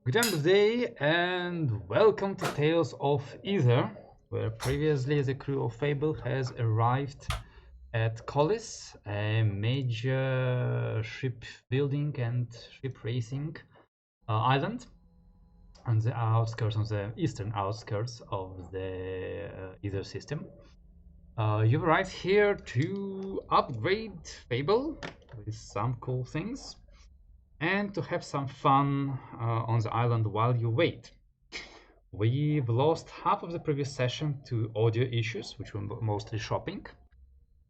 Good day and welcome to Tales of Aether, where previously the crew of Fable has arrived at Collis, a major ship building and ship racing island on the outskirts, on the eastern outskirts of the Aether system. You've arrived here to upgrade Fable with some cool things and to have some fun on the island while you wait. We've lost half of the previous session to audio issues, which were mostly shopping.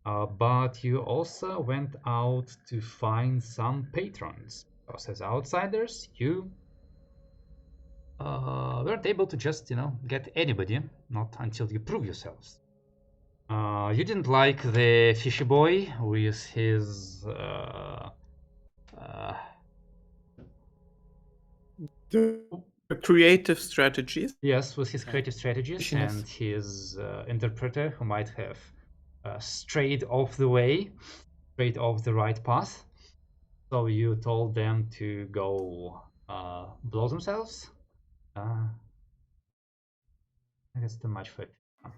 But you also went out to find some patrons. Because as outsiders, you weren't able to just, get anybody, not until you prove yourselves. You didn't like the fishy boy with his The creative strategies. yes, with his creative strategies Fishiness. and his interpreter who might have strayed off the way, strayed off the right path. So you told them to go blow themselves. I guess too much for it.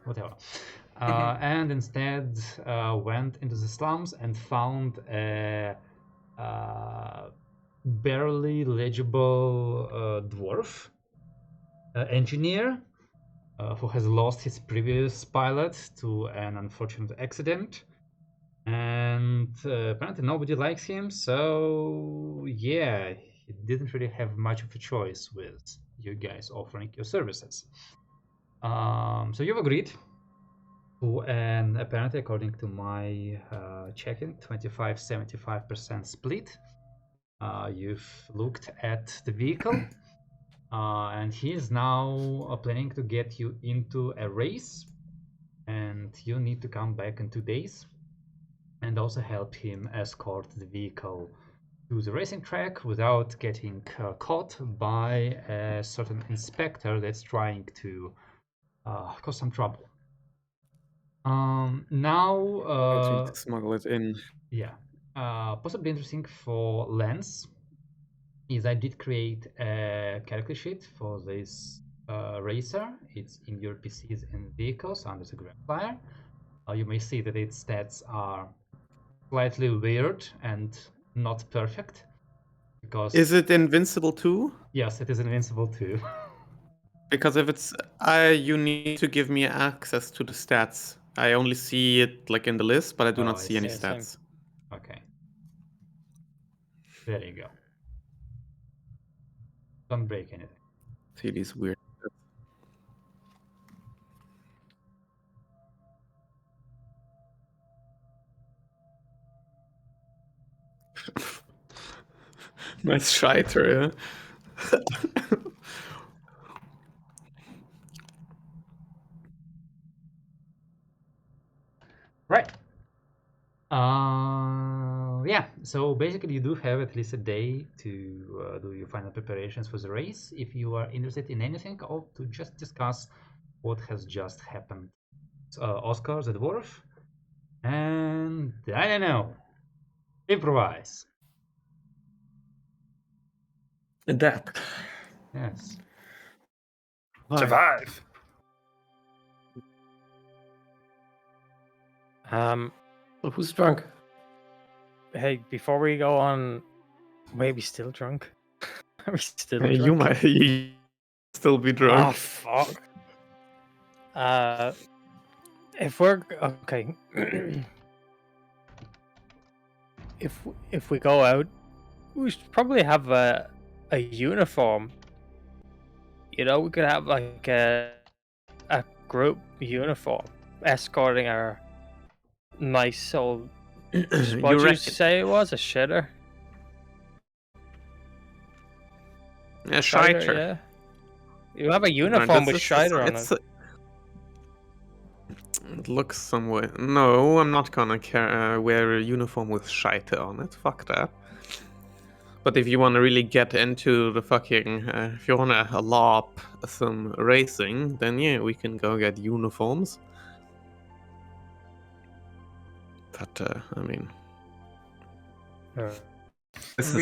Whatever. And instead went into the slums and found a barely legible dwarf engineer who has lost his previous pilot to an unfortunate accident. And apparently nobody likes him, so yeah, he didn't really have much of a choice with you guys offering your services. So you've agreed to an apparently, according to my checking, 25-75% split. You've looked at the vehicle, and he is now planning to get you into a race, and you need to come back in 2 days and also help him escort the vehicle to the racing track without getting caught by a certain inspector that's trying to cause some trouble. Now, To smuggle it in. yeah, possibly interesting for Lens is I did create a character sheet for this racer. It's in your PCs and vehicles under the Grandfire. You may see that its stats are slightly weird and not perfect because Is it invincible too? yes, it is invincible too. Because if it's you need to give me access to the stats. I only see it like in the list, but I do Oh, not I see any see. stats. Okay, there you go. Don't break anything. See these weird. Nice shiter, yeah. Right. Yeah. So basically, you do have at least a day to do your final preparations for the race. If you are interested in anything, or to just discuss what has just happened. Oscar the dwarf, and I don't know, improvise. Adapt. Yes. Survive. Well, who's drunk? Hey, before we go on, maybe still drunk. Are we still drunk? You might still be drunk. Oh fuck. If we're okay, if we go out, we should probably have a uniform. You know, we could have like a group uniform escorting our nice old. What you say it was a shitter? A shiter. Yeah. You have a uniform with shiter on it. It looks some way. No, I'm not gonna wear a uniform with shiter on it. Fuck that. But if you want to really get into the fucking, if you want to LARP some racing, then yeah, we can go get uniforms. But I mean, this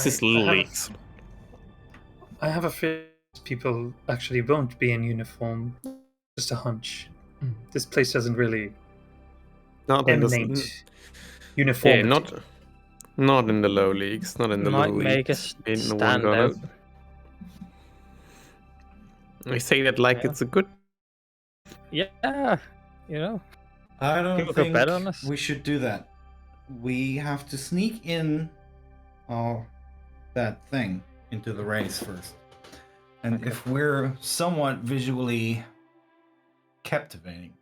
is leaks. I have a feeling people actually won't be in uniform. Just a hunch. This place doesn't really Not in the emanate yeah, uniformity. not in the low leagues, not in the Might low make leagues. us Ain't no one stand got out. it. I say that like Yeah. it's a good. Yeah, you know. I don't People could think bet on us. we should do that. We have to sneak in that thing into the race first. And Okay. if we're somewhat visually captivating,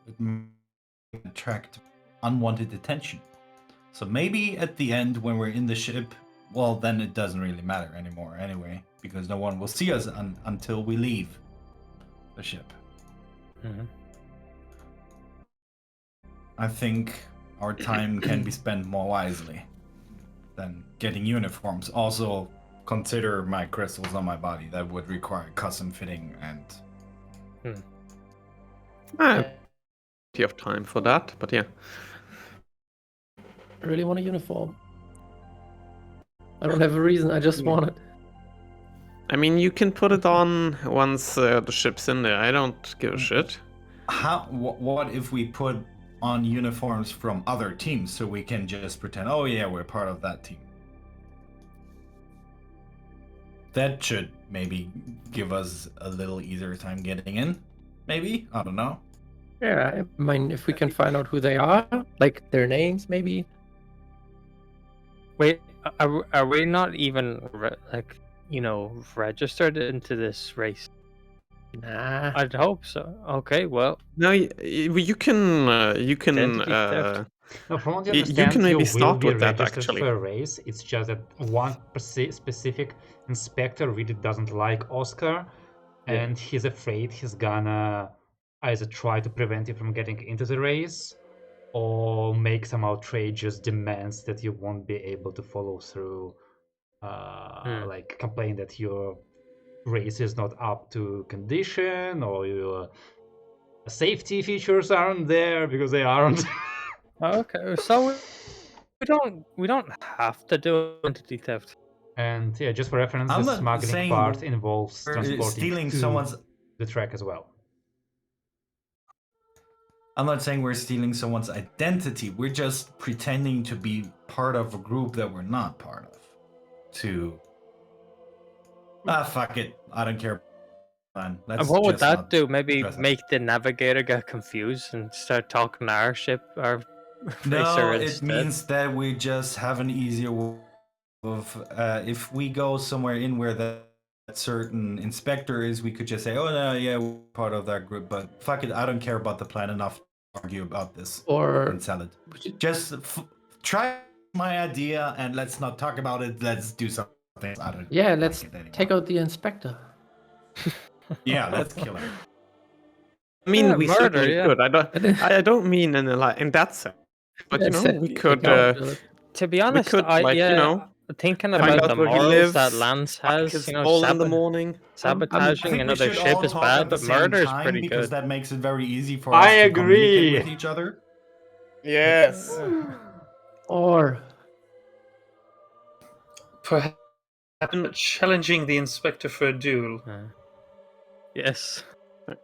it might attract unwanted attention. So maybe at the end when we're in the ship, well, then it doesn't really matter anymore anyway, because no one will see us until we leave the ship. Mm-hmm. I think our time can be spent more wisely than getting uniforms. Also, consider my crystals on my body. That would require custom fitting and... Plenty of time for that, but yeah. I really want a uniform. I don't have a reason, I just want it. I mean, you can put it on once the ship's in there. I don't give a shit. What if we put on uniforms from other teams so we can just pretend, oh yeah, we're part of that team? That should maybe give us a little easier time getting in. Maybe? I don't know. Yeah, I mean, if we can find out who they are, like their names, maybe. Wait, are we not even registered into this race? Nah. I'd hope so. Okay, well, No, you can Identity theft. No, from what I you understand, can maybe will start be with that, registered actually. for a race. It's just that one specific inspector really doesn't like Oscar, and he's afraid he's gonna either try to prevent you from getting into the race, or make some outrageous demands that you won't be able to follow through. Like complain that your race is not up to condition, or your safety features aren't there because they aren't. Okay, so we don't have to do identity theft. And yeah, just for reference, I'm the not smuggling saying part involves we're transporting stealing to someone's... the track as well. I'm not saying we're stealing someone's identity. We're just pretending to be part of a group that we're not part of. Fuck it. I don't care. Man. And what would that do? Maybe make the navigator get confused and start talking to our ship, our No, racer it instead. means that we just have an easier way of... if we go somewhere in where that certain inspector is, we could just say, oh, no, yeah, we're part of that group, but fuck it, I don't care about the plan enough to argue about this Or and sell it. Just try my idea and let's not talk about it. Let's do something. I don't yeah, like let's it anymore. take out the inspector. Yeah, let's kill him. I mean, Yeah, we murder, certainly yeah. could. I don't mean in that sense, but you That's know, it, we take could out the- To be honest, could, thinking find about out the where he morals lives, that Lance fuck has, his you know, bowl in the morning. I sabotaging think we another should ship all is talk bad, at the but same murder is time pretty because good. that makes it very easy for I us to communicate agree. with each other. Yes. Or Perhaps challenging the inspector for a duel. Yes. I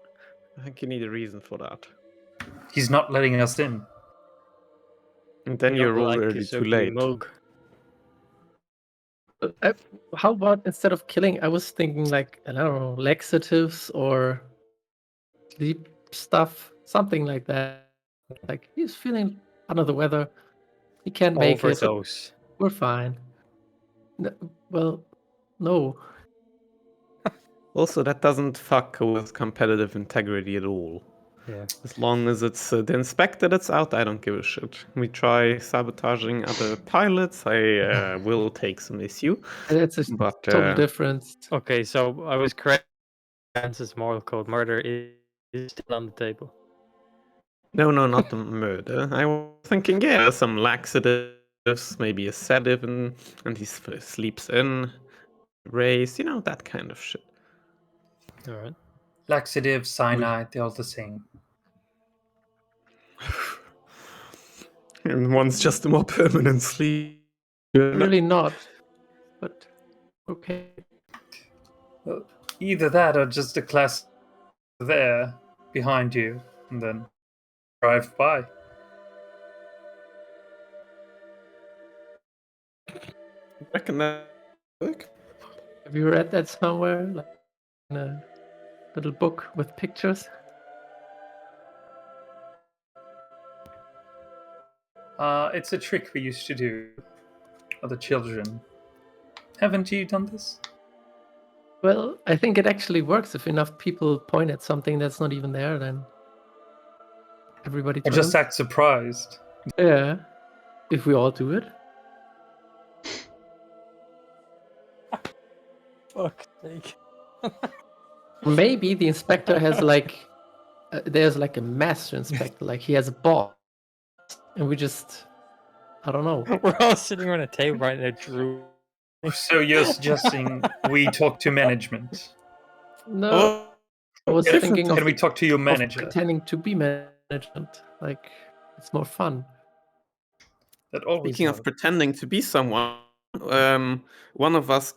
think you need a reason for that. He's not letting us in. And then You don't you're like already his too ugly late. mug. how about instead of killing, I was thinking like, I don't know, laxatives or sleep stuff, something like that. Like he's feeling under the weather. He can't make it. but Overdose. We're fine. Well, no. Also, that doesn't fuck with competitive integrity at all. Yeah. As long as it's the inspector that's out, I don't give a shit. We try sabotaging other pilots, I will take some issue. That's a But total difference. Okay, so I was correct. Lance's moral code murder is still on the table. no, not the murder. I was thinking, yeah, some laxatives, maybe a sedative, and he sleeps in, race, you know, that kind of shit. All right. Laxative, cyanide, they're all the same. And one's just a more permanent sleep. Really not. But okay. Either that or just a class there behind you, and then drive by. Reckon that work? Have you read that somewhere, like in a little book with pictures? It's a trick we used to do. Other children. Haven't you done this? Well, I think it actually works if enough people point at something that's not even there. Then everybody Or turns. just act surprised? Yeah, if we all do it. Fuck's sake. Maybe the inspector has like, there's like a master inspector, like he has a boss, and we just, I don't know. We're all sitting around a table right now, Drew. So you're suggesting we talk to management? No, Oh, I was Can- thinking of, Can we talk to your of manager? pretending to be management. Like, it's more fun. That always speaking of helps. pretending to be someone, one of us,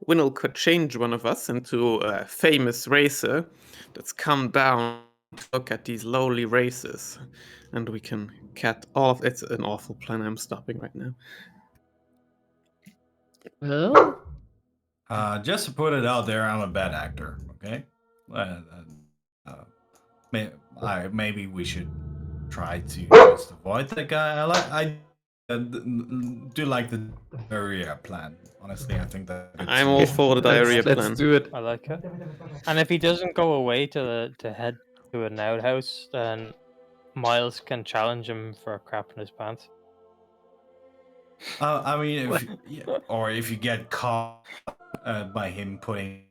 Winnel could change one of us into a famous racer that's come down to look at these lowly races, and we can get off. It's an awful plan. I'm stopping right now. Well, Just to put it out there, I'm a bad actor. Okay. Maybe we should try to just avoid that guy. I do like the area plan. Honestly, I think that it's I'm all for the diarrhea let's plan. do it. I like it. And if he doesn't go away to head to an outhouse, then Miles can challenge him for a crap in his pants. I mean, if you get caught by him putting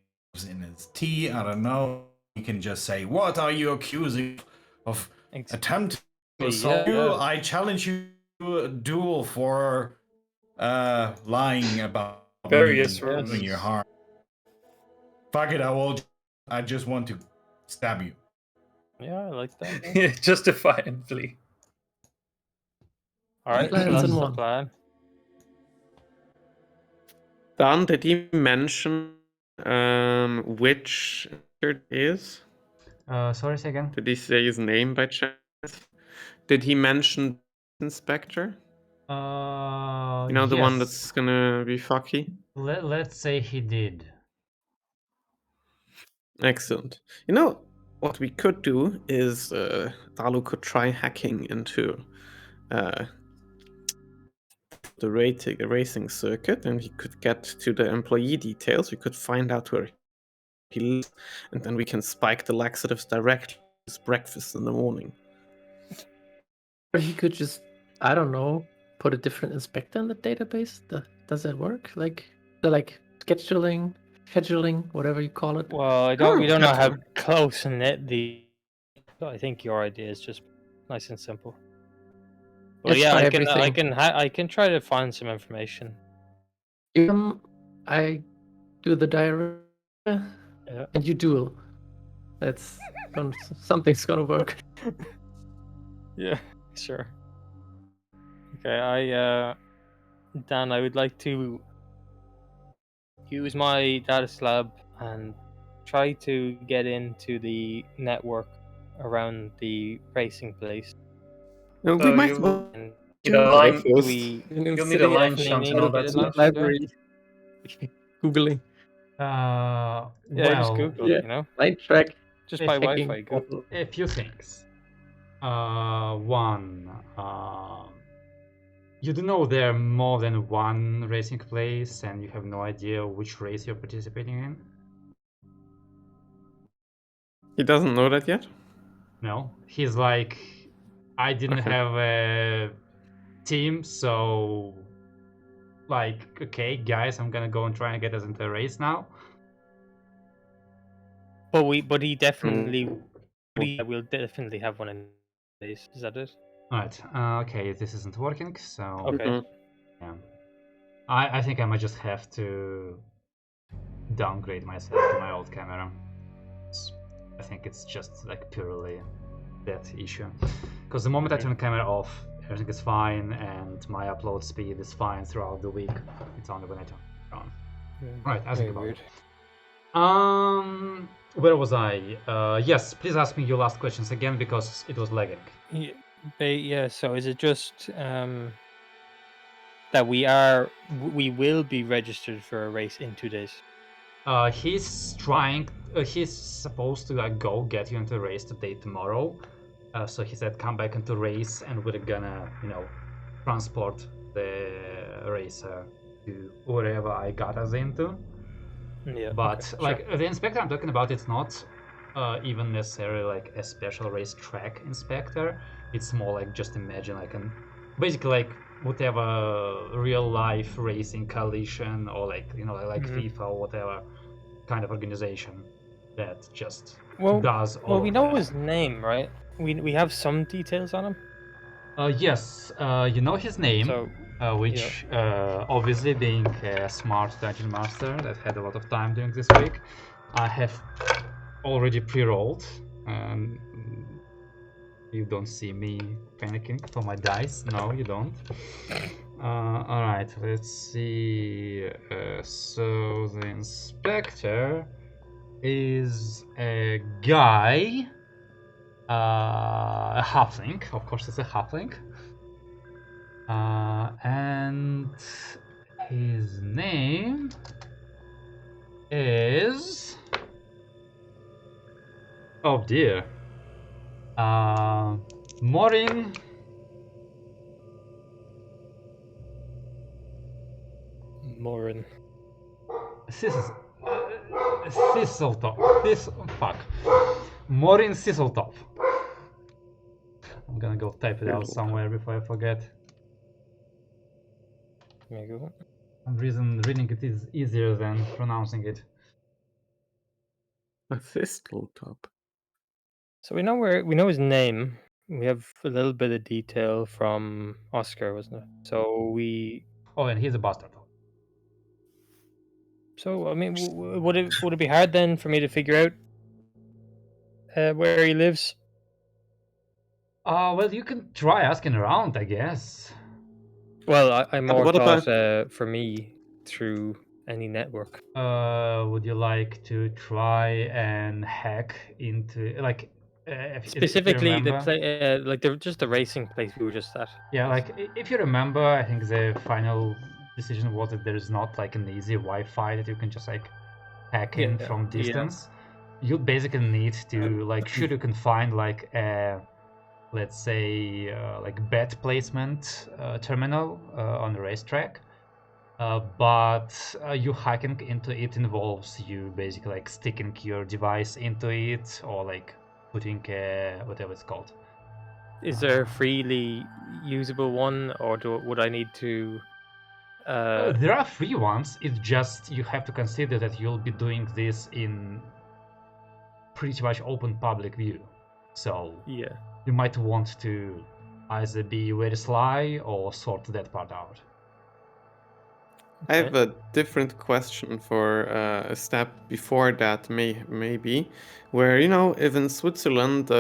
in his tea, I don't know. You can just say, "What are you accusing of attempt to assault you? Yeah. I challenge you to a duel for lying about Various me and rules. doing you harm." Fuck it, I just want to stab you. Yeah, I like that. Yeah. Justifiably. All right, so Plans that's in the one. plan. Dan, did he mention which it is? Sorry, say again. Did he say his name by chance? Did he mention inspector? The The one that's gonna be fucky? Let's say he did. Excellent. What we could do is Dalu could try hacking into the racing circuit, and he could get to the employee details. We could find out where he lives, and then we can spike the laxatives directly to his breakfast in the morning. Or he could just, I don't know, put a different inspector in the database. Does that work? Like scheduling, whatever you call it. Well, we don't know how close knit the. I think your idea is just nice and simple. But Let's yeah, try I can try to find some information. I do the diarrhea, and you duel. Something's gonna work. Yeah, sure. Okay, Dan, I would like to use my data slab and try to get into the network around the racing place. No, we So might you- well And Need a go line. do first. we You'll need a line definitely shunt need and all to that get a stuff. line shunt, yeah? Library. Googling. Yeah, just Well, Google, yeah. Line track. just by hacking Wi-Fi. Go. portal. a few things. One, you do know there are more than one racing place, and you have no idea which race you're participating in. He doesn't know that yet? No, he's like, I didn't Okay. have a team, so like, okay, guys, I'm gonna go and try and get us into a race now. But he definitely, we'll definitely have one in days. Is that it? Alright, okay, this isn't working, so Okay. Mhm. yeah. I think I might just have to downgrade myself to my old camera. I think it's just like purely that issue. Because the moment I turn the camera off, everything is fine, and my upload speed is fine throughout the week. It's only when I turn it on. Right, I think about it. Where was I? Yes, please ask me your last questions again because it was lagging. Yeah. So is it just that we will be registered for a race in 2 days? He's trying. He's supposed to go get you into the race today, tomorrow. So he said, "Come back into race, and we're gonna, transport the racer to wherever I got us into." Yeah. But okay, sure. the inspector I'm talking about, it's not even necessarily like a special race track inspector. It's more like just imagine basically like whatever real life racing coalition or like FIFA or whatever kind of organization that just does all we of know that. his name, right? We have some details on him. Yes, you know his name, So which obviously being a smart dungeon master that had a lot of time doing this week, I have already pre-rolled. You don't see me panicking for my dice. No, you don't. All right, let's see. So the inspector is a guy, a halfling. Of course, it's a halfling. And his name is... Oh dear. Morin... Morin. Thistletop. Fuck. Morin Thistletop. I'm gonna go type it out somewhere before I forget. There you go. For some reason reading it is easier than pronouncing it. A thistle top. So we know his name. We have a little bit of detail from Oscar, wasn't it? So Oh, and he's a bastard. So I mean, would it be hard then for me to figure out where he lives? Well, you can try asking around, I guess. Well, I more what thought about- for me through any network. Would you like to try and hack into if you Specifically, the remember? just the racing place we were just at. Yeah, if you remember, I think the final decision was that there is not like an easy Wi-Fi that you can just like hack in from distance. You basically need to sure you can find like a, let's say, like bet placement terminal on the racetrack. But you hacking into it involves you basically like sticking your device into it or like putting whatever it's called. Is there a freely usable one, or would I need to? There are free ones. It's just you have to consider that you'll be doing this in pretty much open public view. So Yeah. you might want to either be very sly or sort that part out. I have a different question for a step before that, maybe, where if in Switzerland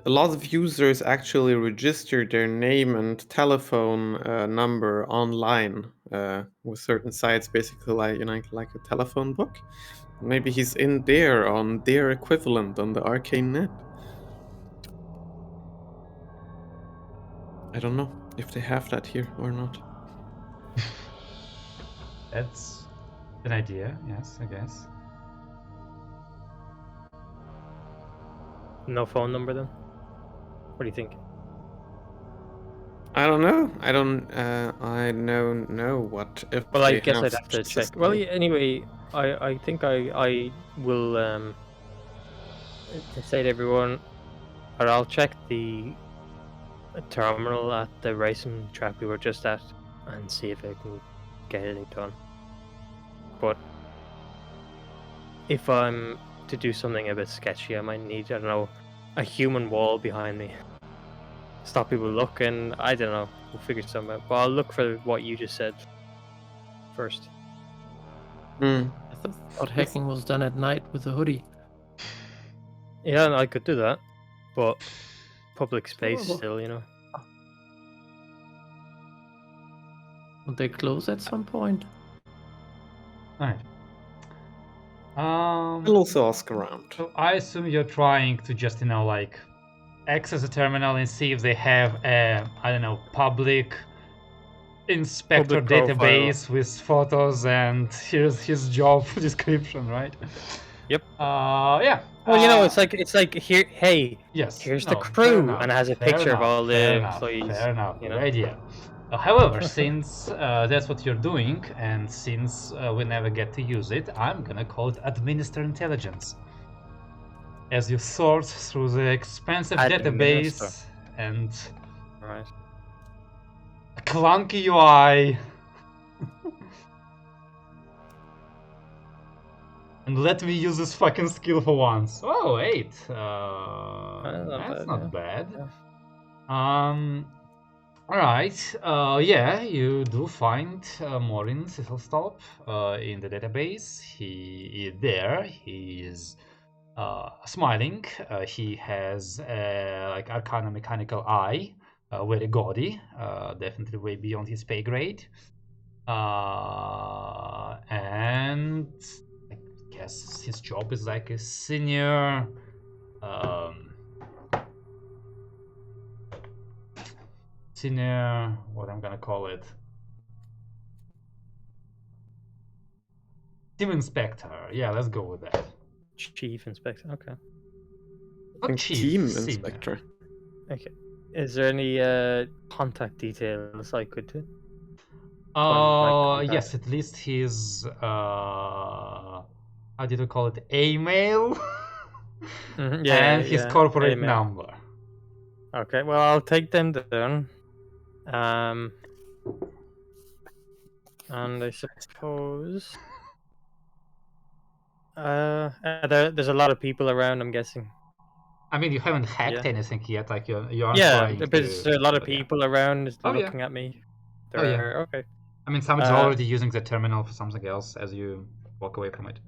a lot of users actually register their name and telephone number online with certain sites, basically like a telephone book. Maybe he's in there on their equivalent on the arcane net. I don't know if they have that here or not. That's an idea, yes, I guess. No phone number then? What do you think? I don't know. I don't know what if. Well, I they guess I'd have have to such a check. Well, system. anyway, I think I will say to everyone, or I'll check the terminal at the racing track we were just at and see if I can get anything done. But if I'm to do something a bit sketchy, I might need, I don't know, a human wall behind me. Stop people looking. I don't know. We'll figure something out. But I'll look for what you just said first. I thought hacking was done at night with a hoodie. Yeah, I could do that. But public space well. still, Would they close at some point? Alright. I'll also ask around. So I assume you're trying to just, like, access a terminal and see if they have a, I don't know, public inspector Public profile. database with photos and here's his job description, right? Yep. Yeah. Well, it's like here. Hey, Yes. here's the no, fair crew, enough, and it has a fair picture of enough, all the fair enough, employees. Fair enough. you Good know? idea. However, since that's what you're doing, and since we never get to use it, I'm gonna call it administer intelligence. As you sort through the expensive Administer. database and Right. a clunky UI. And let me use this fucking skill for once. Oh, 8. That's not bad. Alright. Yeah, you do find Morin Sisselstop in the database. He is there. He is smiling. He has like arcana mechanical eye, very gaudy, definitely way beyond his pay grade. And I guess his job is like a senior what I'm gonna call it, team inspector. Yeah, let's go with that. Chief inspector. Okay. Not chief, Team senior. inspector. Okay. Is there any contact details I could do? Yes, at least his how did you call it? A-mail Yeah, and his yeah, corporate email. number. Okay, well, I'll take them down. And I suppose there's a lot of people around, I'm guessing. I mean, you haven't hacked Yeah. anything yet. Like you aren't Yeah, trying but to. there's a lot of yeah. people around Oh, yeah. looking at me. Oh, yeah. They're- Okay. I mean, someone's already using the terminal for something else as you walk away from it.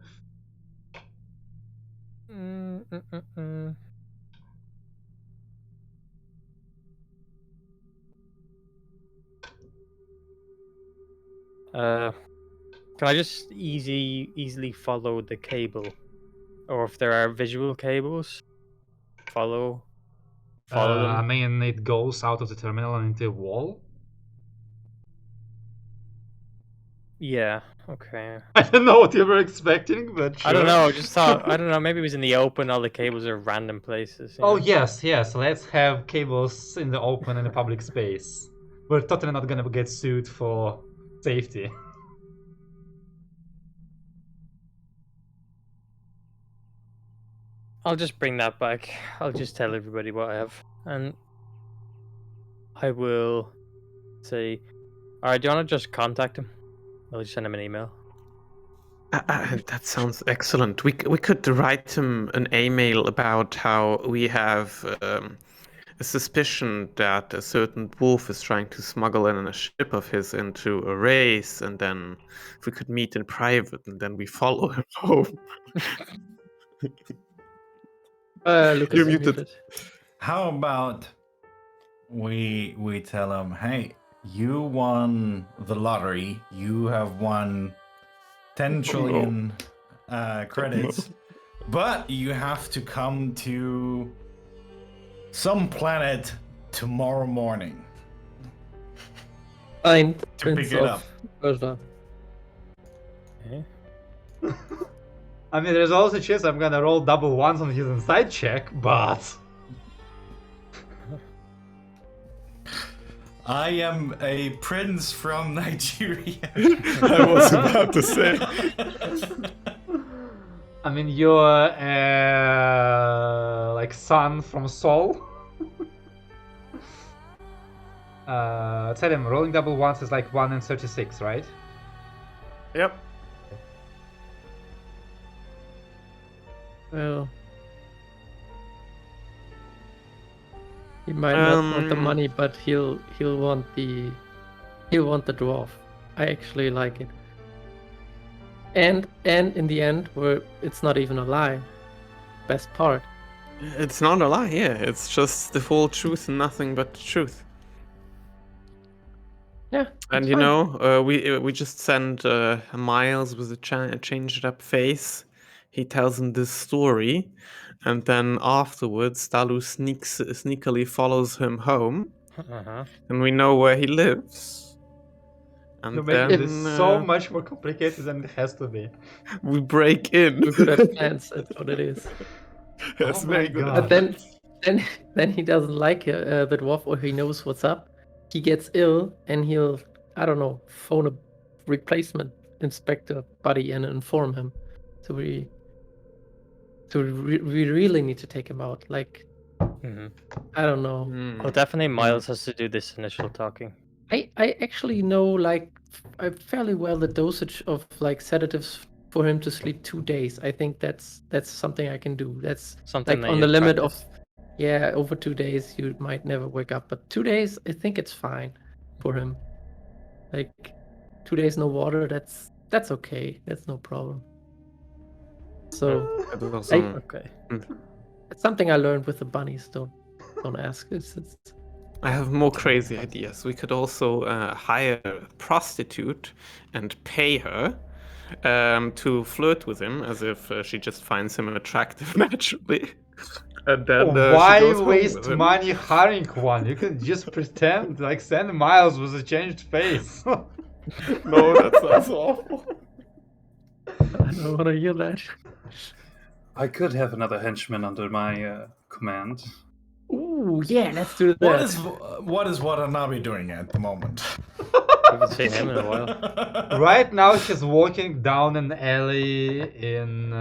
Can I just easily follow the cable, or if there are visual cables, follow I them? mean, it goes out of the terminal and into a wall. Yeah. Okay. I don't know what you were expecting, but sure. I don't know. I just thought. I don't know. Maybe it was in the open. All the cables are random places. you Oh know? yes. Let's have cables in the open in a public space. We're totally not gonna get sued for safety. I'll just bring that back. I'll just tell everybody what I have, and I will say, "All right, do you want to just contact him? I'll just send him an email." That sounds excellent. We could write him an email about how we have a suspicion that a certain dwarf is trying to smuggle in a ship of his into a race, and then if we could meet in private, and then we follow him home. Lucas You're is muted. How about we tell him, hey, you won the lottery. You have won 10 trillion credits, but you have to come to some planet tomorrow morning Fine. to pick it up. Ursa. Okay. I mean, there's also a chance I'm gonna roll double ones on his inside check, but I am a prince from Nigeria. I was about to say. I mean, you're like son from Seoul. Tell him rolling double ones is like 1 in 36, right? Yep. Well, he might not want the money, but he'll want the dwarf. I actually like it. And in the end, it's not even a lie. Best part. It's not a lie, yeah. It's just the full truth and nothing but the truth. Yeah. And it's you fine. know, we just send Miles with a changed up face. he tells him this story, and then afterwards Dalu sneakily follows him home, Uh-huh. and we know where he lives. And You're then making this so much more complicated than it has to be. we break in. We're good at plans. That's what it is. That's Oh very my good. God. at But then, plans. then he doesn't like the dwarf, or he knows what's up. He gets ill, and he'll, I don't know, phone a replacement inspector buddy and inform him. So we really need to take him out. Like, Hmm. I don't know. Hmm. Well, definitely Miles has to do this initial talking. I actually know like fairly well the dosage of like sedatives for him to sleep 2 days. I think that's something I can do. That's Something like that on you the limit of practice. over 2 days you might never wake up, but 2 days I think it's fine for him. Like 2 days no water, that's okay. That's no problem. So That was also- Okay. it's something I learned with the bunnies. Don't ask. It's I have more crazy ideas. We could also hire a prostitute and pay her to flirt with him as if she just finds him attractive naturally. And then she Why goes home waste with him. money hiring one? You can just pretend like send Miles with a changed face. No, that sounds awful. I don't want to hear that. I could have another henchman under my command. Ooh, yeah, let's do that. What is Watanabe doing at the moment? Haven't seen him in a while. Right now, she's walking down an alley in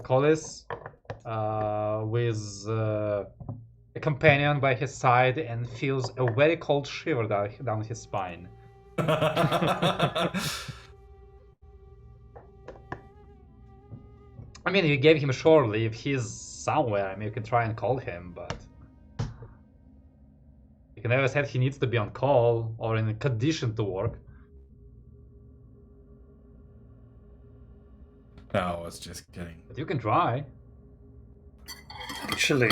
Collis with a companion by his side, and feels a very cold shiver down his spine. I mean, you gave him a shore leave. He's somewhere. I mean, you can try and call him, but you can never say he needs to be on call or in a condition to work. No, I was just kidding. But you can try. Actually,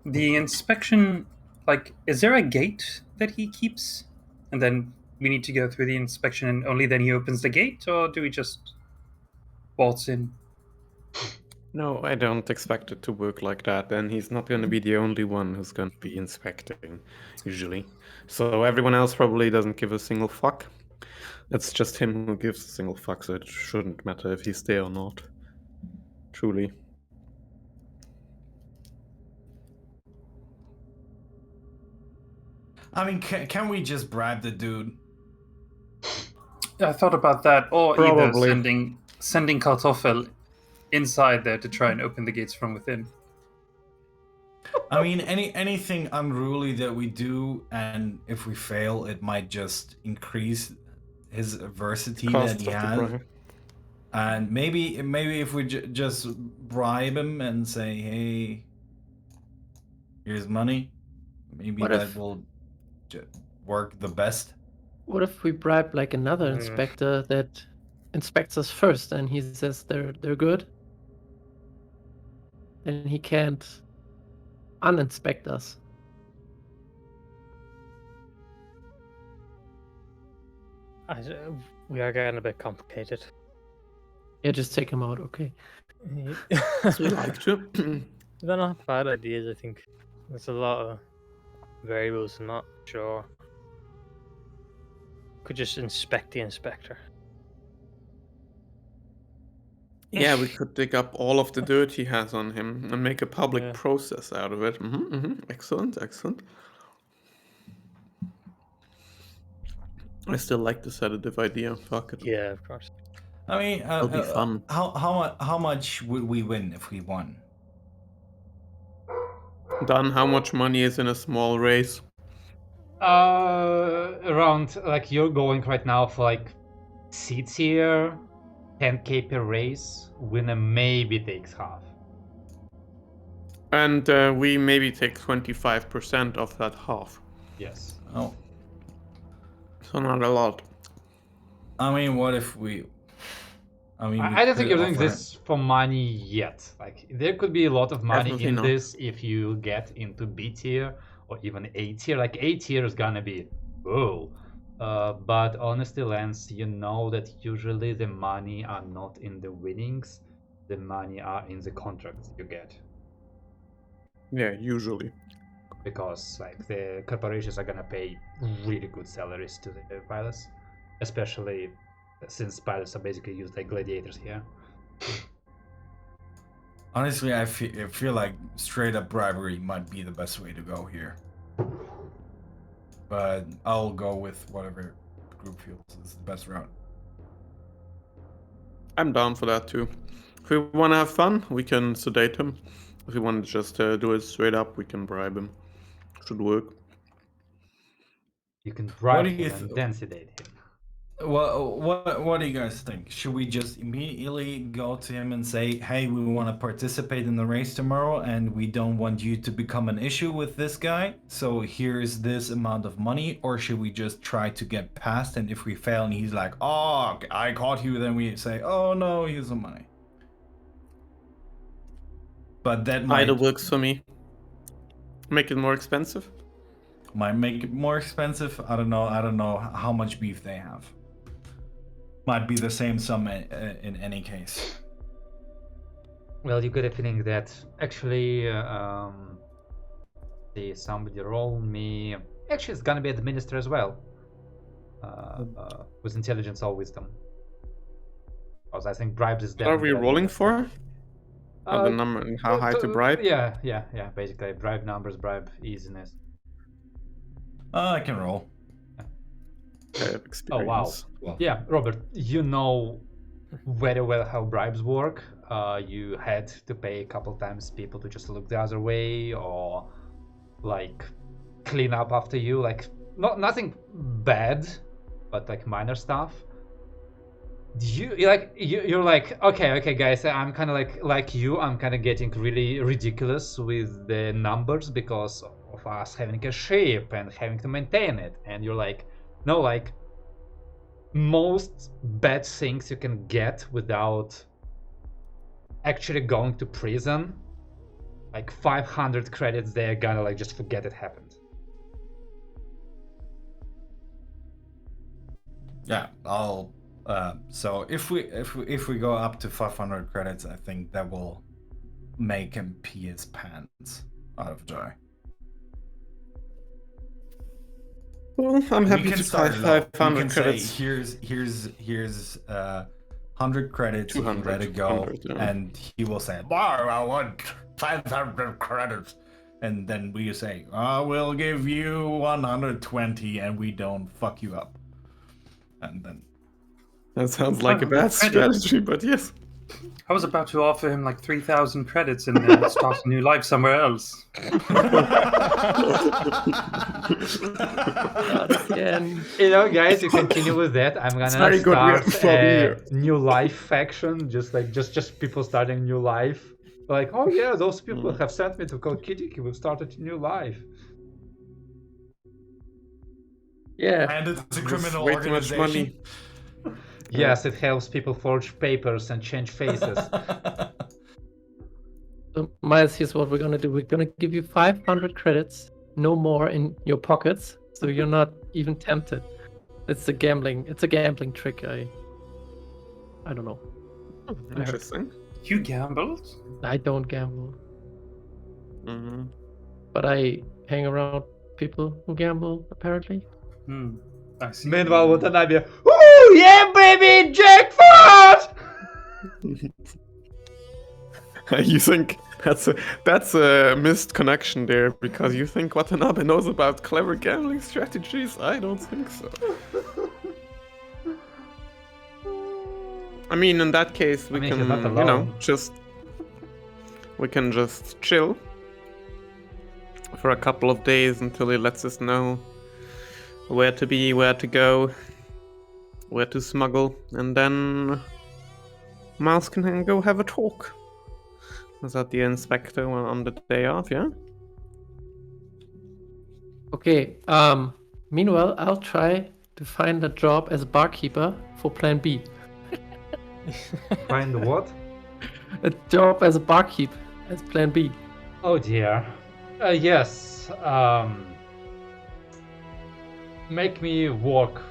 the inspection, like, is there a gate that he keeps? And then we need to go through the inspection and only then he opens the gate? Or do we just waltz in? No, I don't expect it to work like that. And he's not going to be the only one who's going to be inspecting, usually. So everyone else probably doesn't give a single fuck. It's just him who gives a single fuck, so it shouldn't matter if he's there or not. Truly. I mean, can we just bribe the dude? I thought about that, or Probably. either sending Kartoffel inside there to try and open the gates from within. I mean, anything unruly that we do, and if we fail, it might just increase his adversity that he has. And maybe if we just bribe him and say, "Hey, here's money," maybe What that if- will work the best. What if we bribe like another inspector that inspects us first, and he says they're good, and he can't uninspect us? We are getting a bit complicated. Yeah, just take him out. Okay. We like to. They're not bad ideas, I think. There's a lot of variables, I'm not sure. Could just inspect the inspector. Yeah, we could dig up all of the dirt he has on him and make a public Yeah. process out of it. Excellent, excellent. I still like the sedative idea. Fuck it. Yeah, of course. I mean, It'll be fun. how much would we win if we won? Dan, how much money is in a small race? Around, like, you're going right now for like C tier, 10k per race. Winner maybe takes half. And we maybe take 25% of that half. Yes. Oh, So not a lot. I mean, what if we? I mean, we I don't think could you're doing offer- this for money yet. Like, there could be a lot of money Definitely in not. this if you get into B tier or even A tier. Like, A tier is gonna be, whoa. But honestly, Lance, you know that usually the money are not in the winnings, the money are in the contracts you get. Yeah, usually. Because like the corporations are gonna pay really good salaries to the pilots, especially since pilots are basically used like gladiators here. Honestly, I feel like straight up bribery might be the best way to go here. But I'll go with whatever the group feels is the best route. I'm down for that too. If we want to have fun, we can sedate him. If we want to just do it straight up, we can bribe him. Should work. You can bribe do you him and then sedate him. Well, what do you guys think? Should we just immediately go to him and say, "Hey, we want to participate in the race tomorrow, and we don't want you to become an issue with this guy. So here's this amount of money," or should we just try to get past? And if we fail, and he's like, "Oh, I caught you," then we say, "Oh no, here's the money." But that might Either works for me. Make it more expensive. might make it more expensive. I don't know. I don't know how much beef they have. Might be the same sum in any case. Well, you get a feeling that actually, see, somebody roll me. Actually, it's gonna be a minister as well, with intelligence or wisdom. Because I think bribes is What are definitely. we rolling for? The number and how high to bribe? Yeah. Basically, bribe numbers, bribe easiness. I can roll. I have experience. Oh wow. Well, Yeah, Robert, you know very well how bribes work. You had to pay a couple times people to just look the other way or like clean up after you. Like nothing bad, but like minor stuff. You're like okay guys, I'm kind of like you. I'm kind of getting really ridiculous with the numbers because of us having a ship and having to maintain it. And you're like, no, like most bad things you can get without actually going to prison, like 500 credits, they're gonna like just forget it happened. yeah, I'll. So if we go up to 500 credits, I think that will make him pee his pants out of joy. Well, I'm happy We can to start pay low. We 500 can credits. say here's 100 credits. 200, Let it go, 200, yeah. and he will say, "Bar, I want 500 credits," and then we say, "I will give you 120, and we don't fuck you up," and then. That sounds like a 500 bad credits. strategy, but yes. I was about to offer him like 3,000 credits and start a new life somewhere else. Again. You know, guys, you continue with that. I'm gonna very good, we have start fun a here. new life faction, just people starting new life. Like, oh yeah, those people have sent me to Kolkidiki. We've started a new life. Yeah. And it's a There's criminal way too much organization. money. Yes, it helps people forge papers and change faces. So, Miles, here's what we're gonna do. We're gonna give you 500 credits, no more in your pockets, so you're not even tempted. It's a gambling trick. I don't know. Interesting. You gambled? I don't gamble, Mm-hmm. but I hang around people who gamble. Apparently. I see. Meanwhile, Watanabe, ooh yeah, baby, jackpot! You think that's a missed connection there because you think Watanabe knows about clever gambling strategies? I don't think so. I mean, in that case, we I mean, can, he's not alone. we can just chill for a couple of days until he lets us know where to be, where to go, where to smuggle, and then Miles can go have a talk. Was that the inspector on the day off? Yeah. Okay. Meanwhile, I'll try to find a job as a barkeeper for Plan B. Find what? A job as a barkeep as Plan B. Oh dear. Yes. make me work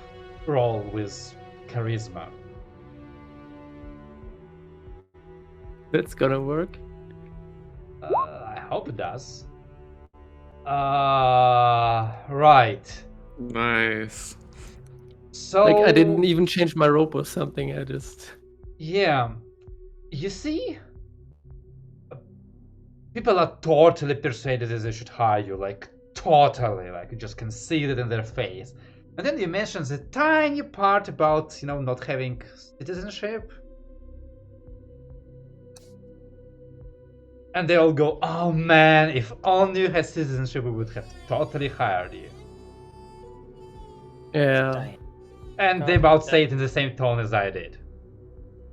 roll with charisma. That's gonna work. I hope it does. Right. Nice. So Like I didn't even change my rope or something. I just yeah, you see, people are totally persuaded that they should hire you, like totally, like you just can see it in their face. And then you mention the tiny part about, you know, not having citizenship. And they all go, oh man, if only you had citizenship, we would have totally hired you. yeah. And they about say it in the same tone as I did,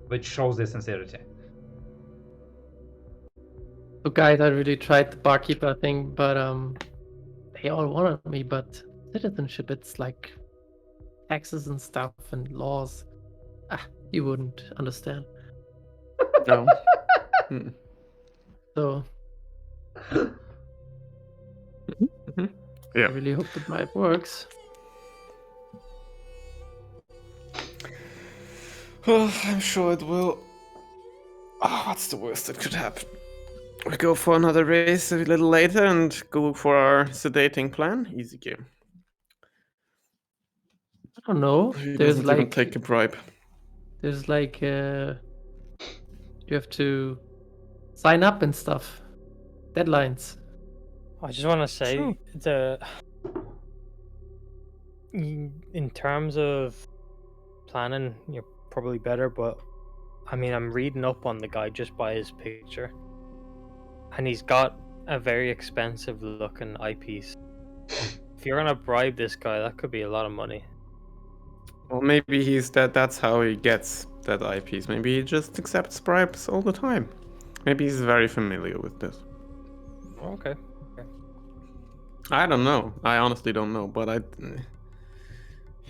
which shows their sincerity. So guys, I really tried the barkeeper thing, but they all wanted me. But citizenship, it's like taxes and stuff and laws. You wouldn't understand. No. Hmm. So Yeah. I really hope the bribe works. Well, I'm sure it will. Oh, what's the worst that could happen? We go for another race a little later and go for our sedating plan. Easy game. I don't know. He There's doesn't even like take a bribe. there's like you have to sign up and stuff. Deadlines. I just want to say True. in terms of planning, you're probably better, but I mean, I'm reading up on the guy just by his picture, and he's got a very expensive looking eyepiece. If you're gonna bribe this guy, that could be a lot of money. Well, maybe he's that's how he gets that eyepiece. Maybe he just accepts bribes all the time. Maybe he's very familiar with this. Okay. I don't know. I honestly don't know, but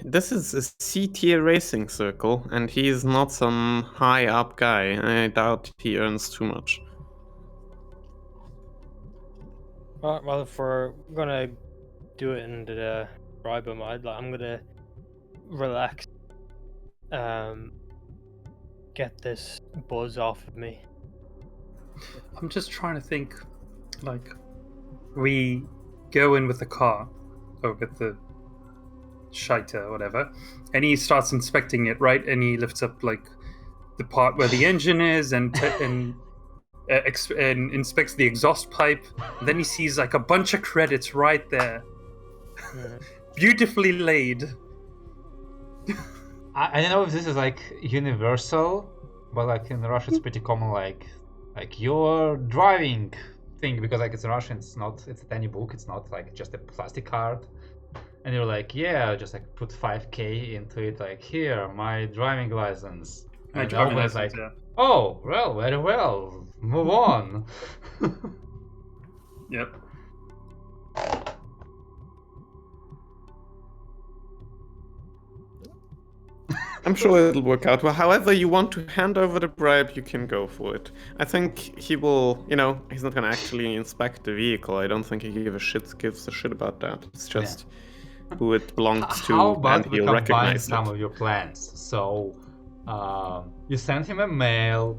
this is a C-tier racing circle, and he's not some high-up guy. I doubt he earns too much. Well, if we're gonna do it in the bribe him, I'm gonna relax. Get this buzz off of me. I'm just trying to think, like, we go in with the car, or with the shiter or whatever, and he starts inspecting it, right? And he lifts up, like, the part where the engine is and inspects the exhaust pipe. And then he sees, like, a bunch of credits right there. Beautifully laid. I don't know if this is like universal, but like in Russia it's pretty common, like your driving thing, because like it's in Russian, it's a tiny book, it's not like just a plastic card, and you're like, yeah, just like put 5k into it, like, here, my driving license. My And driving everyone's license, like, yeah. oh, well, very well, move on. Yep. I'm sure it'll work out. Well, however you want to hand over the bribe, you can go for it. I think he will, he's not gonna actually inspect the vehicle. I don't think he gives a shit about that. It's just who it belongs to, How about and we he'll combine recognize some it. of your plans? So, you send him a mail,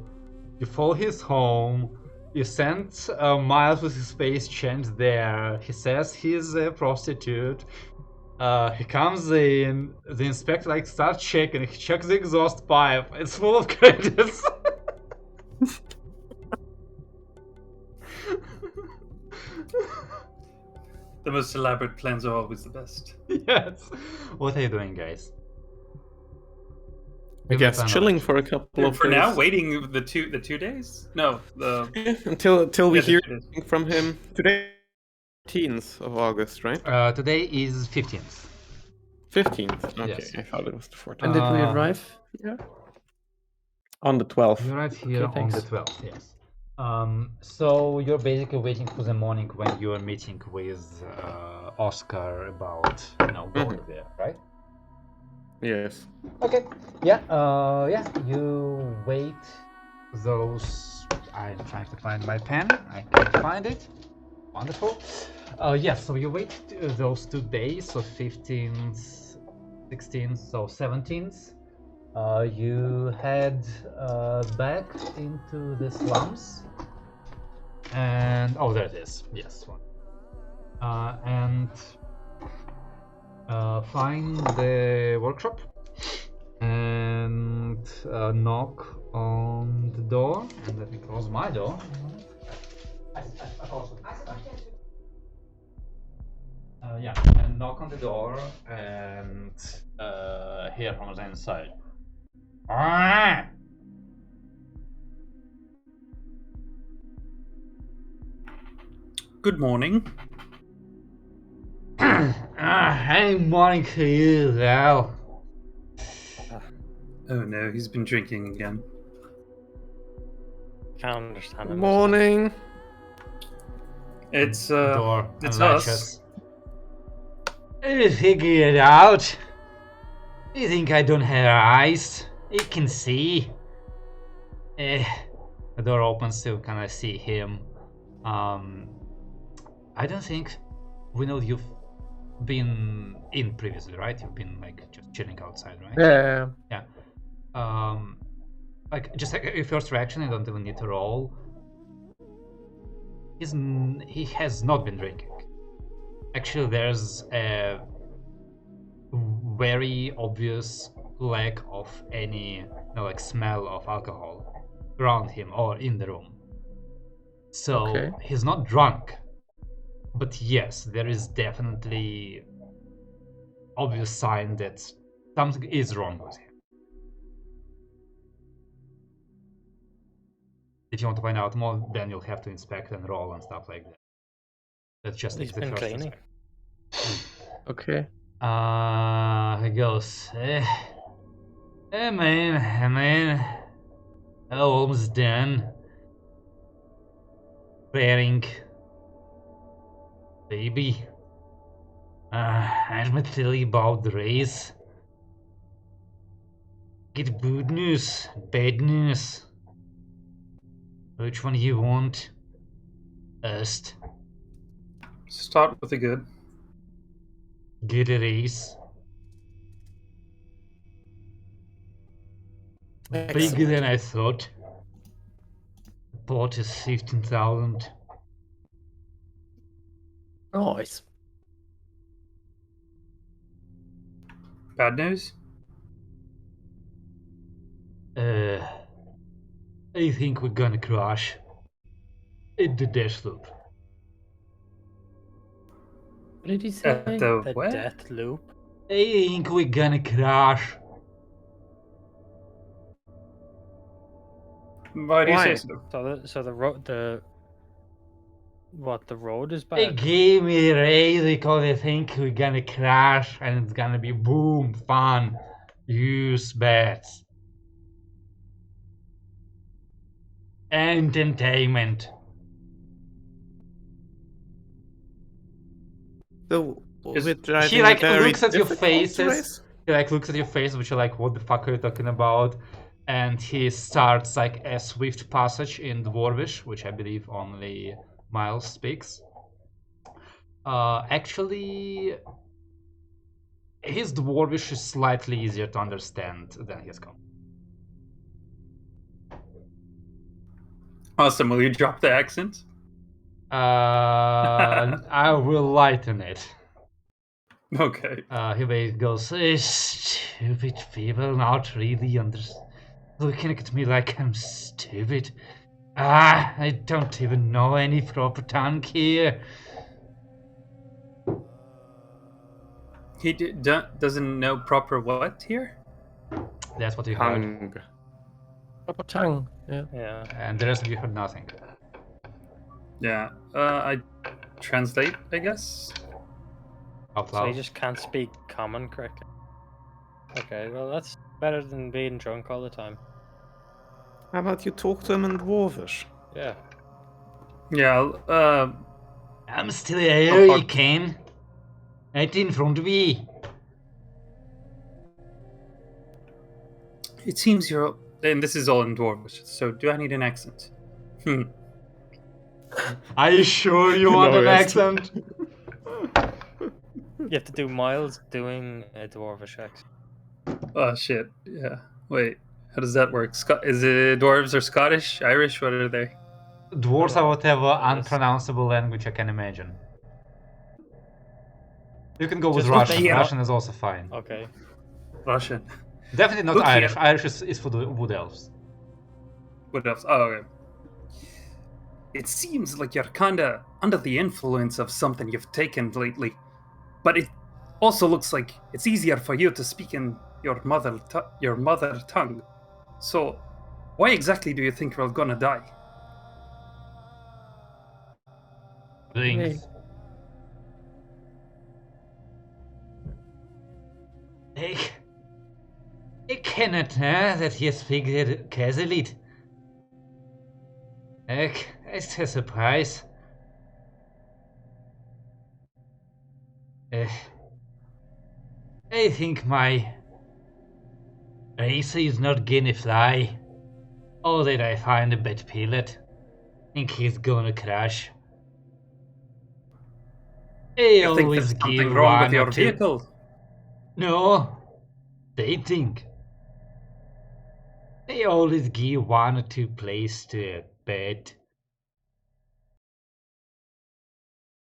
you follow his home, you send Miles with his face changed there. He says he's a prostitute. He comes in, the inspector like starts checking, he checks the exhaust pipe, it's full of credits. The most elaborate plans are always the best. Yes. What are you doing, guys? I guess chilling for a couple of For days. now, waiting the 2 days? No, until we the hear 2 days. from him today. 13th of August, right? Today is 15th. 15th. Okay, Yes. I thought it was the 14th. When did we arrive? Yeah. On the 12th. You're right here Okay, on the thanks. 12th, yes. So you're basically waiting for the morning when you're meeting with Oscar about, going there, right? Yes. Okay. Yeah. You wait those. I'm trying to find my pen. I can't find it. Wonderful. Yes, so you wait those 2 days, so 15th, 16th, so 17th. You head back into the slums. And oh, there it is. Yes, one. And find the workshop and knock on the door. And let me close my door. Yeah, and knock on the door and hear from the inside. Good morning. Hey, morning to you, Val. Oh no, he's been drinking again. Can't understand Good him. morning. It's Door it's and us. latches. You figure it out. You think I don't have eyes? You can see. The door opens to kind of see him. I don't think we know you've been in previously, right? You've been like just chilling outside, right? Yeah. Yeah. Like just like your first reaction, you don't even need to roll. He has not been drinking. Actually, there's a very obvious lack of any like smell of alcohol around him or in the room. So Okay. he's not drunk, but yes, there is definitely obvious sign that something is wrong with him. If you want to find out more, then you'll have to inspect and roll and stuff like that. That's just He's the been first cleaning. Okay. He goes, man, almost done. Preparing, baby. I'm gonna tell you about the race. Get good news, bad news. Which one you want? First, Start with the good. get a race. Bigger than I thought. Pot is 15,000. Nice. Bad news? I think we're gonna crash at the death loop. What did he say? At the The what? death loop. I think we're gonna crash. Why do you Why? say so? So the road, the road is They bad. gave me a raise because they think we're gonna crash and it's gonna be boom, fun, use bets. Entertainment. So Is- we're driving He like a very looks at your difficult faces. race? He like looks at your face, which are like, what the fuck are you talking about? And he starts like a swift passage in Dwarvish, which I believe only Miles speaks. Actually, his Dwarvish is slightly easier to understand than his Common. Awesome. Will you drop the accent? I will lighten it. Okay. He goes, stupid people not really looking at me like I'm stupid. I don't even know any proper tongue here. He doesn't know proper what here? That's what you heard. Tongue. Proper tongue. Yeah. Yeah. And the rest of you heard nothing. Yeah. I translate, I guess. Out So he loud. just can't speak common correctly. Okay, well that's better than being drunk all the time. How about you talk to him in Dwarvish? Yeah. Yeah. I'm still here, Oh, you can. Right in front of me. It seems you're. And this is all in Dwarvish. So do I need an accent? Are you sure you want No, an it's- accent? You have to do Miles doing a dwarvish accent. Oh shit! Yeah. Wait. How does that work? Is it dwarves or Scottish, Irish? What are they? Dwarves are whatever Yes. unpronounceable language I can imagine. You can go with Just Russian. make- Russian is also fine. Okay. Russian. Definitely not Look here. Irish. Irish is for the wood elves. What else? Oh, okay. It seems like you're kinda under the influence of something you've taken lately, but it also looks like it's easier for you to speak in your mother tongue. So, why exactly do you think we're gonna die? Links. Ik ken het, hè, dat je spreekt Kaiserlied. It's a surprise. I think my racer is not gonna fly. Or that I find a bad pilot. Think he's gonna crash. I You think always there's something give wrong with one your or two. vehicle? No, they think. They always give 1 or 2 plays to a bad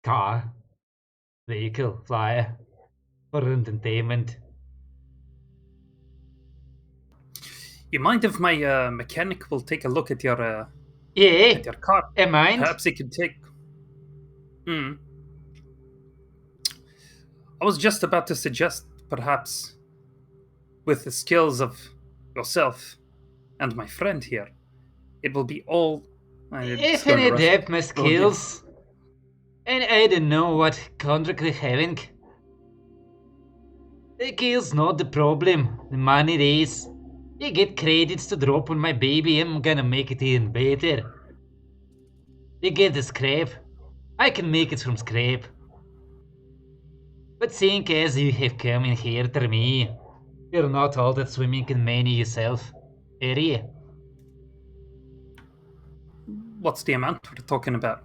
car, vehicle, flyer for entertainment. You mind if my mechanic will take a look at your Yeah, car? I mind. Perhaps he could take. Hmm. I was just about to suggest, perhaps, with the skills of yourself and my friend here, it will be all. If I adapt my skills, and I don't know what contract they're having. The skills not the problem, the money it is. You get credits to drop on my baby, I'm gonna make it even better. You get the scrap, I can make it from scrap. But seeing as you have come in here to me, you're not all that swimming in money yourself, are you? What's the amount we're talking about?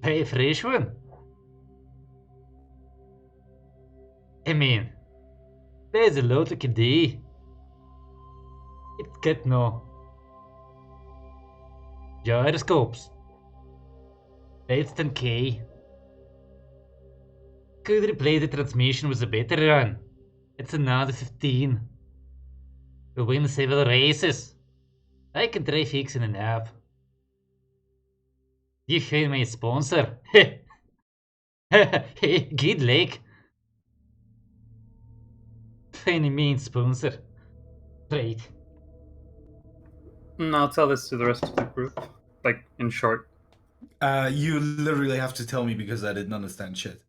Pay a fresh one. I mean, there's a lot you can do. It's got no gyroscopes. That's 10k. Could replace the transmission with a better run. It's another 15. We'll win several races. I can try fixing an app. You found my sponsor. Good luck. Funny mean sponsor. Great. I'll tell this to the rest of the group. Like, in short. You literally have to tell me because I didn't understand shit.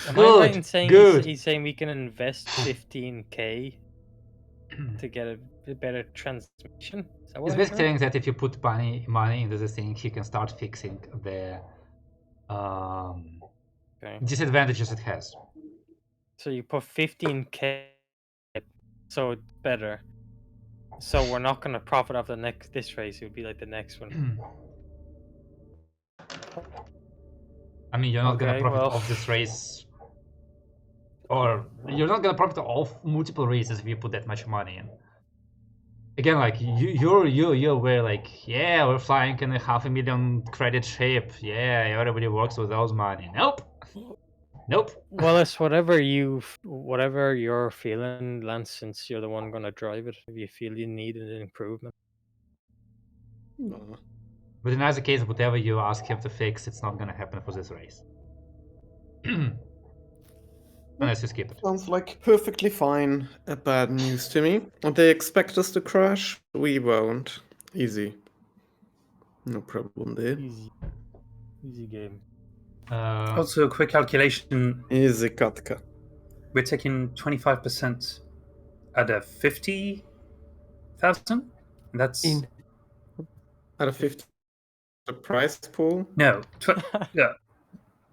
Am I right in Good, saying good. he's saying we can invest 15k to get a better transmission? Is that what It's I basically heard? saying that if you put money into the thing, he can start fixing the Okay. disadvantages it has. So you put 15k, so it's better. So we're not gonna profit off this race. It would be like the next one. I mean, you're not gonna Okay, profit well. off this race, or you're not gonna profit off multiple races if you put that much money in. Again, like you're aware, like, yeah, we're flying in a 500,000 credit ship. Yeah, everybody works with those money. Nope. Nope. Well, it's whatever you're feeling, Lance. Since you're the one gonna drive it, if you feel you need an improvement. No. But in either case, whatever you ask him to fix, it's not gonna happen for this race. Unless you skip it. Sounds like perfectly fine. Bad news to me. They expect us to crash. We won't. Easy. No problem there. Easy game. Also, a quick calculation. Easy, Katka. We're taking 25% out of 50,000? That's. Out of 50, the price pool. No. Yeah.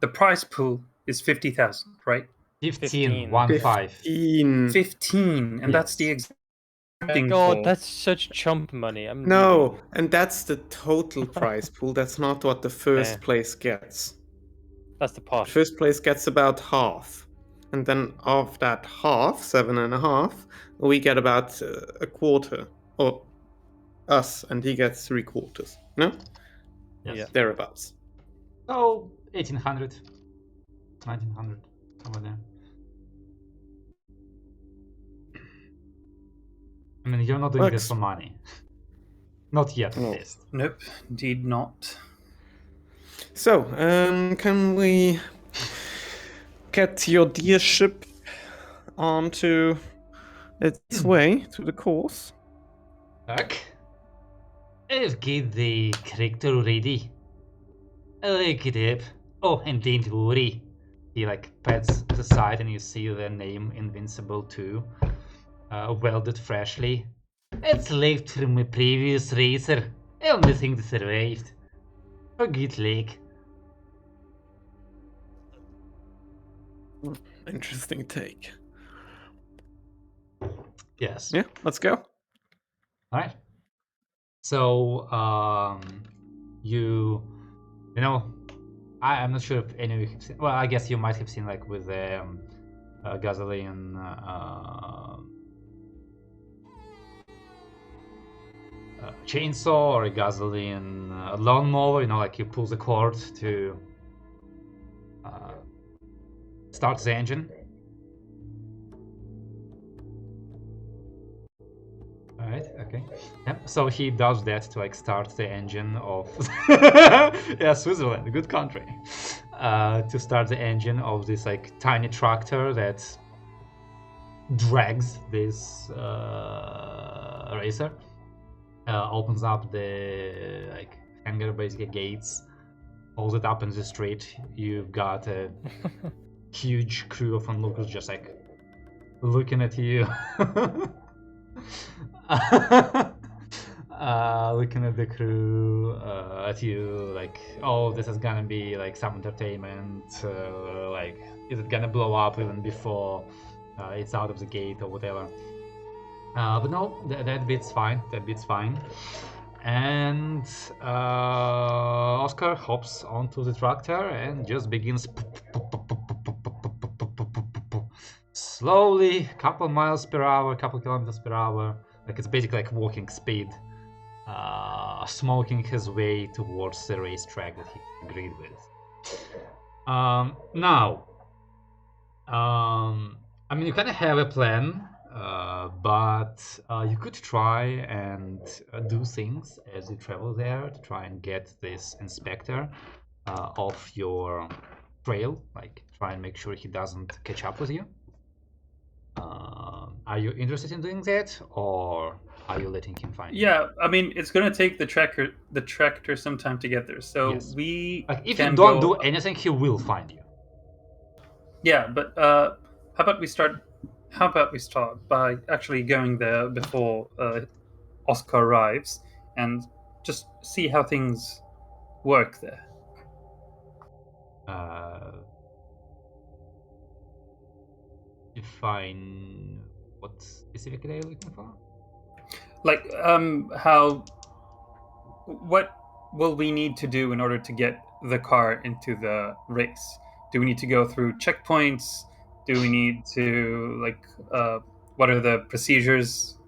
The prize pool is 50,000, right? 15, 15. 1 5. 15. 15. And that's the Yes. exact Looking God, for. that's such chump money. I'm No, leaving. and that's the total prize pool. That's not what the first Yeah. place gets. That's the pot. First place gets about half. And then of that half, 7.5, we get about a quarter. Or us, and he gets 3/4. No? Yes. Yeah. Thereabouts. So 1800, 1900, somewhere there. I mean, you're not doing this Works. for money. Not yet, No. at least. Nope, indeed not. So, can we get your dear ship onto its way to the course? Tack. I've got the character ready. Look it up. Oh, and don't worry. He like pats the side and you see the name Invincible 2. Welded freshly. It's left from my previous racer. Only thing that survived. For good luck. Interesting take. Yes. Yeah, let's go. Alright. So, you know, I'm not sure if any of you have seen. Well, I guess you might have seen, like, with the gasoline chainsaw or a gasoline lawnmower. You know, like you pull the cord to start the engine. Alright, okay. Yep, so he does that to like start the engine of yeah, Switzerland, good country. To start the engine of this like tiny tractor that drags this racer. Opens up the like hangar basically gates, pulls it up in the street. You've got a huge crew of onlookers just like looking at you. Looking at the crew, at you, like, oh, this is gonna be like some entertainment. Like, is it gonna blow up even before it's out of the gate or whatever? But no, that bit's fine. That bit's fine. And Oscar hops onto the tractor and just begins slowly, couple miles per hour, couple kilometers per hour. Like it's basically like walking speed, smoking his way towards the racetrack that he agreed with. Now, I mean, you kind of have a plan, but you could try and do things as you travel there to try and get this inspector off your trail. Like, try and make sure he doesn't catch up with you. Are you interested in doing that, or are you letting him find you? Yeah, I mean, it's gonna take the tractor some time to get there. So Yes. we Like, if can you don't go... do anything, he will find you. Yeah, but how about we start? How about we start by actually going there before Oscar arrives and just see how things work there. Define what specifically are you looking for? Like, how? What will we need to do in order to get the car into the race? Do we need to go through checkpoints? Do we need to what are the procedures?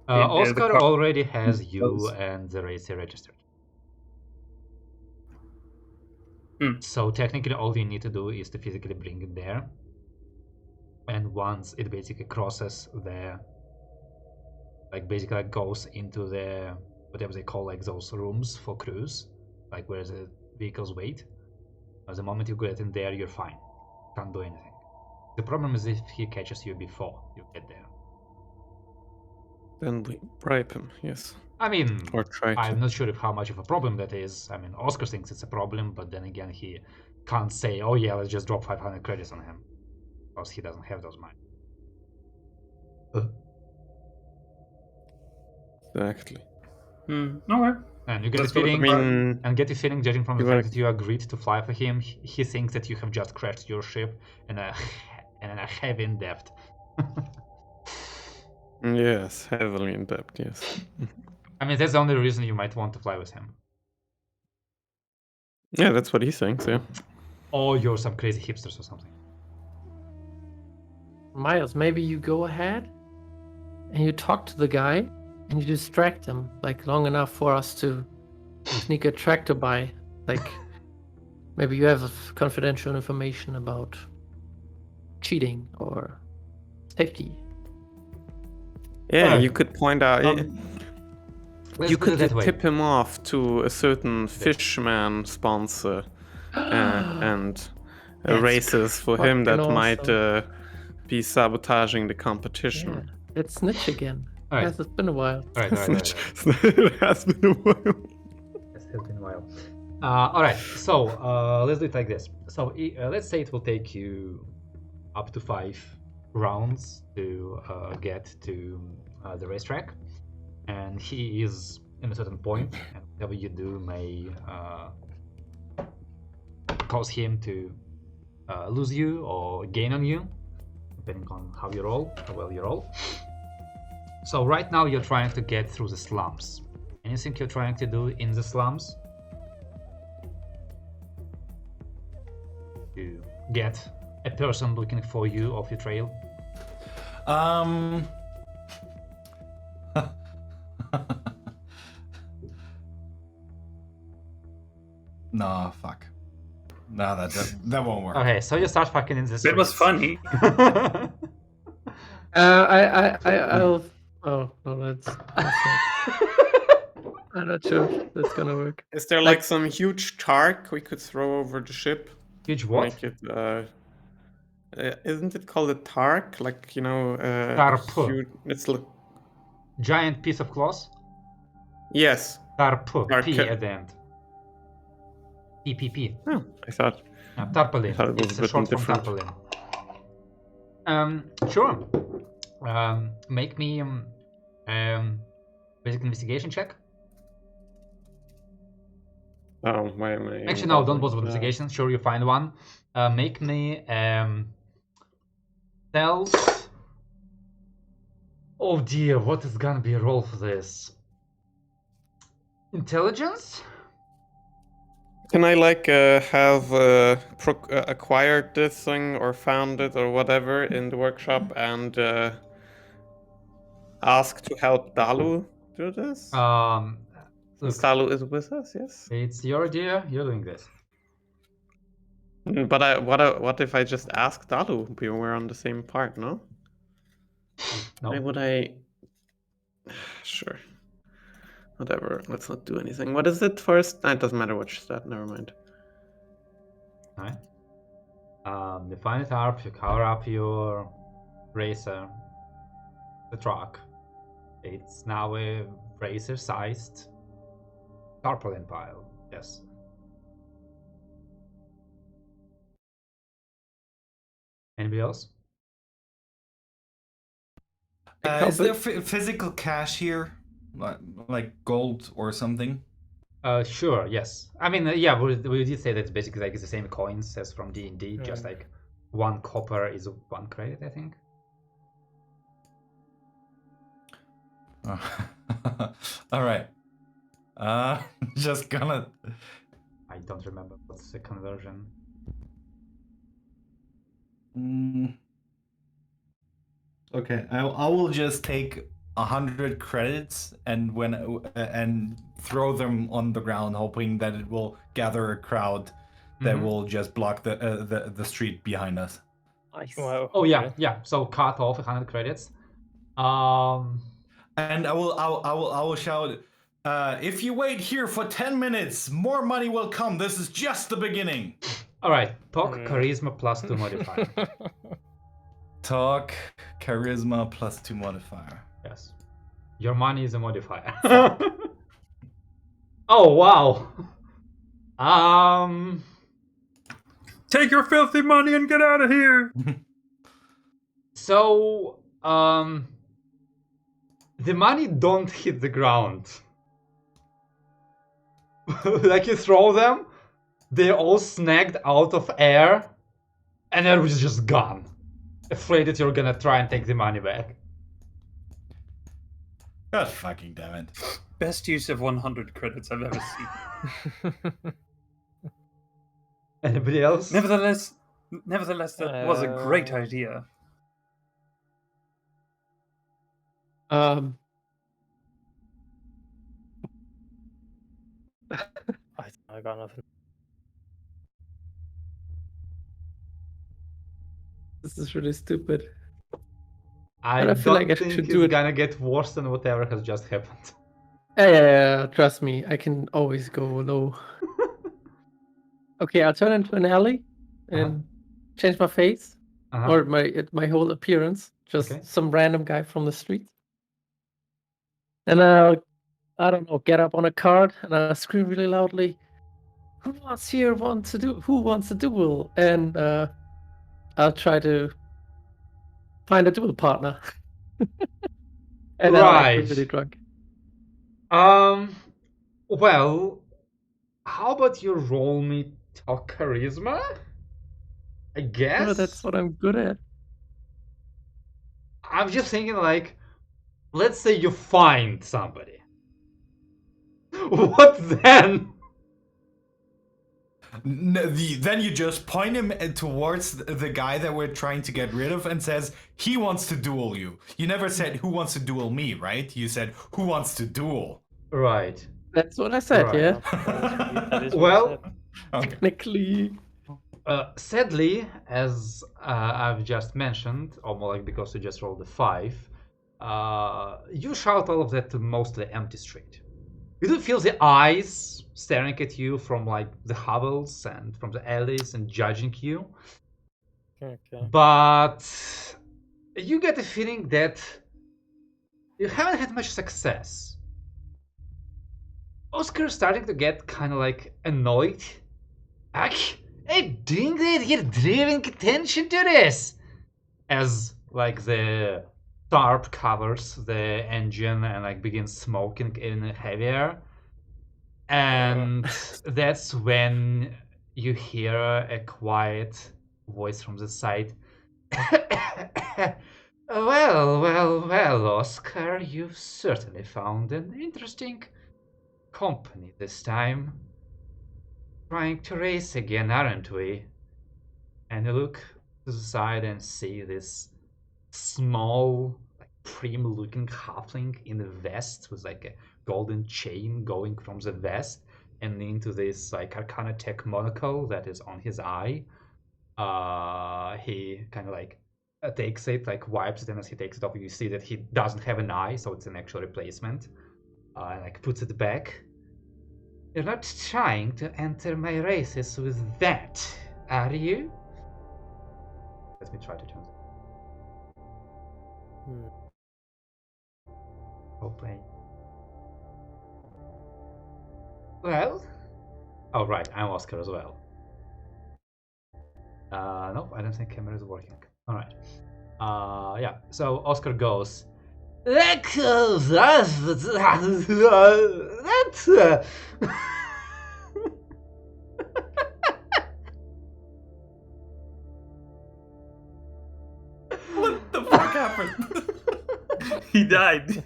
Oscar car- already has you Those. and the racer registered. Hmm. So technically all you need to do is to physically bring it there. And once it basically crosses the, like basically like goes into the, whatever they call like those rooms for crews, like where the vehicles wait. The moment you get in there, you're fine. Can't do anything. The problem is if he catches you before you get there. Then we bribe him, yes. I mean, Or try to. I'm not sure how much of a problem that is. I mean, Oscar thinks it's a problem, but then again, he can't say, oh yeah, let's just drop 500 credits on him. Because he doesn't have those money. Exactly. Okay. And you get Let's the go with the feeling, I mean, judging from the you fact like- that you agreed to fly for him, he thinks that you have just crashed your ship in a heavy in debt. Yes, heavily in debt, yes. I mean, that's the only reason you might want to fly with him. Yeah, that's what he thinks, yeah. Or you're some crazy hipsters or something. Miles, maybe you go ahead and you talk to the guy and you distract him like long enough for us to sneak a tractor by. Like maybe you have confidential information about cheating or safety. Yeah, Alright. you could point out... Let's you put it could that way. tip him off to a certain fishman sponsor and That's races for him that fucking might awesome. be sabotaging the competition. Yeah, let's snitch again. Alright. Yes, it's been a while. Alright. It has been a while. It's still been a while. Alright, so let's do it like this. So let's say it will take you up to 5 rounds to get to the racetrack. And he is in a certain point, and whatever you do may cause him to lose you or gain on you, depending on how you roll, how well you roll. So right now you're trying to get through the slums. Anything you're trying to do in the slums to get a person looking for you off your trail? Nah, fuck. Nah, that won't work. Okay, so you start fucking in the streets. It was funny. I'll. Oh no, that's not. I'm not sure if that's gonna work. Is there like some huge tark we could throw over the ship? Huge what? Make it, isn't it called a tark? Like, you know, Tarp. it's like... Giant piece of cloth? Yes. Tarp. Tarp. P at the end. PPP. Oh, I thought... Tarpaulin. I thought it was It's a a bit short from different. tarpaulin. Sure. Make me basic investigation check. Oh, why am I... Actually, no, don't bother with investigation. Sure, you find one. Make me stealth. Oh dear, what is gonna be a roll for this? Intelligence? Can I like have acquired this thing or found it or whatever in the workshop and ask to help Dalu do this? Since Look, Dalu is with us, yes. it's your idea. You're doing this. But what if I just ask Dalu? We're on the same part, no? No. Why would I? Sure. Whatever. Let's not do anything. What is it first? It doesn't matter which stat. Never mind. Alright. Define it up. You cover up your racer, the truck. It's now a racer-sized tarpaulin pile. Yes. Anybody else? Is there physical cash here? Like gold or something? Sure. Yes. I mean, yeah, we did say that it's basically like it's the same coins as from D&D, just like 1 copper is 1 credit, I think. All right. Just gonna. I don't remember what's the conversion. Okay, I will just take 100 credits and throw them on the ground, hoping that it will gather a crowd that will just block the street behind us. Nice. Wow. Oh yeah, yeah. So cut off 100 credits. And I will shout, if you wait here for 10 minutes, more money will come. This is just the beginning. All right. Talk charisma plus 2 modifier. Talk charisma plus 2 modifier. Yes. Your money is a modifier. Oh wow. Take your filthy money and get out of here. So the money don't hit the ground. Like you throw them, they're all snagged out of air, and everybody's just gone. Afraid that you're gonna try and take the money back. God fucking damn it. Best use of 100 credits I've ever seen. Anybody else? Nevertheless, that was a great Uh, idea. I got nothing. This is really stupid. I And I feel don't like I think should it's do it. gonna get worse than whatever has just happened. Yeah, trust me, I can always go low. Okay, I'll turn into an alley and change my face or my whole appearance. Just Okay. some random guy from the street. And I'll, I don't know, get up on a cart and I'll scream really loudly, who wants a duel? And I'll try to find a duel partner. And I'll act really Right. drunk. Well, how about you roll me talk charisma? I guess. Oh, that's what I'm good at. I'm just thinking, like, let's say you find somebody. What then? Then you just point him towards the guy that we're trying to get rid of and says, he wants to duel you. You never said, who wants to duel me, right? You said, who wants to duel? Right. That's what I said, Right. yeah. That is what I Well, said. Okay. Technically. sadly, as I've just mentioned, or more like because you just rolled a 5, you shout all of that to mostly empty street. You do feel the eyes staring at you from like the hovels and from the alleys and judging you, Okay. but you get the feeling that you haven't had much success. Oscar's starting to get kind of like annoyed. I think that you're drawing attention to this, as like the tarp covers the engine and like begins smoking in heavier, and that's when you hear a quiet voice from the side. Well, Oscar, you've certainly found an interesting company this time. Trying to race again, aren't we? And you look to the side and see this small, like prim-looking halfling in a vest with like a golden chain going from the vest and into this like arcanotech monocle that is on his eye. He kind of like takes it, like wipes it, and as he takes it off, you see that he doesn't have an eye, so it's an actual replacement. And like puts it back. You're not trying to enter my races with that, are you? Let me try to turn it. Open. Well, oh right, I'm Oscar as well. Nope, I don't think camera is working. All right. Yeah. So Oscar goes. That's What the fuck happened? He died.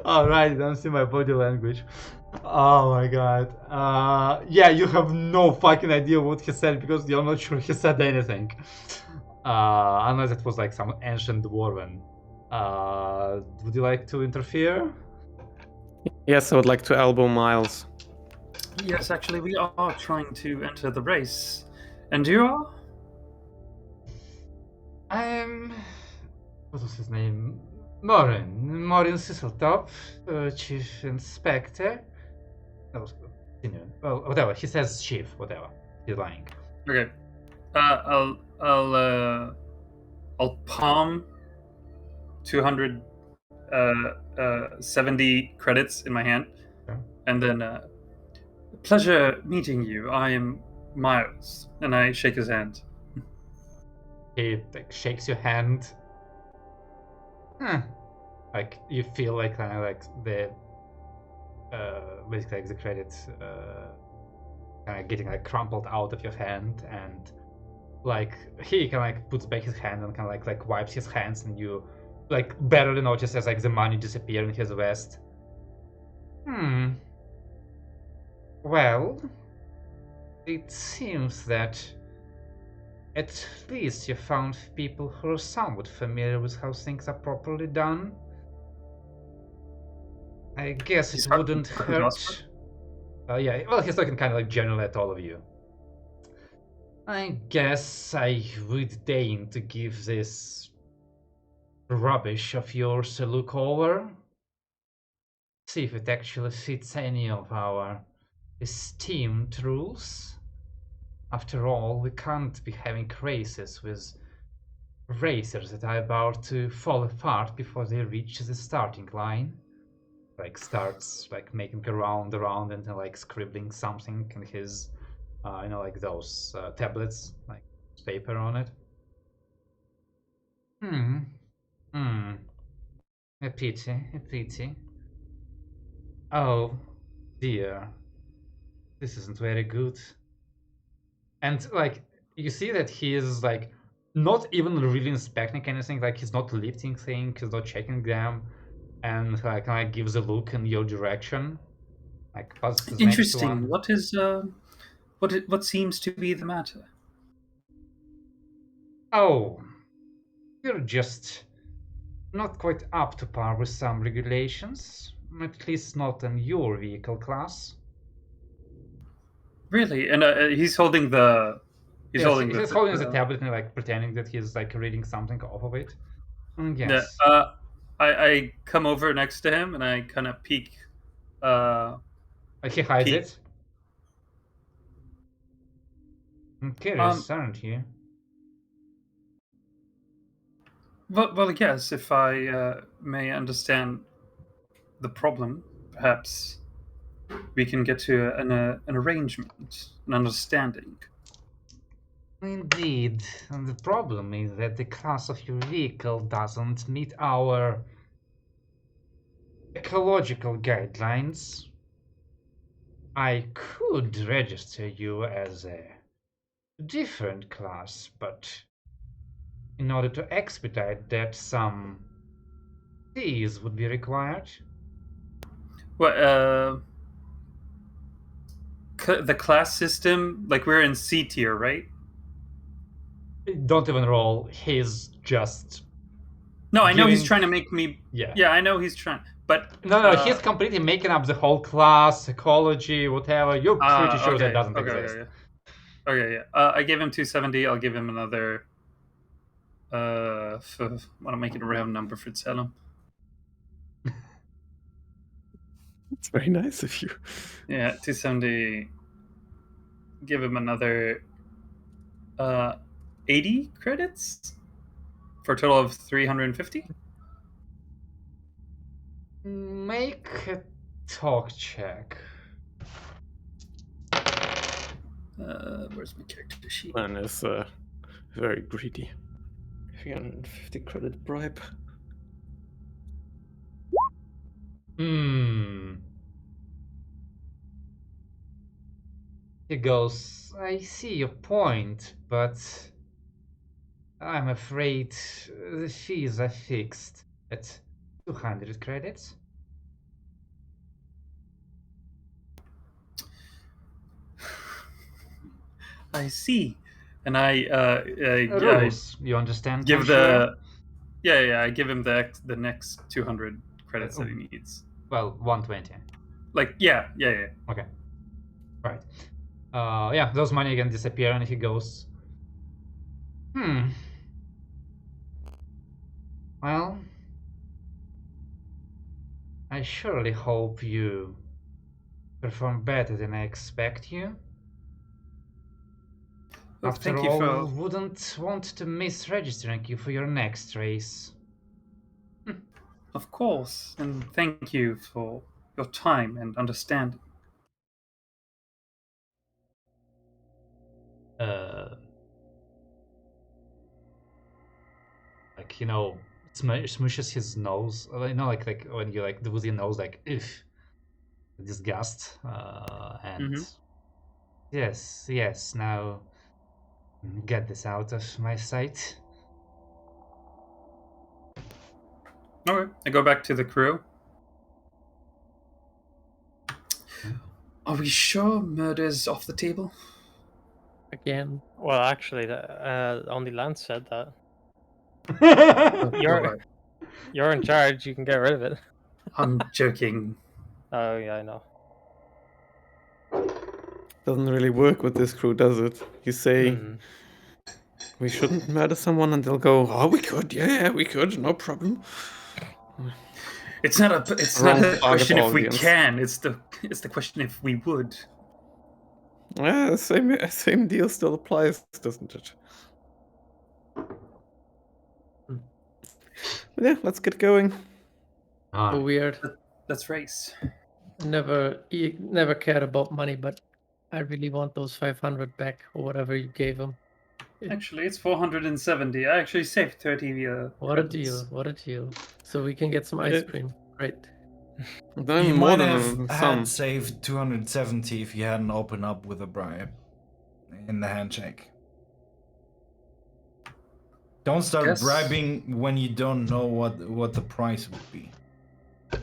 All right, don't see my body language. Oh my god. Yeah, you have no fucking idea what he said because you're not sure he said anything. Unless it was like some ancient dwarven. Would you like to interfere? Yes, I would like to elbow Miles. Yes, actually, we are trying to enter the race. And you are? What was his name? Morin Sisseltop, Chief Inspector. No, senior. Well, whatever. He says chief. Whatever. He's lying. Okay. I'll palm 270 credits in my hand, Okay. and then pleasure meeting you. I am Miles, and I shake his hand. He like shakes your hand. Like you feel like kind of like the basically like the credit kind of getting like crumpled out of your hand, and like he kind of like puts back his hand and kind of like wipes his hands, and you like barely notices like the money disappear in his vest. Well, it seems that at least you found people who are somewhat familiar with how things are properly done. I guess He's it talking- wouldn't talking to us, hurt. Yeah, well, he's talking kind of like generally at all of you. I guess I would deign to give this rubbish of yours a look over. See if it actually fits any of our esteemed rules. After all, we can't be having races with racers that are about to fall apart before they reach the starting line. Like starts like making a round around and then like scribbling something in his like those tablets, like paper on it. A pity, a pity. Oh dear, this isn't very good. And like you see that he is like not even really inspecting anything, like he's not lifting things, he's not checking them, and like kind of gives a look in your direction, like passes next Interesting. one. What is what seems to be the matter? Oh, you're just not quite up to par with some regulations, at least not in your vehicle class. Really? And he's holding the. He's Yes, holding he's holding the tablet and like pretending that he's like reading something off of it. Yeah. Yes. I come over next to him and I kind of peek. He hides Pete. it. I'm curious, aren't you? Well, yes. If I may understand the problem, perhaps we can get to an arrangement, an understanding. Indeed, and the problem is that the class of your vehicle doesn't meet our ecological guidelines. I could register you as a different class, but in order to expedite that, some fees would be required. Well, the class system, like we're in C tier, right? Don't even roll. He's just No, I know he's giving- trying to make me. Yeah. Yeah, I know he's trying, but No, he's completely making up the whole class, ecology, whatever. You're pretty sure that doesn't exist. Okay, yeah. I gave him 270. I'll give him another. Want to make it a round number for Salem. It's very nice of you. Yeah, 270. Give him another 80 credits for a total of 350. Make a talk check. Where's my character sheet? Man is very greedy. 350 credit bribe. He goes, I see your point, but I'm afraid the fees are fixed at 200 credits. I see, and I Rules, you understand? give I'm the sure? yeah I give him the next 200 credits that he needs. Well, 120. Like yeah. Okay. Right. Yeah, those money again disappear and he goes, well, I surely hope you perform better than I expect you. Well, After thank you all, for. wouldn't want to miss registering you for your next race. Of course, and thank you for your time and understanding. Like, you know, smushes his nose. You know, like when you like do with your nose, like, if disgust. And yes, now get this out of my sight. Okay, I go back to the crew. Are we sure murder's off the table? Again. Well, actually, only Lance said that. You're right. You're in charge. You can get rid of it. I'm joking. Oh yeah, I know. Doesn't really work with this crew, does it? You say Hmm. we shouldn't murder someone, and they'll go, "Oh, we could. Yeah, we could. No problem." It's not a Wrong question target if we audience. can. It's the question if we would. Yeah, same deal still applies, doesn't it? But yeah, let's get going. So Alright. weird. Let's race. Never cared about money, but I really want those 500 back or whatever you gave him. Actually, it's 470. I actually saved 30. What a credits. deal! What a deal! So we can get some ice Yeah. cream. Great. Then You more might than have some. had saved 270 if you hadn't opened up with a bribe in the handshake. Don't start Guess- bribing when you don't know what the price would be. Oh,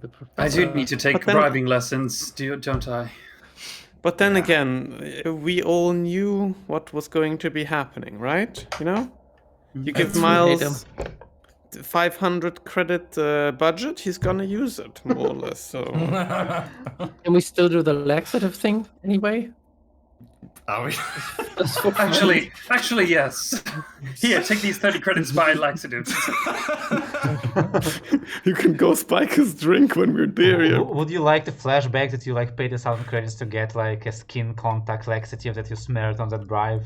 the I do professor. need to take But then- bribing lessons, don't I? But then Yeah. again, we all knew what was going to be happening, right? You know, you give That's- we hate Miles 500 credit budget, he's gonna use it more or less. So Can we still do the laxative thing anyway? Are we? Just for fun. Actually, yes. Here, take these 30 credits, buy laxatives. you can go spike his drink when we're there. Yeah. Would you like the flashback that you like paid 1,000 credits to get like a skin contact laxative that you smeared on that bribe?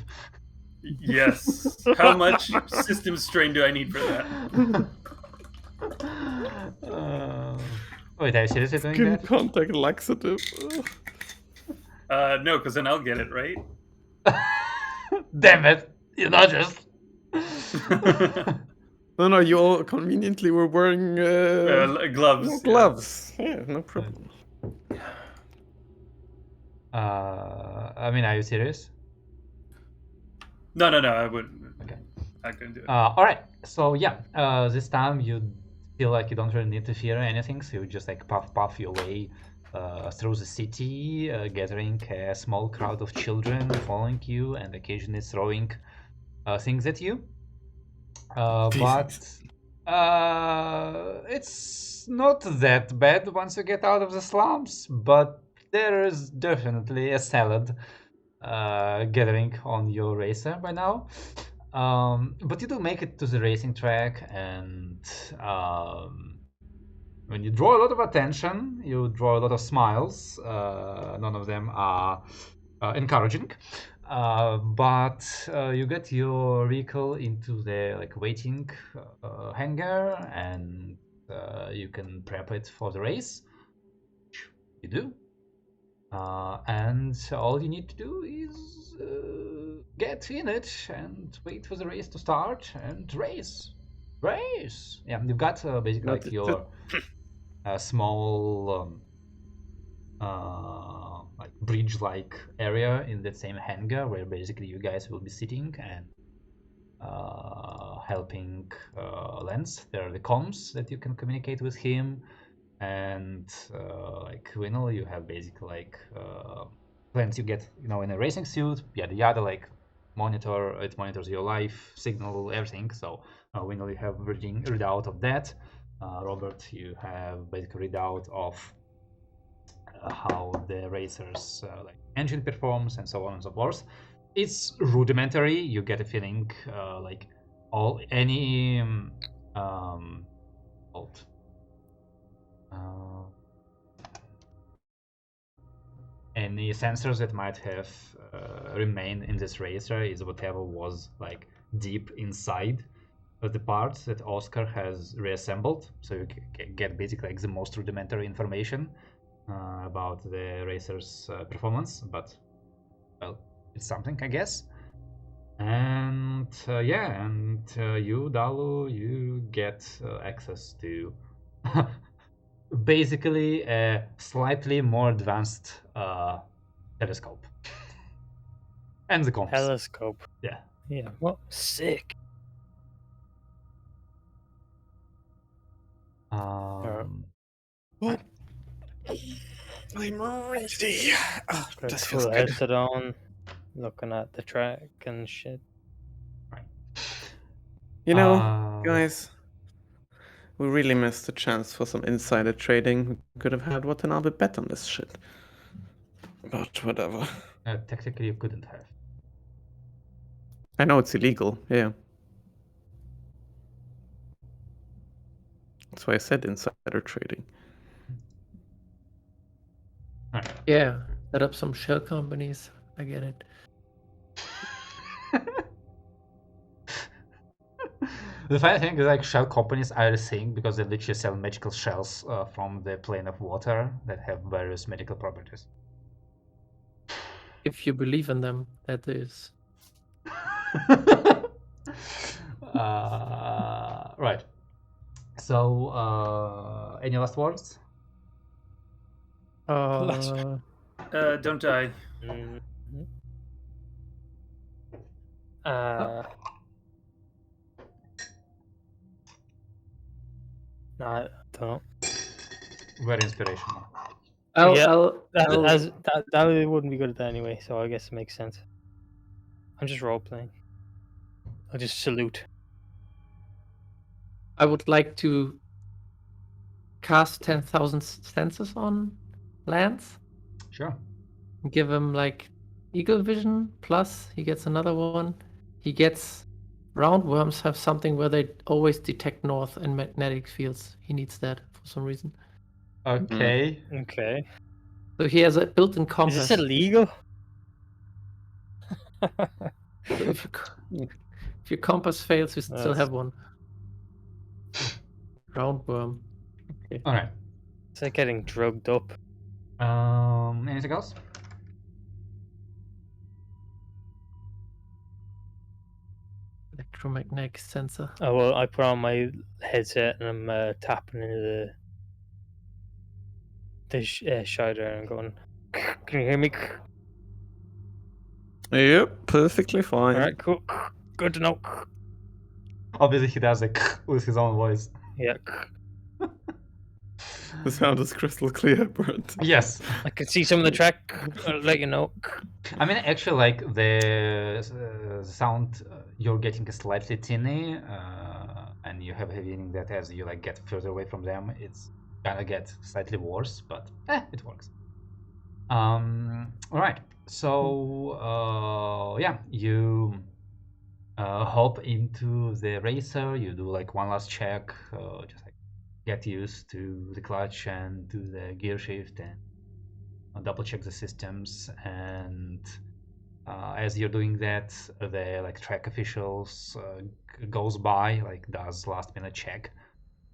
Yes. How much system strain do I need for that? Wait, are you seriously doing Skin that? contact laxative. No, because then I'll get it, right? Damn it! You know just. No, you all conveniently were wearing Gloves. no yeah. gloves. Yeah, no problem. I mean, are you serious? No, I wouldn't. Okay. I couldn't do it. All right. So yeah, this time you feel like you don't really need to fear anything, so you just like puff your way through the city, gathering a small crowd of children following you and occasionally throwing things at you. But it's not that bad once you get out of the slums. But there is definitely a salad gathering on your racer by now. But you do make it to the racing track, and when you draw a lot of attention, you draw a lot of smiles. None of them are encouraging. But you get your vehicle into the waiting hangar, and you can prep it for the race. You do. And all you need to do is get in it and wait for the race to start and race. Yeah, you've got basically Not your small bridge-like area in that same hangar where basically you guys will be sitting and helping Lance. There are the comms that you can communicate with him. And Winnel, you have basically plans you get in a racing suit, yada yada, it monitors your life signal, everything. So Winnel, you have readout of that. Robert, you have basically readout of how the racers engine performs and so on and so forth. It's rudimentary. You get a feeling any sensors that might have remained in this racer is whatever was deep inside the parts that Oscar has reassembled. So you get basically the most rudimentary information about the racer's performance, but well, it's something, I guess. And you, Dalu, you get access to basically a slightly more advanced telescope and the comps. Telescope. Yeah. Yeah. Well, sick. Um, I'm ready. Oh, Got this a feels cool good. headset on, looking at the track and shit. You know, uh, guys, we really missed the chance for some insider trading. We could have had Watanabe bet on this shit. But whatever. Technically, you couldn't have. I know it's illegal, yeah. That's why I said insider trading. Alright. Yeah, set up some shell companies. I get it. The funny thing is, like, shell companies are a thing because they literally sell magical shells from the plane of water that have various medical properties. If you believe in them, that is. Right. So, any last words? Don't die. Mhm. Uh, no, I don't know. Very inspirational. That I'll wouldn't be good at that anyway, so I guess it makes sense. I'm just role playing. I'll just salute. I would like to cast 10,000 senses on Lance. Sure. Give him like eagle vision, plus he gets another one. He gets roundworms have something where they always detect north and magnetic fields. He needs that for some reason. Okay. Okay. So he has a built-in Is compass. this illegal? So if your compass fails, you still That's- have one. Roundworm. Okay. All right. It's like getting drugged up. Anything else? Electromagnetic sensor. Oh well, I put on my headset and I'm tapping into the shider and going. Can you hear me? Yep, perfectly fine. All right, cool. Good to know. Obviously, he does it with his own voice. Yeah. The sound is crystal clear, Brent. Yes. I can see some of the track. I'll let you know. I mean, actually, like the sound you're getting is slightly tinny, and you have a feeling that as you like get further away from them, it's gonna get slightly worse. But it works. All right. So yeah, you hop into the racer. You do like one last check, just like get used to the clutch and do the gear shift and double check the systems. And as you're doing that, the like track officials goes by, like does last minute check,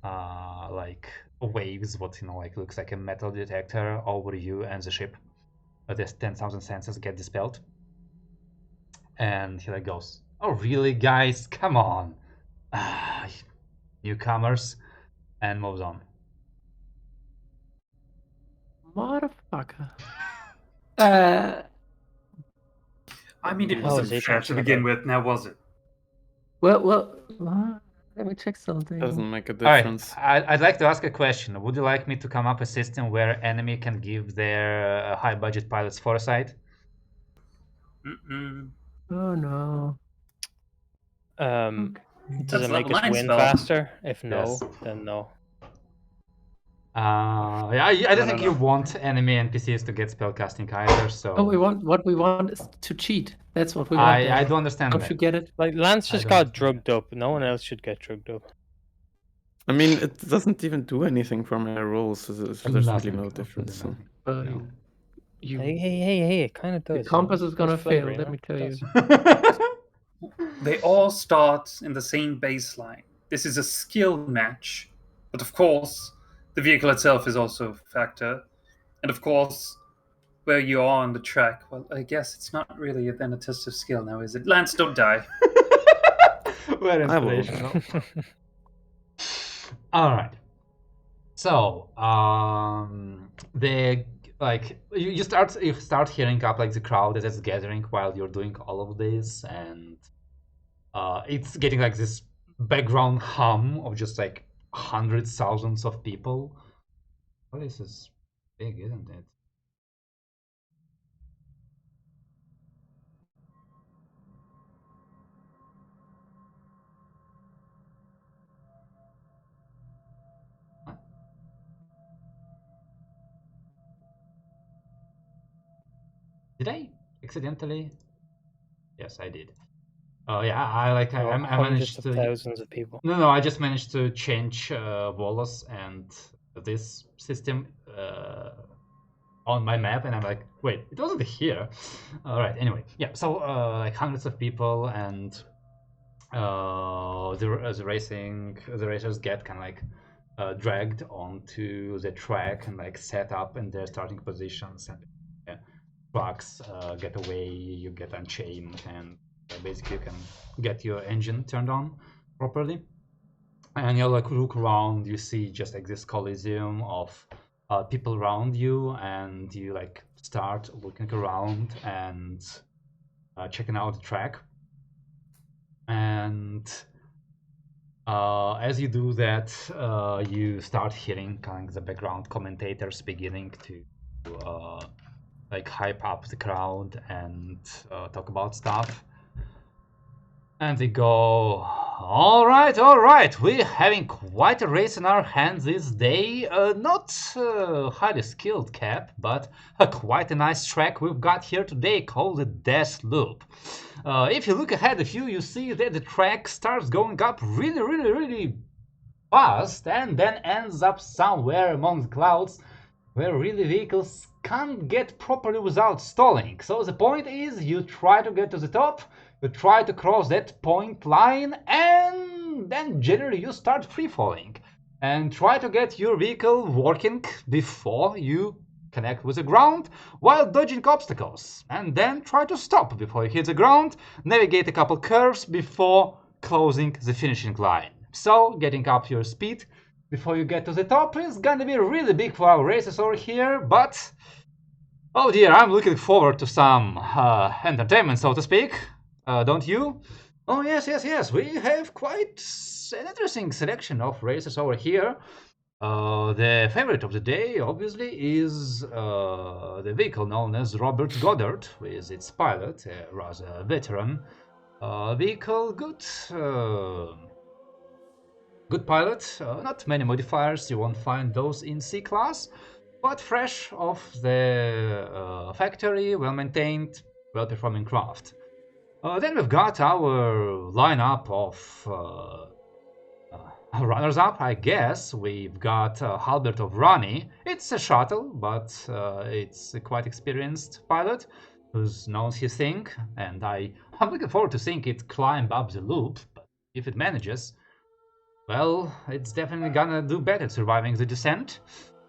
like waves what like looks like a metal detector over you and the ship. There's 10,000 sensors get dispelled, and he like goes, "Oh really, guys? Come on, newcomers," and moves on. Motherfucker. I mean, it How wasn't is he fair to talking begin about? with, now was it? Well, let me check something. Doesn't make a All right, difference. I'd like to ask a question. Would you like me to come up a system where enemy can give their high budget pilots foresight? Mm-mm. Oh no. Does That's it make level us 9 win spell. faster? If no, Yes. then no. Yeah, I don't think you want enemy NPCs to get spellcasting either. So Oh, what we want is to cheat. That's what we want. I Daniel. do understand Don't that. you get it? Like Lance I just don't got understand drugged up. No one else should get drugged up. I mean, it doesn't even do anything for my rolls, so there's really Nothing, no absolutely difference. So. nothing. Well, No. you Hey! It kind of does. the compass is gonna There's flavor, fail. you Let know? me tell It you. does. They all start in the same baseline. This is a skill match. But of course, the vehicle itself is also a factor. And of course, where you are on the track, well, I guess it's not really then a test of skill now, is it? Lance, don't die. Very I will. inspirational. All right. So, the like you start hearing up like the crowd that is gathering while you're doing all of this, and it's getting like this background hum of just like hundreds, thousands of people. Well, this is big, isn't it? Did I accidentally? Yes, I did. Oh yeah, I like There are I hundreds managed of to. thousands of people. No, I just managed to change Wallace and this system on my map, and I'm like, wait, it wasn't here. All right, anyway, yeah. So like hundreds of people, and the racers get kind of like dragged onto the track and like set up in their starting positions, and trucks get away, you get unchained, and basically you can get your engine turned on properly. And you like look around, you see just like this coliseum of people around you, and you like start looking around and checking out the track. And as you do that, you start hearing kind of the background commentators beginning to like hype up the crowd and talk about stuff. And they go, all right, we're having quite a race in our hands this day. Not highly skilled, Cap, but quite a nice track we've got here today called the Death Loop. If you look ahead of you, you see that the track starts going up really fast and then ends up somewhere among the clouds where really vehicles can't get properly without stalling. So the point is, you try to get to the top, you try to cross that point line, and then generally you start free falling and try to get your vehicle working before you connect with the ground while dodging obstacles, and then try to stop before you hit the ground, navigate a couple curves before closing the finishing line. So getting up your speed before you get to the top is gonna be really big for our races over here, but oh dear, I'm looking forward to some entertainment, so to speak. Don't you? Oh yes, we have quite an interesting selection of races over here. The favorite of the day, obviously, is the vehicle known as Robert Goddard, with its pilot, a rather veteran vehicle. Good pilot, not many modifiers, you won't find those in C-Class, but fresh off the factory, well-maintained, well-performing craft. Then we've got our lineup of runners-up, I guess. We've got Halbert of Rani. It's a shuttle, but it's a quite experienced pilot who knows his thing, and I'm looking forward to seeing it climb up the loop, but if it manages, well, it's definitely gonna do better surviving the descent.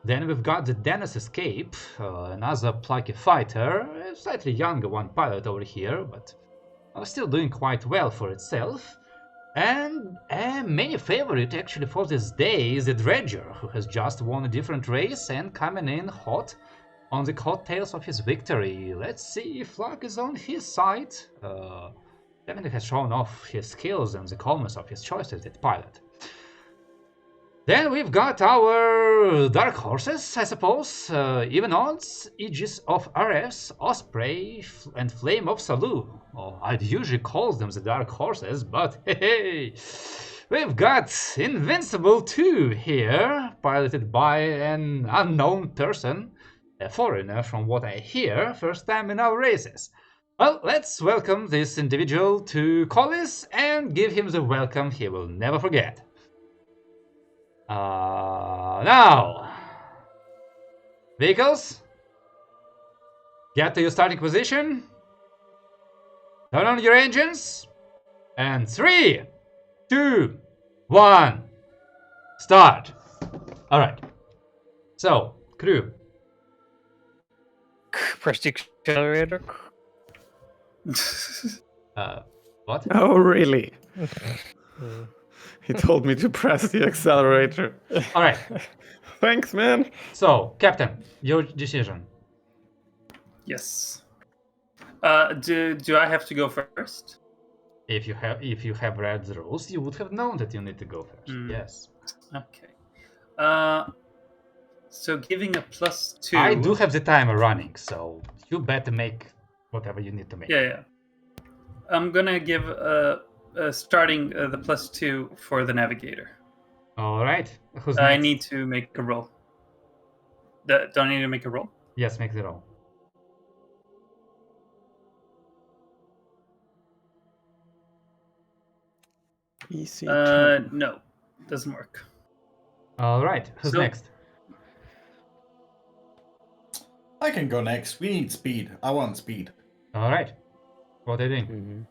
Then we've got the Dennis Escape, another plucky fighter, a slightly younger one pilot over here, but still doing quite well for itself. And a main favorite actually for this day is the Dredger, who has just won a different race and coming in hot on the coattails of his victory. Let's see if luck is on his side. Definitely has shown off his skills and the calmness of his choices, that pilot. Then we've got our dark horses, I suppose. Even odds, Aegis of Ares, Osprey, and Flame of Salu. Oh, I'd usually call them the dark horses, but hey, we've got Invincible 2 here, piloted by an unknown person, a foreigner from what I hear, first time in our races. Well, let's welcome this individual to Collis and give him the welcome he will never forget. Now, vehicles, get to your starting position, turn on your engines, and 3, 2, 1, start. All right, so crew. Press the accelerator. What? Oh, really? He told me to press the accelerator. All right, Thanks, man. so Captain, your decision. Yes. Do I have to go first? If you have read the rules, you would have known that you need to go first. Hmm. Yes. Okay. So giving a +2. I do have the timer running, so you better make whatever you need to make. Yeah. I'm gonna give starting the +2 for the navigator. All right. Who's I next? need to make a roll. Do I need to make a roll? Yes, make the roll. EC No, doesn't work. All right. Who's So- next? I can go next. We need speed. I want speed. All right. What are you doing?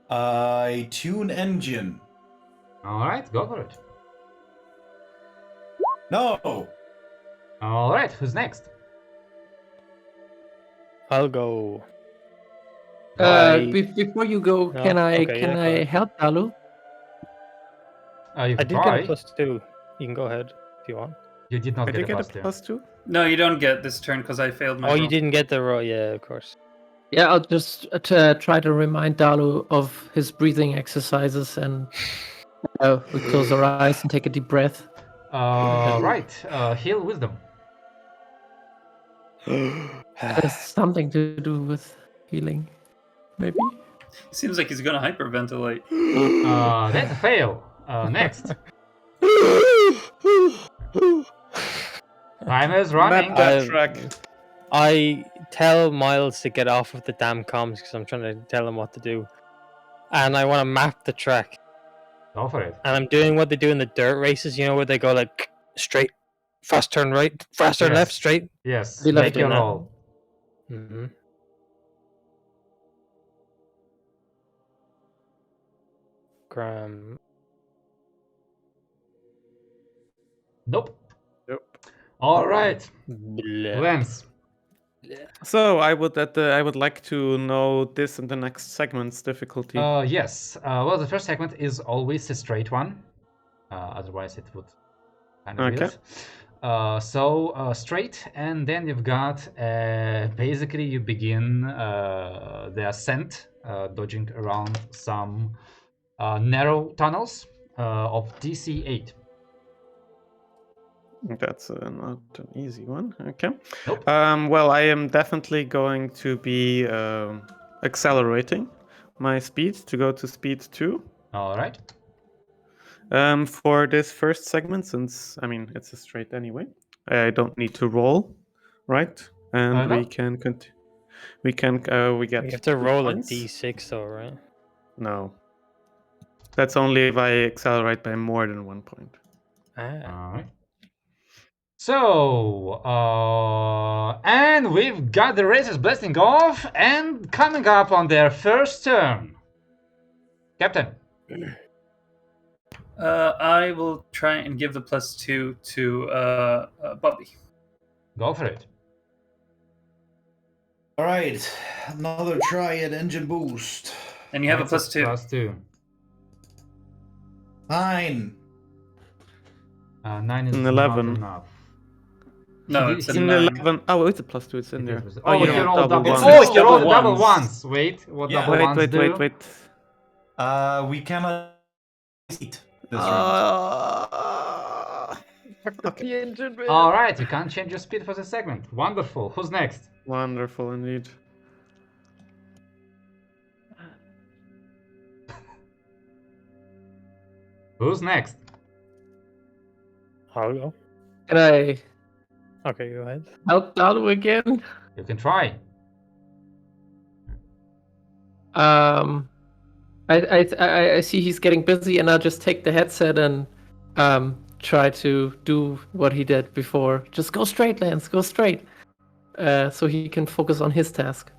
Mm-hmm. Tune engine. All right. Go for it. No. All right. Who's next? I'll go. Before you go, No? can I Okay, yeah, go ahead. help Dalu? You I can did try. get a +2. You can go ahead if you want. You did not I get did a get a plus two. +2. No, you don't get this turn because I failed my Oh, roll. you didn't get the roll. Yeah, of course. Yeah, I'll just try to remind Dalu of his breathing exercises, and we close our eyes and take a deep breath. Right. Heal wisdom. There's something to do with healing, maybe. Seems like he's gonna hyperventilate. That's a fail. Next. Timer's running. Map that I've- track. I tell Miles to get off of the damn comms because I'm trying to tell him what to do. And I want to map the track. Go for it. And I'm doing what they do in the dirt races, where they go like straight, fast turn right, fast turn Yes. left, straight. Yes. We love Make doing your that. roll. Mm-hmm. Graham. Nope. Nope. All right. Bleh. Lance. So I would like to know this in the next segment's difficulty. Yes. Well, the first segment is always a straight one. Otherwise, it would kind of Okay. weird. So straight, and then you've got basically you begin the ascent, dodging around some narrow tunnels of DC 8. That's not an easy one. Okay. Nope. Well, I am definitely going to be accelerating my speed to go to speed 2. All right. For this first segment, since it's a straight anyway, I don't need to roll, right? And No. we can we get. You have to 2 roll a points. d6 though, right? No. That's only if I accelerate by more than 1 point. Ah. All right. So, and we've got the racers blasting off and coming up on their first turn. Captain. I will try and give the +2 to Bobby. Go for it. All right. Another try at engine boost. And you have That's a +2. +2. 9. 9 is An not 11. enough. No, He it's did- a In 9. 11. Oh, it's a +2. It's in there. Oh, you you don't rolled double ones. ones. Oh, It's you rolled double double ones. ones. Wait, what Yeah. double ones do? Wait. We cannot eat this Uh, round. okay. All right, you can't change your speed for the segment. Wonderful. Who's next? Wonderful indeed. Who's next? I'll go. Can I Okay, go ahead. help Dalu again? You can try. I see he's getting busy, and I'll just take the headset and try to do what he did before. Just go straight, Lance. Go straight. So he can focus on his task.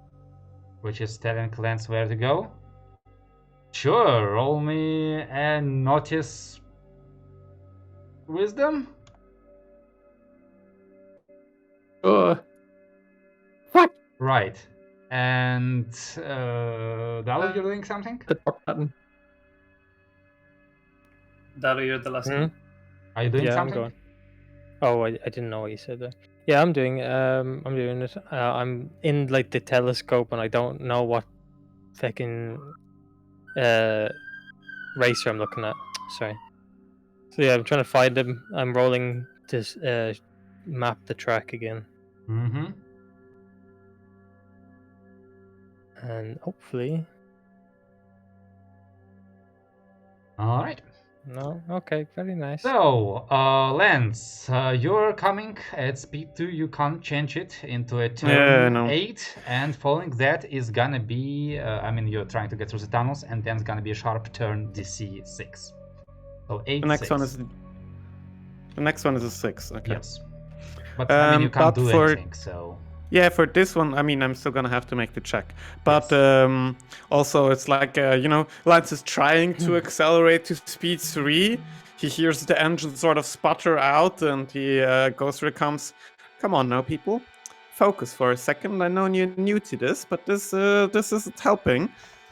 Which is telling Lance where to go. Sure, roll me and notice wisdom. Oh, fuck Right. And Dalu, you're doing something? the top button. Dalu, you're the last one. Are you doing Yeah, something? I'm going. Oh, I didn't know what you said there. Yeah, I'm doing it. I'm in like the telescope, and I don't know what fucking racer I'm looking at. Sorry. So yeah, I'm trying to find him. I'm rolling to map the track again, Mm-hmm. and hopefully. All right. No. Okay. Very nice. So, Lance, you're coming at speed 2. You can't change it into a turn no. 8, and following that is gonna be. I mean, you're trying to get through the tunnels, and then it's gonna be a sharp turn DC 6. So 8. The next 6. one is. The next one is a 6. Okay. Yes. But I mean, you can't but do for- anything. So. Yeah, for this one, I mean, I'm still gonna have to make the check. But also, it's like, Lance is trying to accelerate to speed 3. He hears the engine sort of sputter out, and he goes through comes. Come on now, people. Focus for a second. I know you're new to this, but this isn't helping.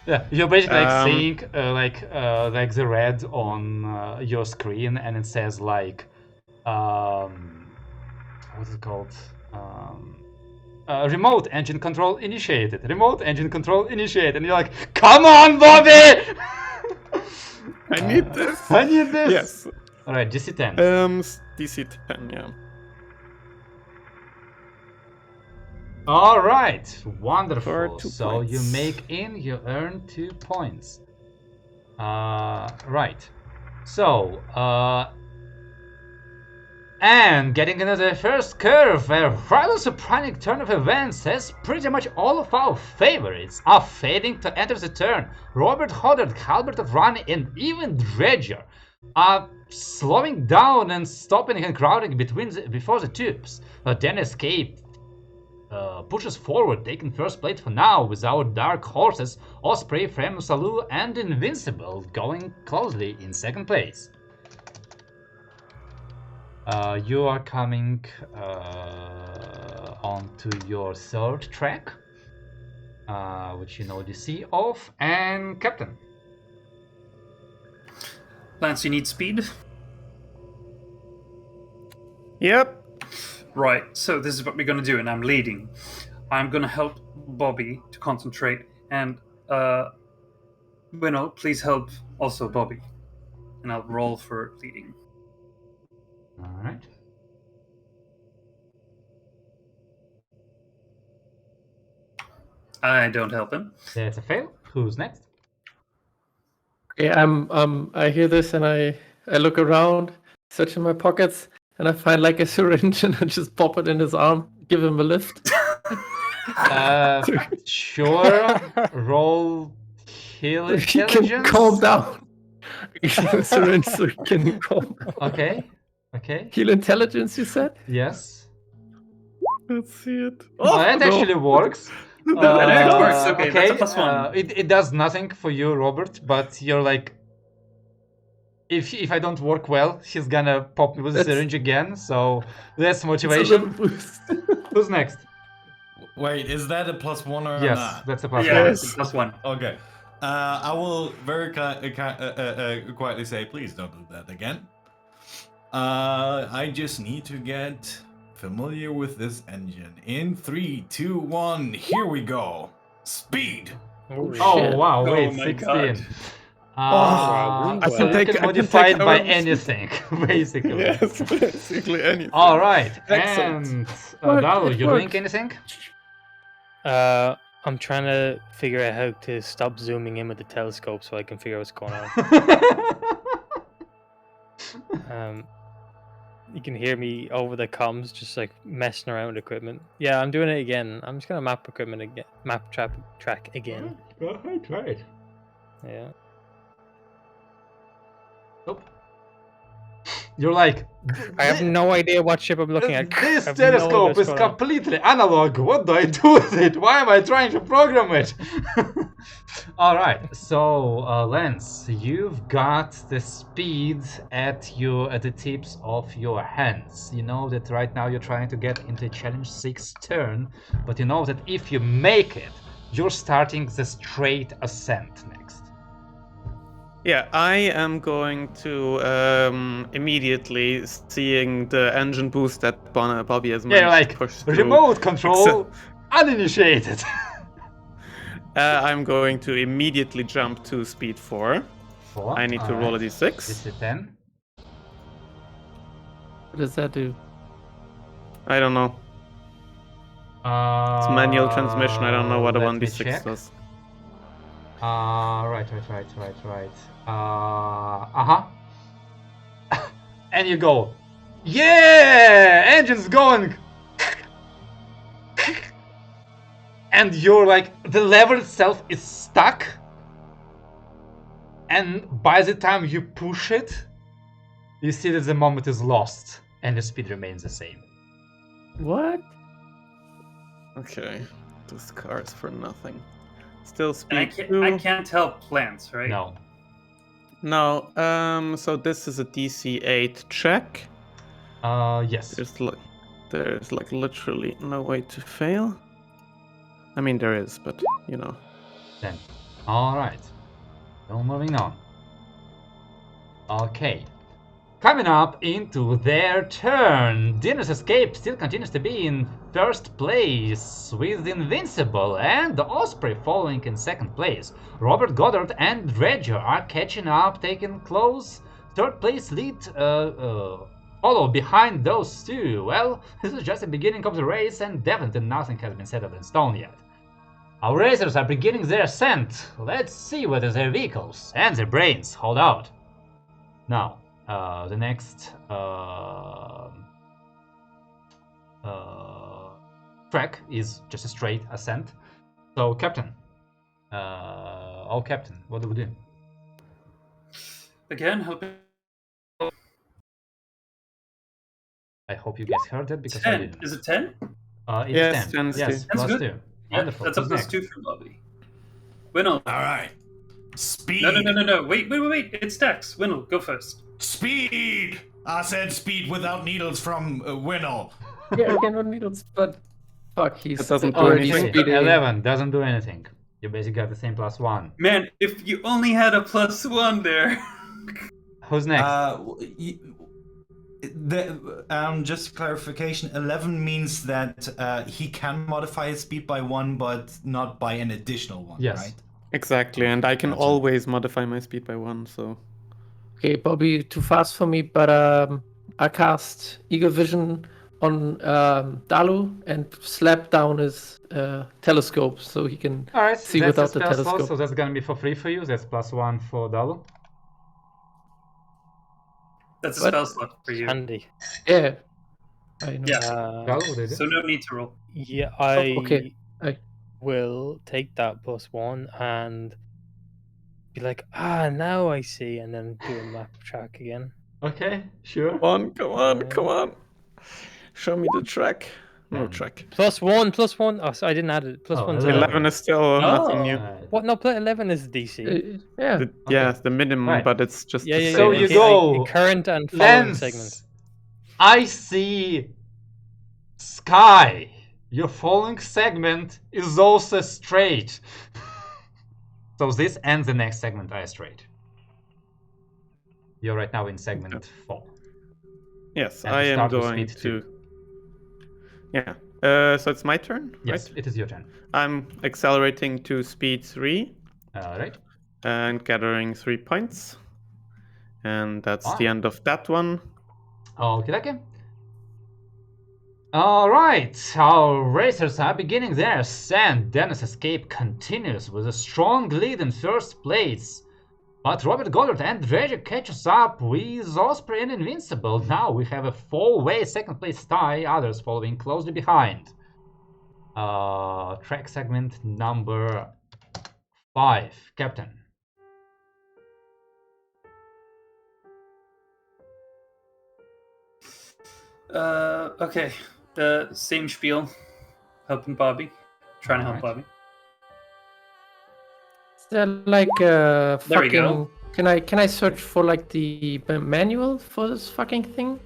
Yeah, you're basically like seeing like the red on your screen, and it says like, what's it called? Remote engine control initiated. Remote engine control initiated. And you're like, come on, Bobby! I need this. I need this. Yes. All right, DC 10. DC 10, yeah. All right, wonderful. For 2 So points. you you earn 2 points. Right. So, and getting into the first curve, a rather surprising turn of events as pretty much all of our favorites are failing to enter the turn. Robert Hoddard, Halbert of Rani, and even Dredger are slowing down and stopping and crowding before the tubes. Then Escape pushes forward, taking first place for now, with our dark horses Osprey, Frem, Salu, and Invincible going closely in second place. You are coming onto your third track, which you know DC of, and Captain. Lance, you need speed? Yep. Right, so this is what we're going to do, and I'm leading. I'm going to help Bobby to concentrate, and Winnow, please help also Bobby. And I'll roll for leading. All right. I don't help him. That's a fail. Who's next? Yeah, I hear this and I look around, search in my pockets, and I find like a syringe and I just pop it in his arm, give him a lift. Sure. Roll heal He intelligence. can calm down. Syringe so he can calm down. Okay. Okay. Heal intelligence, you said? Yes. Let's see it. Oh, that actually works. That actually works. Okay, that's a plus 1. It does nothing for you, Robert, but you're like, if I don't work well, he's gonna pop me with a syringe again, so that's motivation. Who's next? Wait, is that a +1 or Yes, not? that's a plus Yeah, one. it's a plus 1. Okay. I will very quietly say, please don't do that again. I just need to get familiar with this engine. In 3, 2, 1, here we go. Speed. Oh wow, Oh wait, my 16. God. wow. I So can you take- can I can modify take it by our- anything, basically. Yes, basically anything. All right, Excellent. and Work, Dalu, it you doing works. anything? I'm trying to figure out how to stop zooming in with the telescope so I can figure out what's going on. You can hear me over the comms, just like messing around with equipment. Yeah, I'm doing it again. I'm just gonna map equipment again, track again. Go ahead, try it. Yeah. Nope. You're like, I have no idea what ship I'm looking at. this I have no idea telescope what's is going on. completely analog. What do I do with it? Why am I trying to program it? All right, so Lance, you've got the speed at the tips of your hands. You know that right now you're trying to get into challenge 6 turn, but you know that if you make it, you're starting the straight ascent next. Yeah, I am going to immediately, seeing the engine boost that Bobby has Yeah, you're managed like, to push through. remote control uninitiated. I'm going to immediately jump to speed 4. 4. I need to roll a d6. This is 10. What does that do? I don't know. It's manual transmission. I don't know what a let me 1d6 check. does. Right. And you go, yeah, engine's going. And you're like, the lever itself is stuck. And by the time you push it, you see that the moment is lost and the speed remains the same. What? Okay. 2 scars for nothing. Still And speed I 2. can't help plants, right? No. No, so this is a DC 8 check. Yes. There's like literally no way to fail. I mean, there is, but you know. Then. Alright. Still moving on. Okay. Coming up into their turn, Dinner's Escape still continues to be in first place with Invincible and the Osprey following in second place. Robert Goddard and Dredger are catching up, taking close third place lead, follow behind those two. Well, this is just the beginning of the race and definitely nothing has been settled in stone yet. Our racers are beginning their ascent. Let's see whether their vehicles and their brains hold out. Now, the next track is just a straight ascent. So, Captain, Captain, what do we do? Again, helping. I hope you guys heard that because I 10. didn't. Is it 10? It's Yes, 10. 10's Yes, two. plus That's 2. good. Yeah, Wonderful. that's a Who's plus next? 2 for Bobby. Winnel. All right. Speed. No. Wait. It's Dex. Winnel, go first. Speed. I said speed without needles from Winnel. Yeah, I cannot needles, but fuck, he's It doesn't do already anything. speeding. 11 doesn't do anything. You basically got the same plus 1. Man, if you only had a plus 1 there. Who's next? Just clarification, 11 means that he can modify his speed by 1, but not by an additional 1, Yes. right? Exactly, and I can Gotcha. always modify my speed by 1, so... Okay, Bobby, too fast for me, but I cast Eagle Vision on Dalu and slap down his telescope so he can Alright, see that's without a the spell slot, telescope. so that's gonna be for free for you. That's plus 1 for Dalu. That's a What? spell slot for you. Handy. Yeah, I know. Yeah. Dalu, what do you do? So no need to roll. Yeah, I okay. will take that +1 and be like, now I see, and then do a map track again. Okay, sure. Come on. Show me the track. No track. +1. Oh, so I didn't add it. +1. Oh, 11. 11 is still nothing new. Alright. What? No, 11 is DC. Yeah. Yeah, it's the minimum, Right. but it's just Yeah, the yeah, same. So yeah. you Okay, go, current and following Lens, segment. I see sky. Your following segment is also straight. So this and the next segment are straight. You're right now in segment 4. Yes, And I to am start with going speed to... 2. Yeah. So it's my turn, Yes, right? it is your turn. I'm accelerating to speed 3 Alright. and gathering 3 points. And that's the Wow. end of that one. Okay. Alright, our racers are beginning their ascent. Dennis Escape continues with a strong lead in first place. But Robert Goddard and Dredger catches up with Osprey and Invincible. Now we have a 4-way second place tie, others following closely behind. Track segment number 5, Captain. Okay. Same spiel. Helping Bobby. Trying to help Alright. Bobby. Is there like There we fucking? go. Can I search for like the manual for this fucking thing?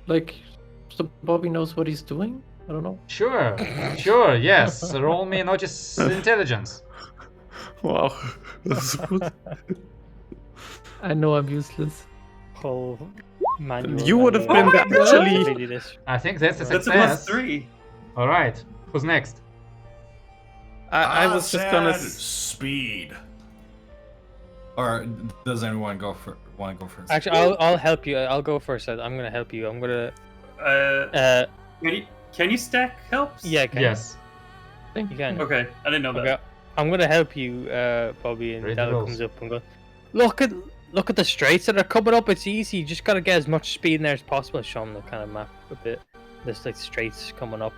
Like, so Bobby knows what he's doing. I don't know. Sure, yes. Roll me notice intelligence. Wow. I know I'm useless. Whole manual. You would have and, been actually... completely this. I think that's a That's success. a +3. Alright, who's next? I was just gonna. Speed. Or does anyone want to go first? Actually, I'll help you. I'll go first. I'm gonna help you. I'm gonna. Can you stack helps? Yeah. Yes. You can. Okay, I didn't know that. Okay. I'm gonna help you, Bobby, and Read the Dal rules. comes up and goes, look at the straights that are coming up. It's easy. You just gotta get as much speed in there as possible. Show them the kind of map a bit. There's like straights coming up.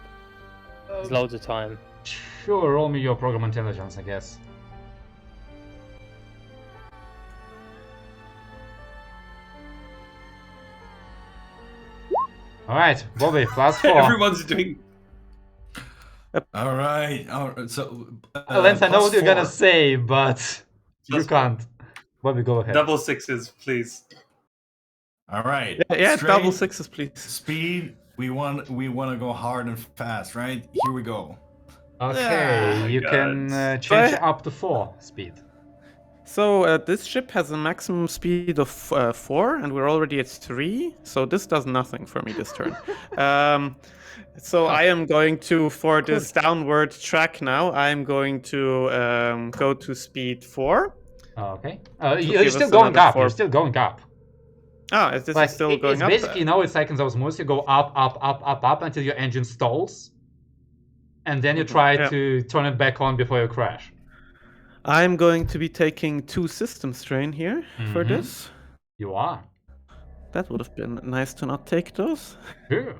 There's loads of time. Sure, roll me your program intelligence, I guess. Alright, Bobby, +4. Everyone's doing. All right. So, Lance, I know what you're +4. gonna say, but you +4. can't. Bobby, go ahead. Double sixes, please. All right. Yeah, Straight, double sixes, please. Speed. We want to go hard and fast, right? Here we go. Okay, Ah, you God. can change But- up to 4 speed. So this ship has a maximum speed of 4, and we're already at 3. So this does nothing for me this turn. So I am going to, for this downward track now, I am going to go to speed 4. Okay. give You're us still going another up. 4. You're still going up. Ah, is this Like, still going it's up? basically, it's like in those moves, you go up until your engine stalls. And then you try Yeah. to turn it back on before you crash. I'm going to be taking 2 system strain here for Mhm. this. You are. That would have been nice to not take those. Sure.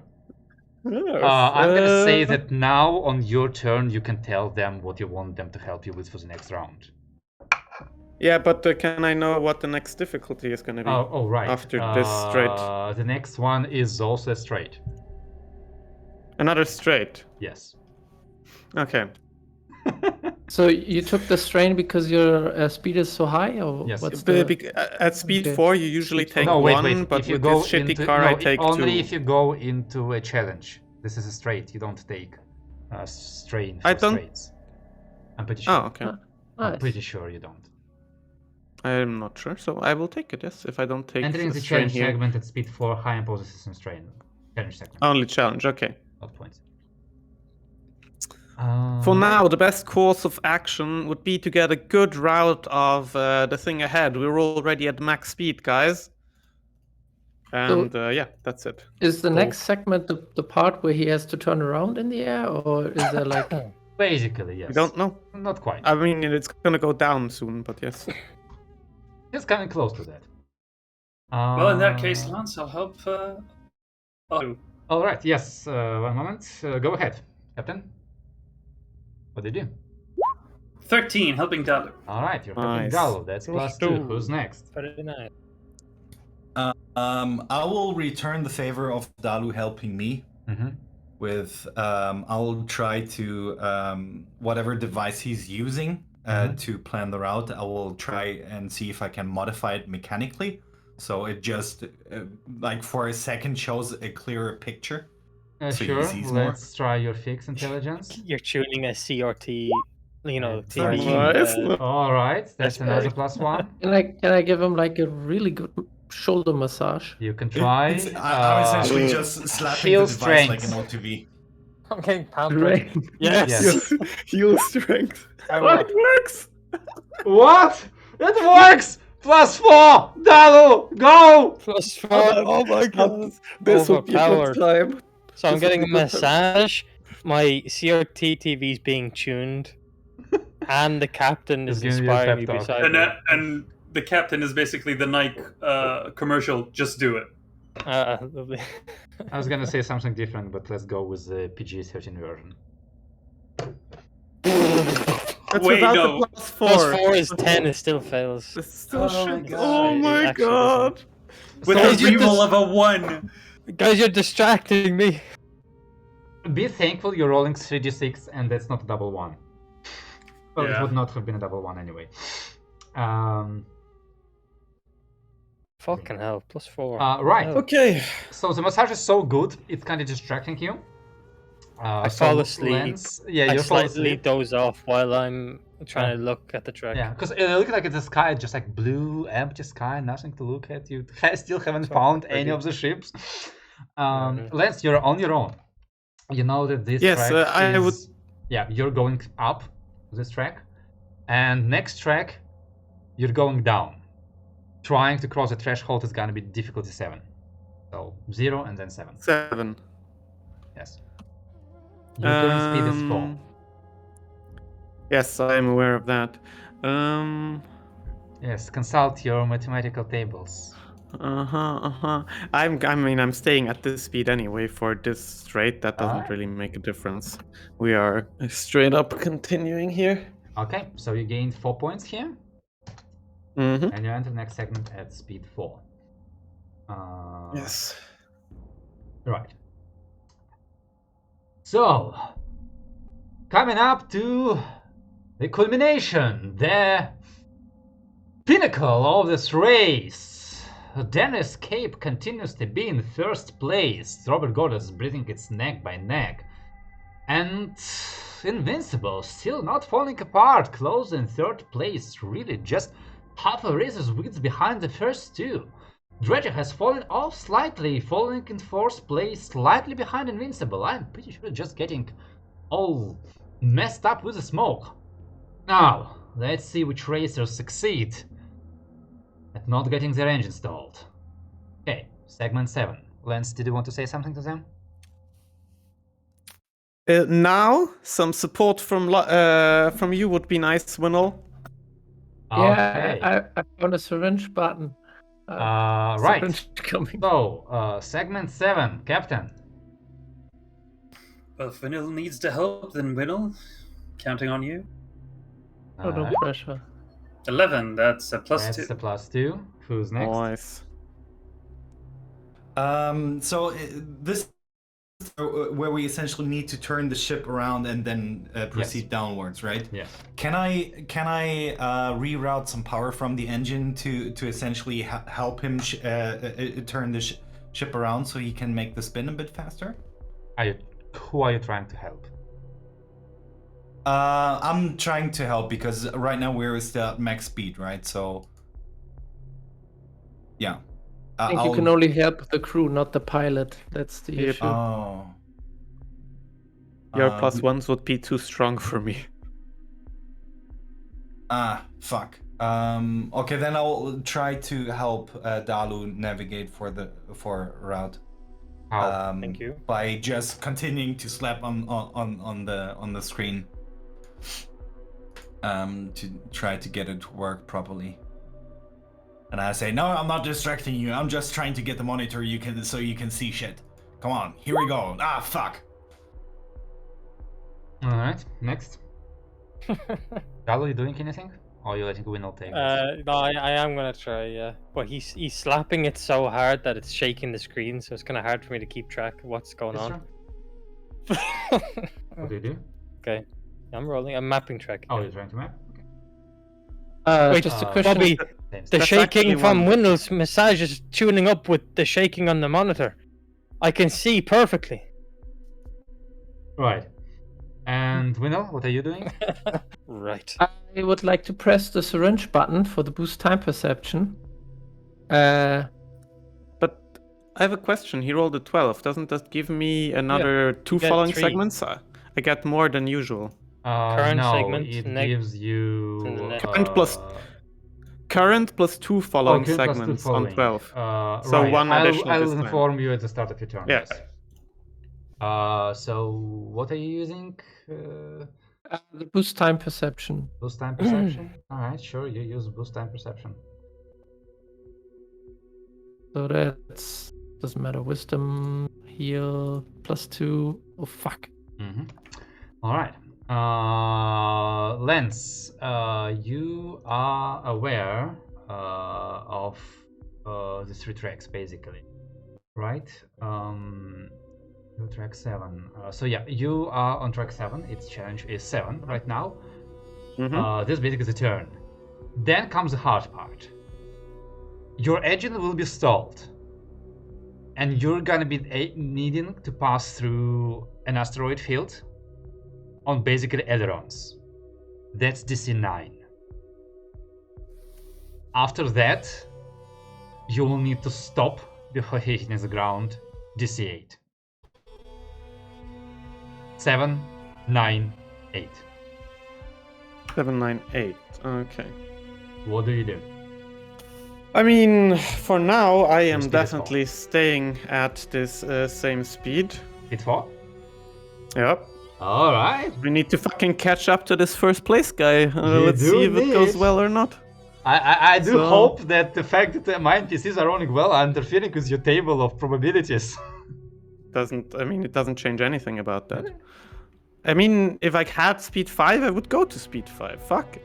I'm gonna Uh, say that now on your turn you can tell them what you want them to help you with for the next round. Yeah, but can I know what the next difficulty is going to be? Oh, right. After this straight. The next one is also a straight. Another straight. Yes. Okay. So you took the strain because your speed is so high, or Yes. what's At speed Okay. 4, you usually Speed four. take No, wait, 1, wait. but If you with go this shitty into car, no, I take 2. only if you go into a challenge. This is a straight. You don't take strain for I don't- straights. I'm pretty sure. Oh, okay. I'm Nice. pretty sure you don't. I'm not sure, so I will take it, yes, if I don't take Entering a the strain challenge here. segment at speed 4, high imposes system strain. Challenge segment. Only challenge, okay. Not points. For now, the best course of action would be to get a good route of the thing ahead. We're already at max speed, guys. And yeah, that's it. Is the next segment the part where he has to turn around in the air, or is there like? Basically, yes. I don't know. Not quite. I mean, it's gonna go down soon, but yes. It's coming close to that. Well, in that case, Lance, I'll help. All right. Yes. 1 moment. Go ahead, Captain. What do you do? 13, helping Dalu. All right. You're helping Nice. Gallo. That's Plus +2. two. Who's next? Very nice. I will return the favor of Dalu helping me Mm-hmm. with. I'll try to whatever device he's using to plan the route. I will try and see if I can modify it mechanically, so it just like for a second shows a clearer picture. So he Sure. sees more. Let's try your fix intelligence. You're tuning a CRT, Very TV. nice. All right. That's That's another very- +1. Can I give him like a really good shoulder massage? You can try. I'm essentially just slapping heal the device like an strength. OTV. I'm getting pampered. Right. Yes. Yes. Heal strength. I Oh, will. it works! What? It works. +4. Dalu, go. +4. Oh my god. This would be a Overpowered. good time. So I'm This getting a would be good time. massage. My CRT TV is being tuned, and the captain is Just give me a inspiring me pep talk. beside me. And the captain is basically the Nike commercial. Just do it. Lovely. I was gonna say something different, but let's go with the PG-13 version. That's Wait, without no. the +4. +4 is 10. It still fails. This still Oh my shit. God. Oh It my actually god. With So a you reroll just- of a 1. Guys, you're distracting me. Be thankful you're rolling 3d6 and that's not a double 1. Well, it Yeah. would not have been a double 1 anyway. Fucking hell. +4. Right. Oh. Okay. So the massage is so good, it's kind of distracting you. I So fall asleep. Lance, yeah, I you fall slightly asleep. doze off while I'm trying to look at the track. Yeah, because it looks like the sky is just like blue, empty sky, nothing to look at. You still haven't So found any pretty. of the ships. Mhm. Lance, you're on your own. You know that this Yes, track I is... would- Yeah, you're going up this track. And next track, you're going down. Trying to cross the threshold is gonna be difficulty 7. So 0 and then 7. 7. Yes. Your current speed is 4. Yes, I'm aware of that. Yes, consult your mathematical tables. I'm staying at this speed anyway for this straight. That doesn't Alright. really make a difference. We are straight up continuing here. Okay, so you gained 4 points here, Mm-hmm. and you enter the next segment at speed 4. Yes. Right. So, coming up to the culmination, the pinnacle of this race. Dennis Cape continues to be in first place. Robert Gordon is breathing its neck by neck. And Invincible still not falling apart, close in third place, really just half a racer's width behind the first two. Dredger has fallen off slightly, falling in fourth place, slightly behind Invincible. I'm pretty sure just getting all messed up with the smoke. Now, let's see which racers succeed at not getting their engine stalled. Okay, segment 7. Lance, did you want to say something to them? Now, some support from you would be nice, Winnel. Okay. Yeah, I found a syringe button. Right. Syringe coming. So, segment 7, Captain. Well, if Vanilla needs to help, then Winnel, counting on you. Oh, no pressure. 11, that's a plus That's 2. a plus 2. Who's next? Nice. So this where we essentially need to turn the ship around and then proceed downwards, right? Yes. Can I reroute some power from the engine to essentially help him turn the ship around so he can make the spin a bit faster? Who are you trying to help? I'm trying to help because right now we're still at max speed, right? So yeah. I think you can only help the crew, not the pilot. That's the Yep. issue. Oh. Your plus ones would be too strong for me. Fuck. Okay, then I'll try to help Dalu navigate for route. How? Thank you. By just continuing to slap on the screen. To try to get it to work properly. And I say, no, I'm not distracting you. I'm just trying to get the monitor so you can see shit. Come on, here we go. Fuck. Alright, next. Dalu, you doing anything? Or are you letting Winnel take this? No, I am gonna try, yeah. But he's slapping it so hard that it's shaking the screen, so it's kind of hard for me to keep track of what's going on. What do you do? Okay, I'm rolling. I'm mapping track. Oh, you're trying to map? Wait, Just a question. Bobby, Same the stuff. shaking actually from one. Window's massage is tuning up with the shaking on the monitor. I can see perfectly. Right. And Winnel, what are you doing? Right. I would like to press the syringe button for the boost time perception. But I have a question. He rolled a 12. Doesn't that give me another 2 get following 3. segments? I get more than usual. Current no, segment, it next- gives and the you... next. Current plus 2 following current plus 2 segments following. on 12. So right. one additional I'll this time. inform you at the start of your turn. Yeah. Yes. So what are you using? The boost time perception. Boost time perception? Alright, sure, you use boost time perception. So that's doesn't matter. Wisdom, heal, +2. Oh fuck. Alright. Lance, you are aware of the 3 tracks basically, right? Track 7. So yeah, you are on track 7. Its challenge is 7 right now. This basically is the turn. Then comes the hard part. Your engine will be stalled, and you're gonna be needing to pass through an asteroid field on basically ailerons. That's DC 9. After that, you will need to stop before hitting the ground, DC 8. 7, 9, 8. 7, 9, 8. Okay. What do you do? I mean, for now, I am speed is definitely staying at this same speed. Hit 4? Yep. Alright. We need to fucking catch up to this first place guy. You Let's do see if it goes need- well or not. I do So- hope that the fact that my NPCs are rolling well are interfering with your table of probabilities. It doesn't change anything about that. I mean, if I had speed 5, I would go to speed 5. Fuck it.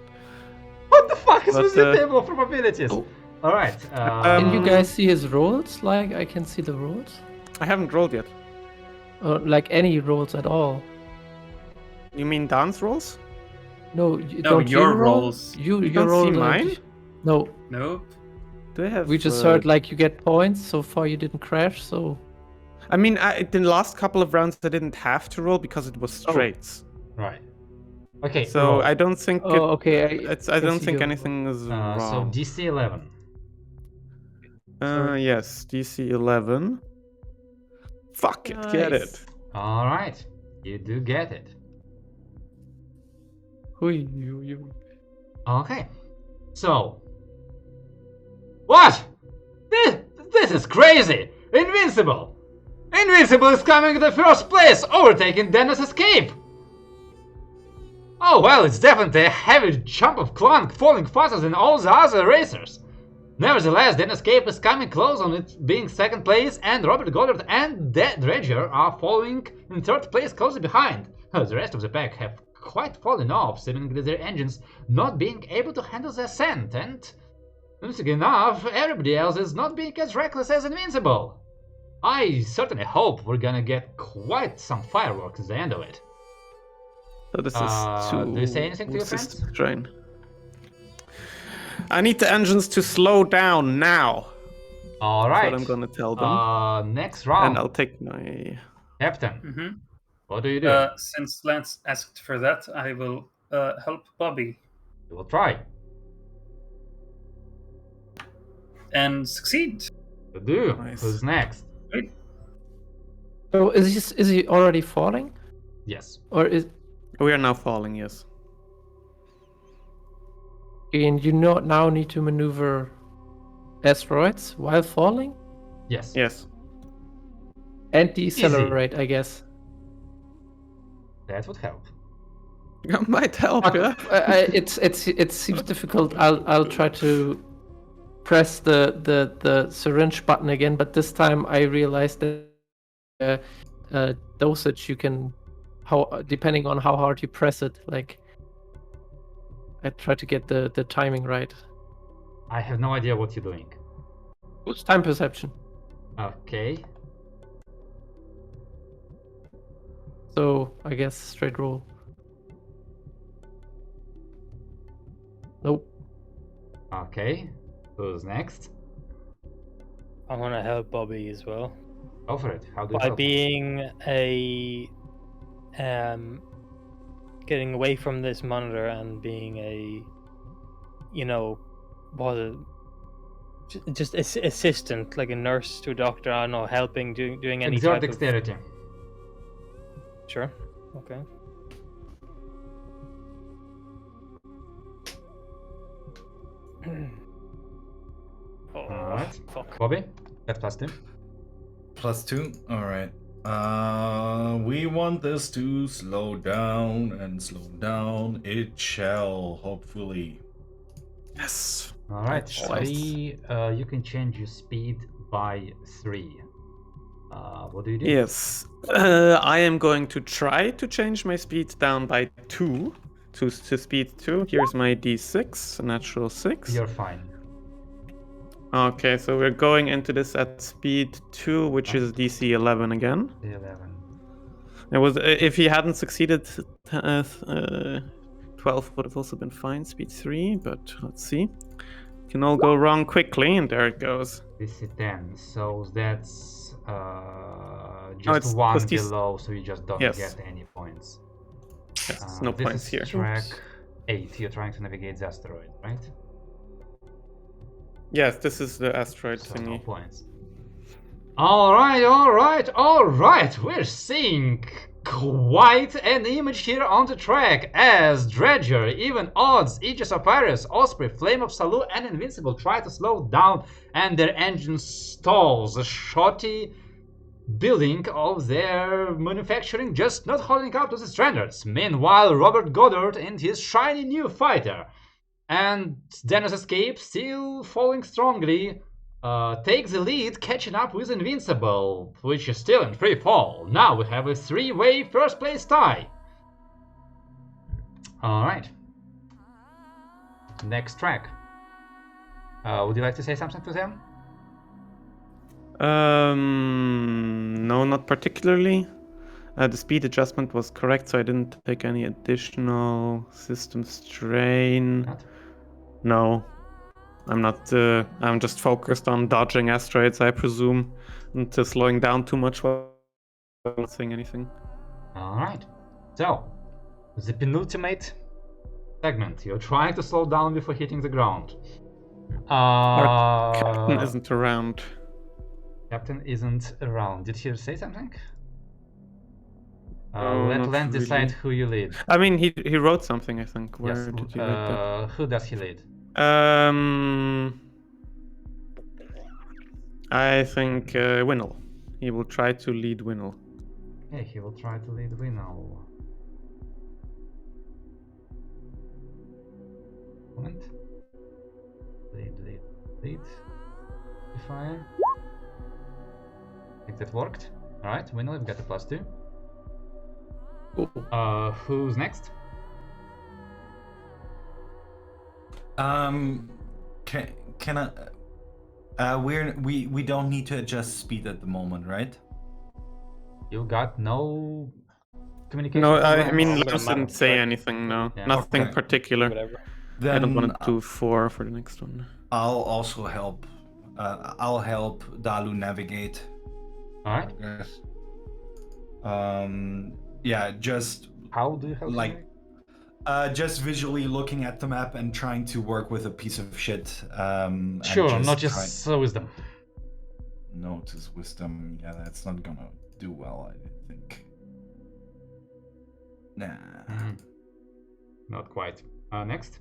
What the fuck is But, with your table of probabilities? Oh. Alright. Can you guys see his rolls? Like, I can see the rolls? I haven't rolled yet. Or, like, any rolls at all? You mean dance rolls? No, don't your you roll? rolls. You don't roll see the- mine? No, Nope. Do I have? we just heard like you get points. So far you didn't crash, so I mean, in the last couple of rounds, I didn't have to roll because it was Oh. straights. Right. Okay, So roll. I don't think okay. I can don't see think your- anything is So wrong. DC 11. Yes, DC 11. Fuck it, get Nice. it. Alright. You do get it. Hui, you. Okay. So. What? This is crazy! Invincible! Invincible is coming in the first place, overtaking Dennis' escape! Oh well, it's definitely a heavy jump of Clunk, falling faster than all the other racers. Nevertheless, Dennis' escape is coming close on it being second place, and Robert Goddard and Dredger are following in third place closely behind. The rest of the pack have quite fallen off, seemingly their engines not being able to handle the ascent, and interestingly enough, everybody else is not being as reckless as Invincible. I certainly hope we're gonna get quite some fireworks at the end of it. So this is too do you say anything to your friends? system strain. I need the engines to slow down now. Alright. That's what I'm gonna tell them. Next round. And I'll take my... Captain, Mm-hmm. what do you do? Since Lance asked for that, I will help Bobby You will try. and succeed. You do. Nice. Who's next? So is he already falling, Yes. or is We are now falling, yes. and you now need to maneuver asteroids while falling Yes. Yes. and decelerate, I guess. That would help. That might help, yeah. It seems difficult. I'll try to press the syringe button again, but this time I realized that dosage you can, depending on how hard you press it, like I try to get the timing right. I have no idea what you're doing. What's time perception? Okay. So I guess straight roll. Nope. Okay. Who's next? I want to help Bobby as well Go for it. How do you by help? being a getting away from this monitor and being a, you know, what a just assistant, like a nurse to a doctor. I don't know, helping, doing any Exert type dexterity. of. Sure. Okay. Oh, Alright. fuck. Bobby? That's +2. +2. All right. We want this to slow down, and slow down it shall, hopefully. Yes. Alright. That's 3. You can change your speed by 3. What do you do? Yes. I am going to try to change my speed down by 2 to speed 2. Here's my d6, a natural 6. You're fine. Okay, so we're going into this at speed 2, which is DC 11 again. 11. It was if he hadn't succeeded, 12 would have also been fine. Speed 3, but let's see. Can all go wrong quickly, and there it goes. DC 10. So that's it's just one plus DC below, so you just don't Yes. get any points. Yes, no this points is here. Track 8. You're trying to navigate the asteroid, right? Yes, this is the asteroid So no thingy. points. Alright. We're seeing quite an image here on the track as Dredger, even Odds, Aegis of Iris, Osprey, Flame of Salu, and Invincible try to slow down and their engine stalls. A shoddy building of their manufacturing just not holding up to the standards. Meanwhile, Robert Goddard and his shiny new fighter and Dennis Escape, still falling strongly, takes the lead, catching up with Invincible, which is still in free fall. Now we have a three-way first place tie. Alright. Next track. Would you like to say something to them? No, not particularly. The speed adjustment was correct, so I didn't take any additional system strain. Not? No, I'm not. I'm just focused on dodging asteroids, I presume, and slowing down too much while not saying anything. Alright. So, the penultimate segment. You're trying to slow down before hitting the ground. Our captain isn't around. Captain isn't around. Did he say something? No, Let not Len decide really. who you lead. I mean, he wrote something, I think. Where Yes. did he write Who does he lead? that? I think Winnel. He will try to lead Winnel. Okay, he will try to lead Winnel. Moment. Lead. Fire. I think that worked. Alright, Winnel, you've got a +2. Ooh. Who's next? Can I? We don't need to adjust speed at the moment, right? You got no communication. No, I problems? mean, Well, Lance I'm didn't say not- anything, no. Yeah. Nothing Okay. particular. Whatever. I don't Then want to do 4 for the next one. I'll also help. I'll help Dalu navigate. Alright. Yes. Yeah, just How do you help? Like- me? just visually looking at the map and trying to work with a piece of shit. And Sure, not try- just wisdom. Notice wisdom. Yeah, that's not gonna do well, I think. Nah. Not quite. Next.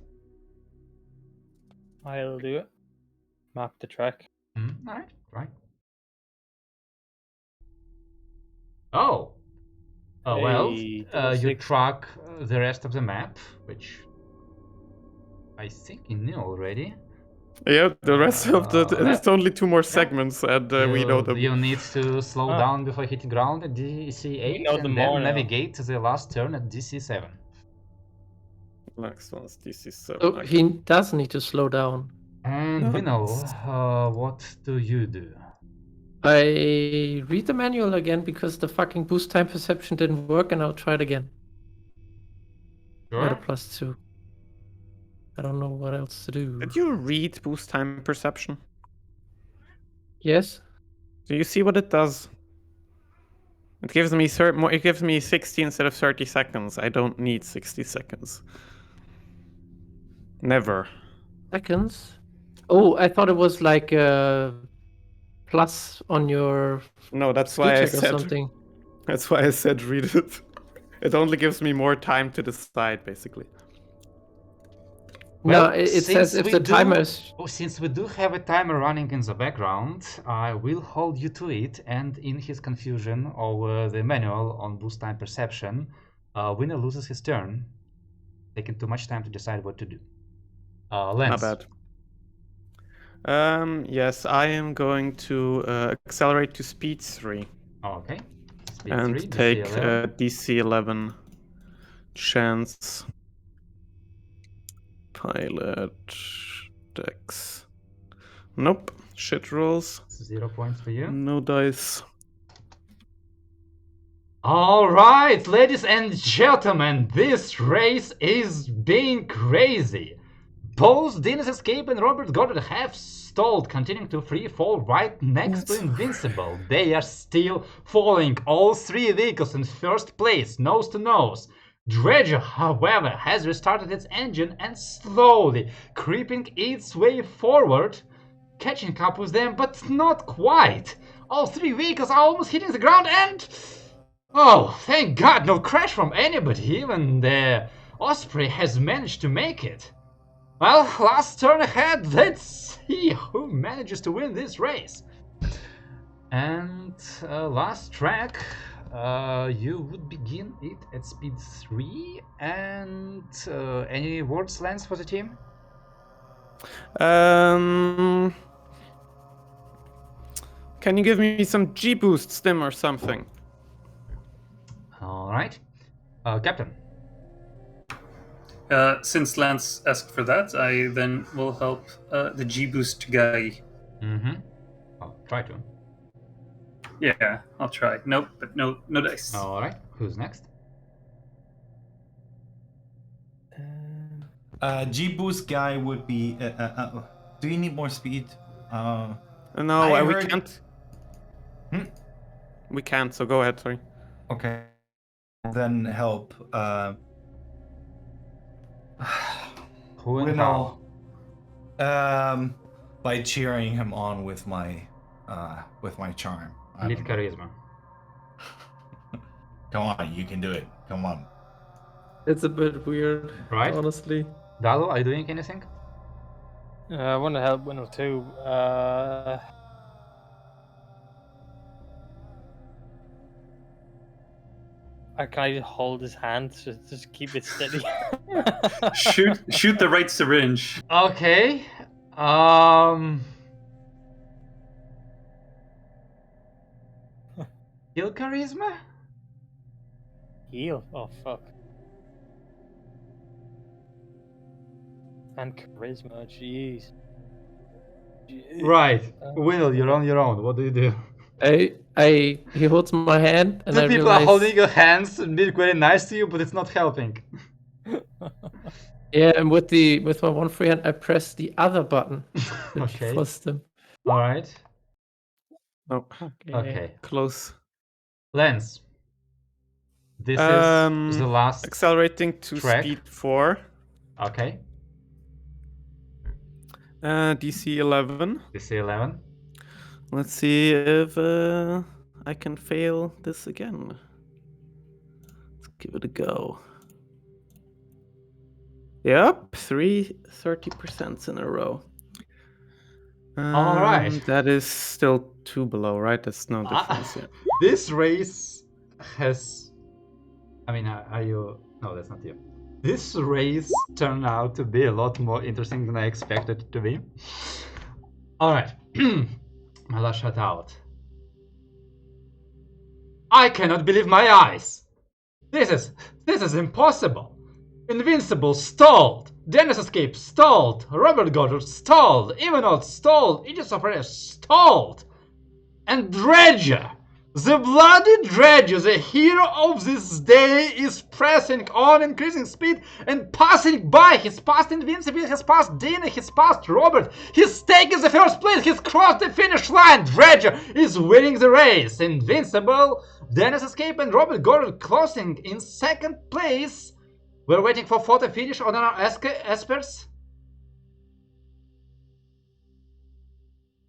I'll do it. Map the track. Alright, right. Oh! Oh, well, Hey, double you six. track the rest of the map, which I think you knew already. Yeah, the rest of the... There's yeah. only 2 more segments, and we know them. You need to slow Ah. down before hitting ground at DC8 know and them then all now. navigate to the last turn at DC7. Next one's DC7. So he does need to slow down. And No, Winnel, what do you do? I read the manual again because the fucking boost time perception didn't work, and I'll try it again. Got a Sure. +2. I don't know what else to do. Did you read boost time perception? Yes. Do you see what it does? It gives me it gives me 60 instead of 30 seconds. I don't need 60 seconds. Never. Seconds. Oh, I thought it was like a plus on your No, that's skill why I check or said. something. That's why I said read it. It only gives me more time to decide, basically. Well, No, it says since if we the do- timer is. Since we do have a timer running in the background, I will hold you to it, and in his confusion over the manual on boost time perception, Winner loses his turn, taking too much time to decide what to do. Lance. Not bad. Yes, I am going to accelerate to speed 3 Okay. Speed and 3, take DC11. DC11 chance. Pilot Dex. Nope. Shit rolls. 0 points for you. No dice. Alright, ladies and gentlemen, this race is being crazy. Both Dennis Escape and Robert Goddard have stalled, continuing to free fall right next to Invincible. They are still falling, all 3 vehicles in first place, nose to nose. Dredger, however, has restarted its engine and slowly creeping its way forward, catching up with them, but not quite. All 3 vehicles are almost hitting the ground, and Oh, thank God, no crash from anybody. Even the Osprey has managed to make it. Well, last turn ahead, let's see who manages to win this race. And last track, you would begin it at speed 3. And any words, Lance, for the team? Can you give me some G boost stim or something? All right. Captain. Since Lance asked for that, I then will help the G Boost guy. Mm-hmm. I'll try to. Yeah, I'll try. Nope, but no dice. All right. Who's next? G boost guy would be. Do you need more speed? No, I we heard- can't. Hmm? We can't, so go ahead, sorry. Okay. Then help. Who and how? By cheering him on with my charm. I Lead don't know. charisma. Come on, you can do it. Come on. It's a bit weird, Right. honestly. Dalu, are you doing anything? I want to help Winnow too. Can I just hold his hand to just keep it steady? Shoot the right syringe. Okay. Kill charisma? Heal? Oh fuck. And charisma, jeez. Right. Will, you're on your own. What do you do? He holds my hand, and Two I people realize, are holding your hands and being very nice to you, but it's not helping. yeah, and with my one free hand, I press the other button Okay. for stim. All right. Oh, Okay. close. Lance. This is the last. Accelerating to track. speed 4. Okay. DC 11. DC 11. Let's see if I can fail this again. Let's give it a go. Yep, 30% in a row. All right. That is still 2 below, right? That's no difference yet. This race has. I mean, are you? No, that's not you. This race turned out to be a lot more interesting than I expected it to be. All right. My last shut out. I cannot believe my eyes. This is impossible. Invincible stalled. Dennis Escape stalled. Robert Goddard stalled. Evenot stalled. Aegis of Rare stalled. And Dredger, the bloody Dredger, the hero of this day, is pressing on, increasing speed and passing by. He's passed Invincible, he's passed Dina, he's passed Robert. He's taken the first place, he's crossed the finish line. Dredger is winning the race. Invincible, Dennis Escape, and Robert Goddard closing in second place. We're waiting for photo finish on our Espers.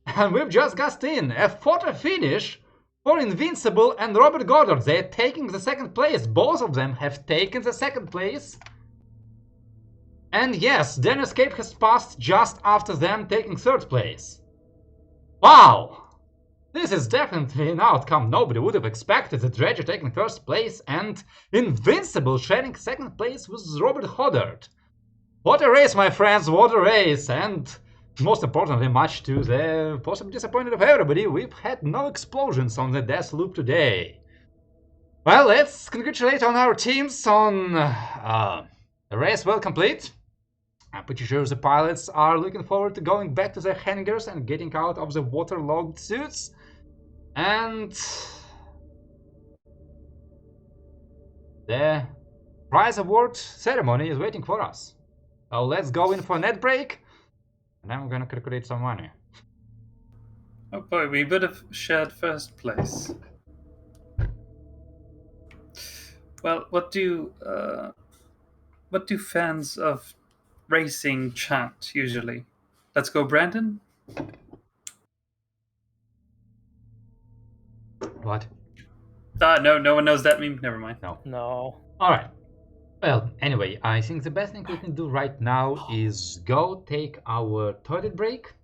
And we've just got in a photo finish for Invincible and Robert Goddard. They're taking the second place. Both of them have taken the second place. And yes, Dan Escape has passed just after them taking third place. Wow! This is definitely an outcome nobody would have expected. The Dredger taking first place and Invincible sharing second place with Robert Goddard. What a race, my friends, what a race! And most importantly, much to the possibly disappointed of everybody, we've had no explosions on the death loop today. Well, let's congratulate on our teams on the race well complete. I'm pretty sure the pilots are looking forward to going back to their hangars and getting out of the waterlogged suits. And the prize award ceremony is waiting for us. So let's go in for a net break. And I'm gonna calculate some money. Oh boy, we would have shared first place. Well, what do fans of racing chant usually? Let's go, Brandon. What? No one knows that meme. Never mind. No. No. All right. Well, anyway, I think the best thing we can do right now is go take our toilet break.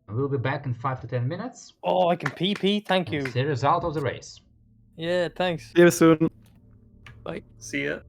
We'll be back in 5 to 10 minutes. Oh, I can pee. Thank And you. see the result of the race. Yeah, thanks. See you soon. See ya.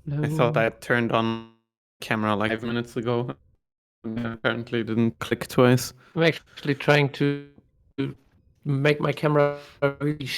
I thought Hello. I turned on camera like 5 minutes ago. Apparently it didn't click twice. I'm actually trying to make my camera really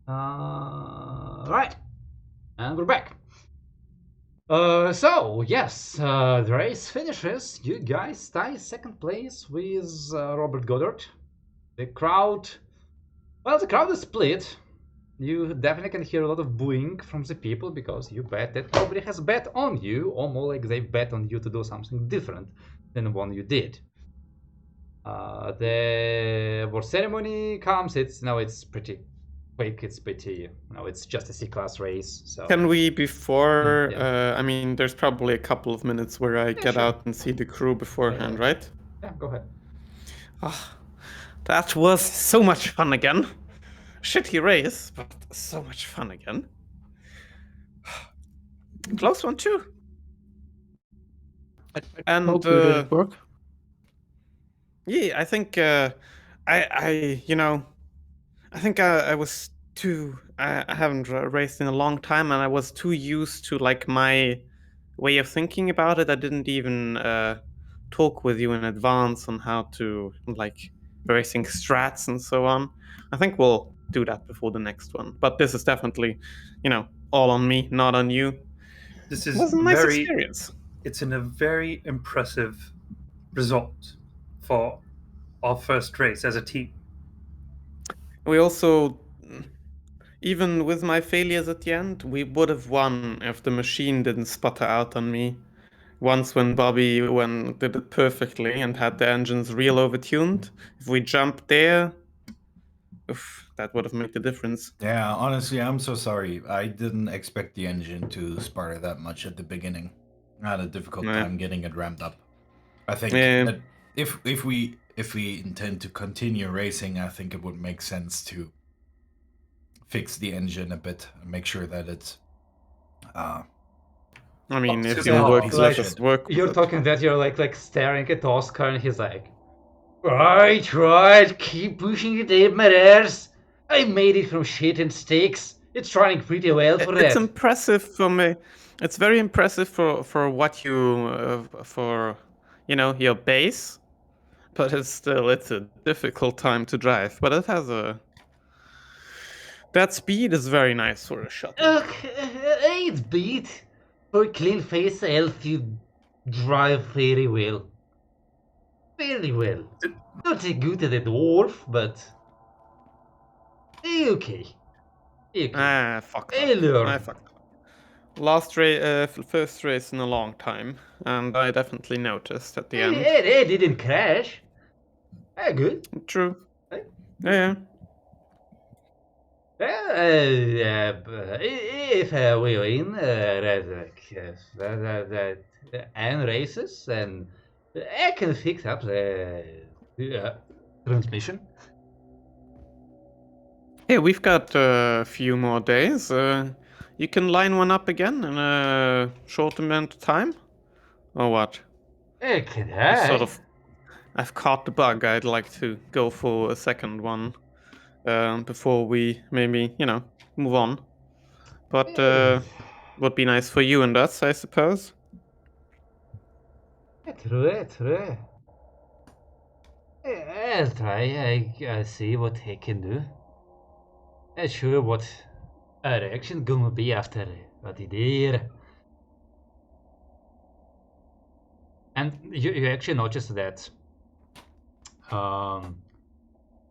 Right, and we're back. So yes, the race finishes. You guys tie second place with Robert Goddard. The crowd, well, the crowd is split. You definitely can hear a lot of booing from the people because you bet that nobody has bet on you, or more like they bet on you to do something different than the one you did. The award ceremony comes. It's pretty quick. It's pretty, it's just a C-class race. So Can we, before, yeah. I mean, there's probably a couple of minutes where I get sure. out and see the crew beforehand, right? Yeah, go ahead. Ah, that was so much fun again. Shitty race, but so much fun again. Close one too. And Hope you did it work. yeah, I think I think I was too. I haven't raced in a long time, and I was too used to like my way of thinking about it. I didn't even talk with you in advance on how to like racing strats and so on. I think we'll do that before the next one. But this is definitely, all on me, not on you. This It is was a nice experience. It's a very impressive result for our first race as a team. We also, even with my failures at the end, we would have won if the machine didn't sputter out on me. Once when Bobby did it perfectly and had the engines real overtuned, if we jumped there, that would have made the difference. Yeah, honestly, I'm so sorry. I didn't expect the engine to sputter that much at the beginning. I had a difficult Yeah. time getting it ramped up. I think Yeah. that if we intend to continue racing, I think it would make sense to fix the engine a bit and make sure that it's I mean, Oh, if so you now, work, like, let us work. with You're it. talking that you're like staring at Oscar, and he's like, right, keep pushing it, Dave Mares. I made it from shit and sticks. It's running pretty well for It's that. impressive for me. It's very impressive for what you for your base, but it's a difficult time to drive. But it has that speed is very nice for a shuttle. It's beat. For clean face elf, you drive very well. Very well. Not as good as a dwarf, but okay. Okay. Fucked I up. learned. I fucked up. First race in a long time, and I definitely noticed at the end. I didn't crash. Good. True. Hey. Yeah. If we win and races, and I can fix up the transmission. Yeah, we've got a few more days. You can line one up again in a short amount of time, or what? I can have. I've caught the bug. I'd like to go for a second one before we maybe move on. But would be nice for you and us, I suppose. True. I'll try. I'll see what I can do. Not sure what our reaction gonna be after what he did. And you actually notice that,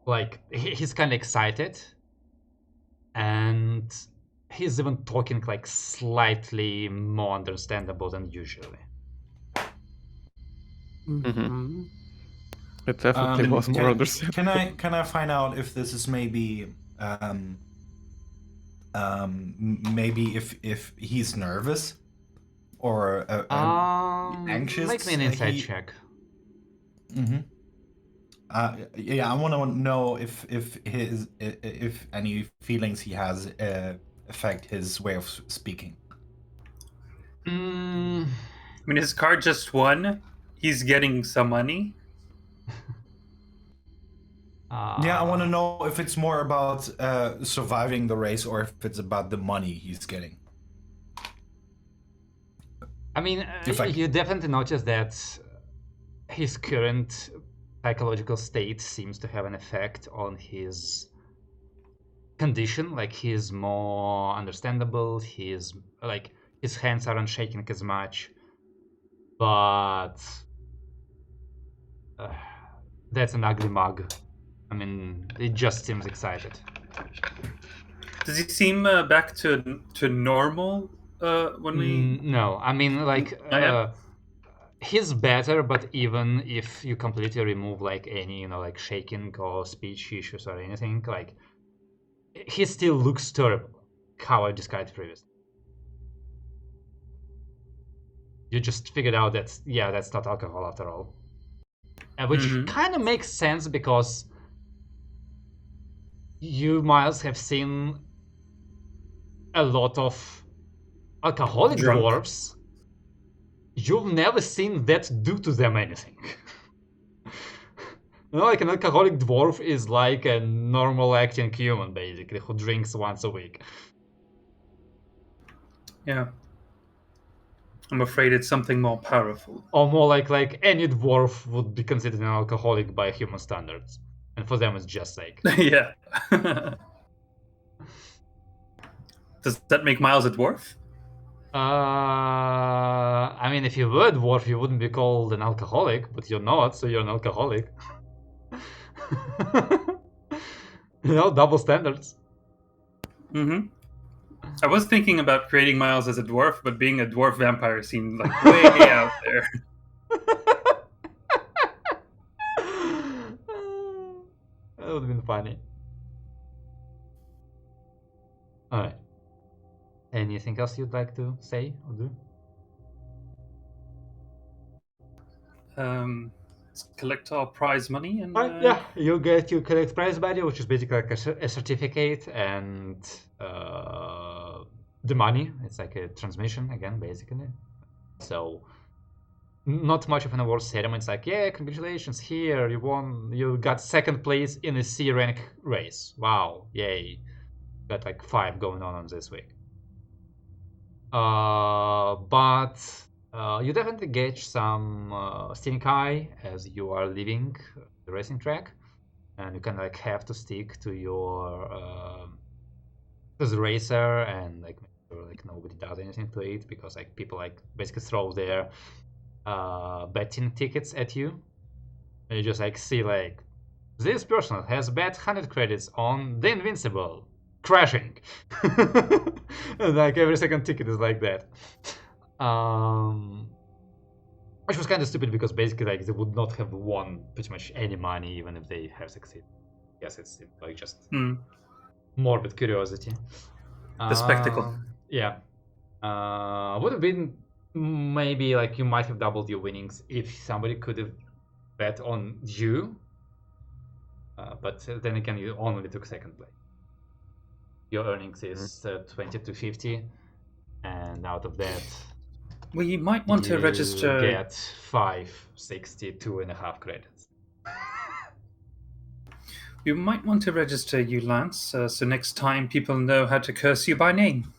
like he's kind of excited, and he's even talking like slightly more understandable than usually. Mm-hmm. It definitely was more understandable. Can I find out if this is maybe maybe if he's nervous or anxious? Make me an insight check. Mm-hmm. Yeah, I want to know if any feelings he has affect his way of speaking. I mean, his car just won. He's getting some money. Yeah, I want to know if it's more about surviving the race or if it's about the money he's getting. I mean, you definitely notice that his current psychological state seems to have an effect on his condition. Like he's more understandable. He's like his hands aren't shaking as much, but that's an ugly mug. I mean, it just seems excited. Does he seem back to normal when we? No, I mean like Not yet? he's better, but even if you completely remove like any like shaking or speech issues or anything, like he still looks terrible. How I described previously. You just figured out that yeah, that's not alcohol after all, which kind of makes sense because you Miles have seen a lot of alcoholic Drunk. dwarves. You've never seen that do to them anything. You know, like an alcoholic dwarf is like a normal acting human, basically, who drinks once a week. Yeah. I'm afraid it's something more powerful. Or more like any dwarf would be considered an alcoholic by human standards. And for them it's just like... Yeah. Does that make Miles a dwarf? I mean, if you were a dwarf, you wouldn't be called an alcoholic, but you're not, so you're an alcoholic. You know, double standards. Mm-hmm. I was thinking about creating Miles as a dwarf, but being a dwarf vampire seemed like way out there. That would have been funny. Alright. Anything else you'd like to say or do? Let's collect our prize money and Yeah, you get your collect prize value, which is basically like a certificate, and the money. It's like a transmission again, basically. So not much of an award ceremony. It's like, yeah, congratulations, here you won. You got second place in a C rank race. Wow, yay! Got like 5 going on this week. But you definitely get some stink eye as you are leaving the racing track, and you kind of like have to stick to your to the racer and like make sure like nobody does anything to it, because like people like basically throw their betting tickets at you, and you just like see like this person has bet 100 credits on the Invincible crashing. And like every second ticket is like that. Which was kind of stupid because basically like they would not have won pretty much any money even if they have succeeded. Yes, it's like just morbid curiosity. the spectacle. Yeah. Would have been maybe like you might have doubled your winnings if somebody could have bet on you. But then again, you only took second place. Your earnings is 20 to 50, and out of that, Well, you might want to register. Get 562.5 credits. You might want to register you, Lance, so next time people know how to curse you by name.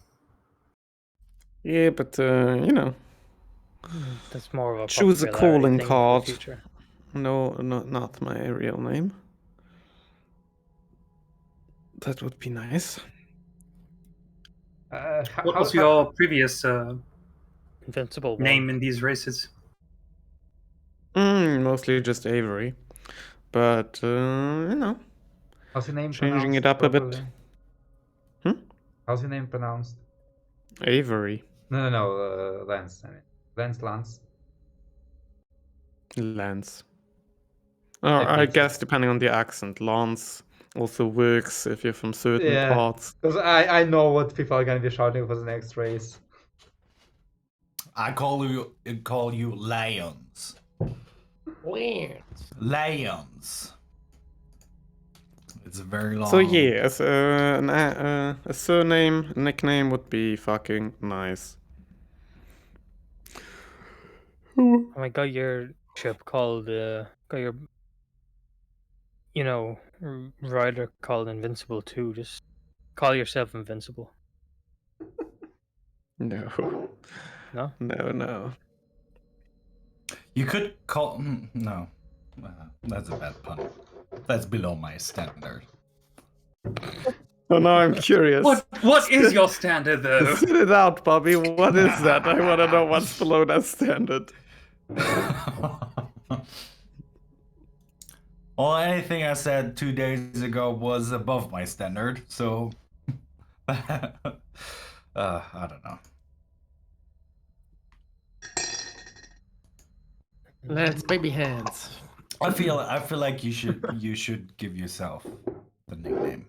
Yeah, but you know, That's more of a choose a popularity calling thing for the card. future. No, not my real name. That would be nice. What was your previous Invincible one. name in these races? Mostly just Avery, but you know, How's your name changing pronounced it up a bit. properly? Hmm? How's your name pronounced? Avery. No, Lance. I mean, Lance. Lance. Or I think so. guess depending on the accent, Lance also works if you're from certain parts. Because I know what people are gonna be shouting for the next race. I call you Lions. Lions. It's very long. So yeah, a surname, nickname would be fucking nice. Oh my god, your ship called got your rider called Invincible too. Just call yourself Invincible. No. No? No. You could call. No. That's a bad pun. That's below my standard. Oh, now I'm curious. What is your standard though? Spit it out, Bobby. What is that? I want to know what's below that standard. Well, anything I said 2 days ago was above my standard, so I don't know. Lance, baby hands. I feel like you should give yourself the nickname.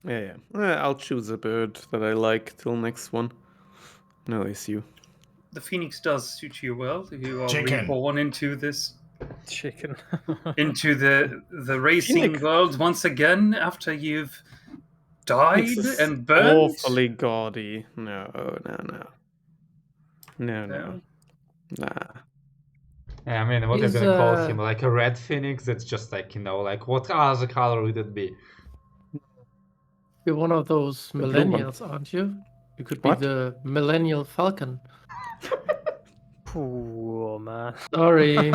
Yeah. I'll choose a bird that I like till next one. No issue. The phoenix does suit you well. You are Chicken. reborn into this, Chicken. into the racing Phoenix. world once again after you've died This is and burned. awfully gaudy. No. No. Nah. Yeah, I mean, what He's, are you gonna call him? Like a red phoenix? It's just like, like what other color would it be? You're one of those blue one. millennials, aren't you? You could be What? the millennial falcon. Poor man. Sorry.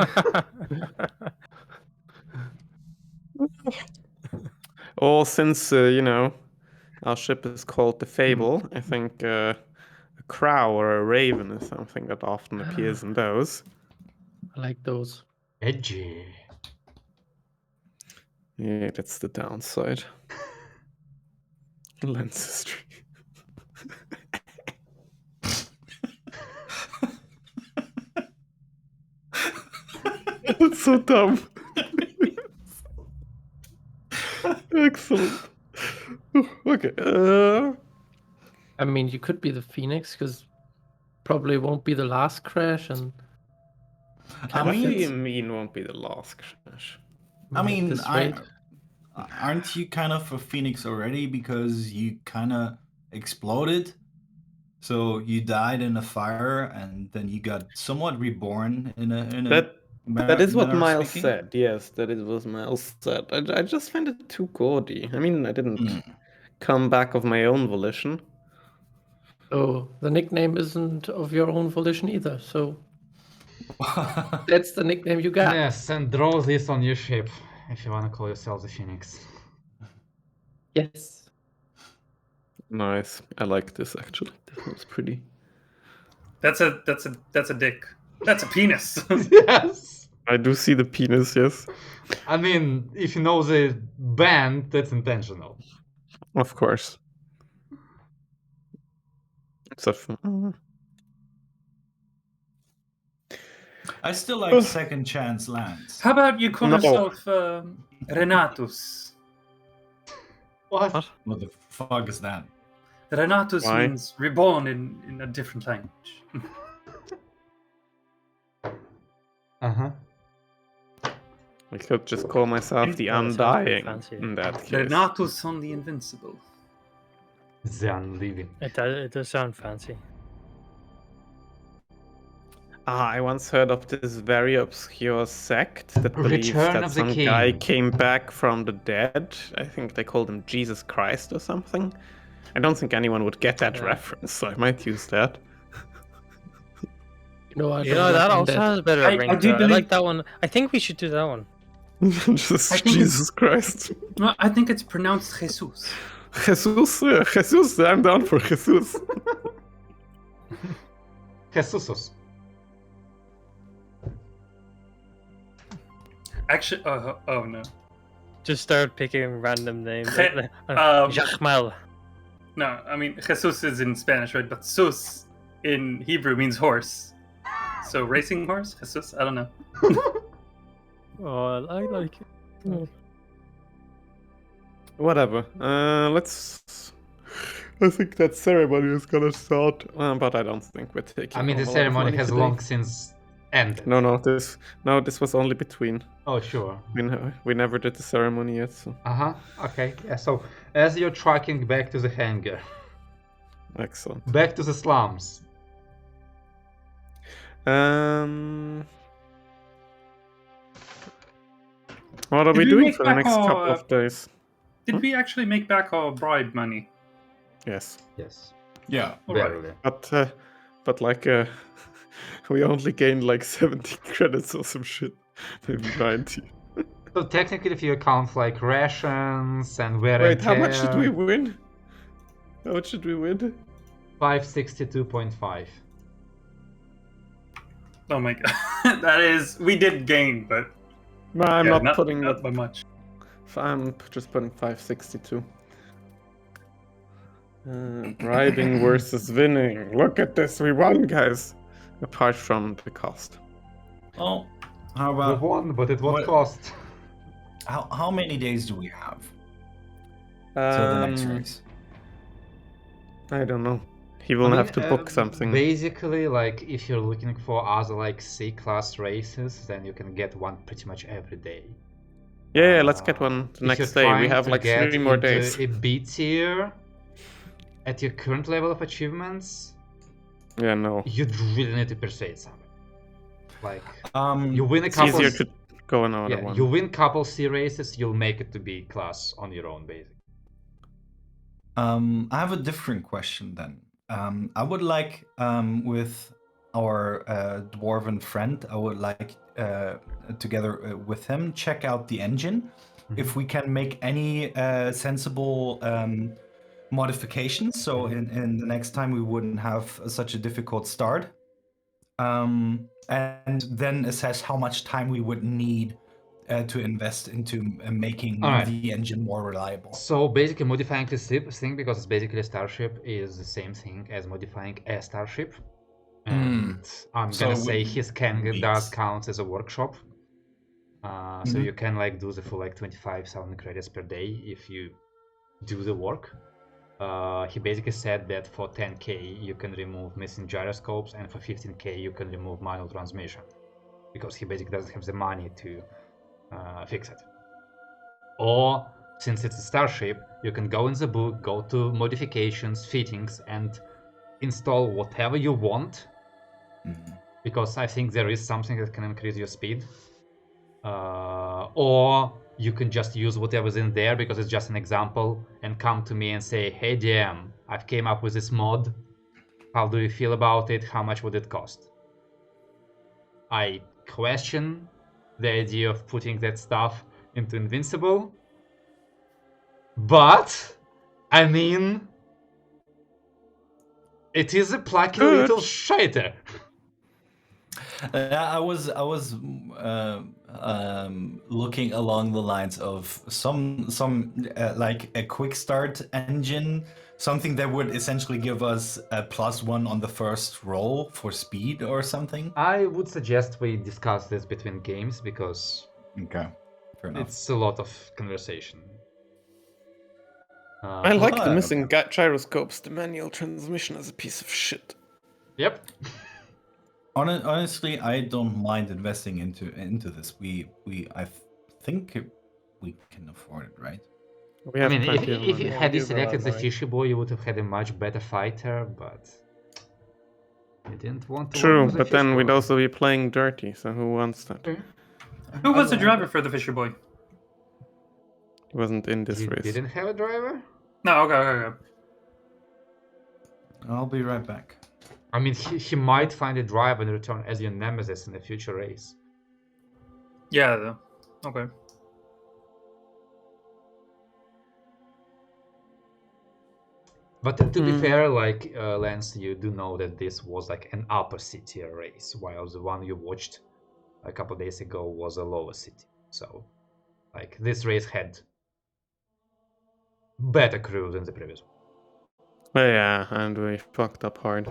Or since, our ship is called the Fable, I think a crow or a raven is something that often appears in those. I like those. Edgy. Yeah, that's the downside. Lens history. That's so dumb. Excellent. Okay. I mean, you could be the phoenix because probably won't be the last crash, and What do you fits. mean won't be the last crash? I mean, this rate. aren't you kind of a phoenix already because you kind of exploded? So you died in a fire, and then you got somewhat reborn in a. That is what manner of Miles speaking? said. Yes, that is what Miles said. I just find it too gaudy. I mean, I didn't come back of my own volition. Oh, the nickname isn't of your own volition either, so that's the nickname you got. Yes, and draw this on your ship if you wanna call yourself the phoenix. Yes. Nice. I like this actually. This was pretty. That's a dick. That's a penis. Yes. I do see the penis, yes. I mean, if you know the band, that's intentional. Of course. It's a I still like second chance lands. How about you call No. yourself Renatus? What? What the fuck is that? Renatus Why? means reborn in a different language. Uh-huh. I could just call myself the That sounds pretty Undying fancy. in that case. Renatus on the Invincible. The unliving. It does sound fancy. I once heard of this very obscure sect that believes Return that of the some King. guy came back from the dead. I think they called him Jesus Christ or something. I don't think anyone would get that Yeah. reference, so I might use that. You know, You know, that also has a better I ring do to it. I believe- like that one. I think we should do that one. Just I think Jesus Christ. No, I think it's pronounced Jesus. Jesus, I'm down for Jesus. Jesusos. Actually, oh no. Just start picking random names. um, Jachmal. No, I mean, Jesus is in Spanish, right? But sus in Hebrew means horse. So racing horse? Jesus? I don't know. Oh, I like it. Whatever. Let's. I think that ceremony is gonna start, but I don't think we're taking. I mean, the home a lot of ceremony money has today. long since ended. No, this was only between. Oh, sure. We never did the ceremony yet, so Uh-huh. Okay. Yeah, so as you're tracking back to the hangar, excellent. back to the slums. What are Did we we doing make for the back next couple our- of days? Did we actually make back our bribe money? Yes, Yes. Yeah. All right. Barely. but like we only gained like 70 credits or some shit, maybe 90. So technically, if you count like rations and wear Wait, and how much should we tear, win? How much should we win? 562.5. Oh my god, that is. We did gain, but No, I'm yeah, not putting not that. by much. I'm just putting 562. Bribing versus winning. Look at this, we won, guys. Apart from the cost. Oh, how We about won, but at what what- cost? how many days do we have till the next race? I don't know. He will have to book something. Basically, like if you're looking for other like C-class races, then you can get one pretty much every day. Yeah, let's get one the If next you're day. We trying have to like get 3 more into days. a B tier at your current level of achievements, Yeah, no. you really need to persuade someone. Like Um, you win a It's couple. easier to go another Yeah, one. you win couple C races, you'll make it to B class on your own, basically. I have a different question then. I would like, with our dwarven friend, I would like, together with him, check out the engine. If we can make any sensible modifications, so in the next time we wouldn't have such a difficult start. And then assess how much time we would need to invest into making Alright. the engine more reliable. So basically modifying this thing, because it's basically a starship, is the same thing as modifying a starship. And I'm So gonna it say would his can meet. does count as a workshop. So you can like do the full like 25,000 credits per day if you do the work. He basically said that for 10k you can remove missing gyroscopes, and for 15k you can remove manual transmission, because he basically doesn't have the money to fix it. Or since it's a starship, you can go in the book, go to modifications, fittings, and install whatever you want, because I think there is something that can increase your speed. Or you can just use whatever's in there, because it's just an example, and come to me and say, hey DM, I've came up with this mod, how do you feel about it, how much would it cost? I question the idea of putting that stuff into Invincible, but I mean, it is a plucky Good. little shitter. I was looking along the lines of some like a quick start engine, something that would essentially give us a +1 on the first roll for speed or something. I would suggest we discuss this between games, because Okay, fair enough. it's a lot of conversation. I like the okay. missing gyroscopes. The manual transmission is a piece of shit. Yep. Honestly, I don't mind investing into this. I think we can afford it, right? We I have mean, if plenty of you money. Yeah, had we you do have a lot selected of the money. fishy boy, you would have had a much better fighter, but you didn't want to. True, work with a but then fish we'd boy. also be playing dirty, so who wants that? Who was the driver for the Fisher Boy? He wasn't in this You race. didn't have a driver? No, okay. I'll be right back. I mean, he might find a driver and return as your nemesis in a future race. Yeah, though. Okay. But to be fair, like Lance, you do know that this was like an upper city race, while the one you watched a couple days ago was a lower city. So, like, this race had better crew than the previous one. Oh, yeah, and we fucked up hard.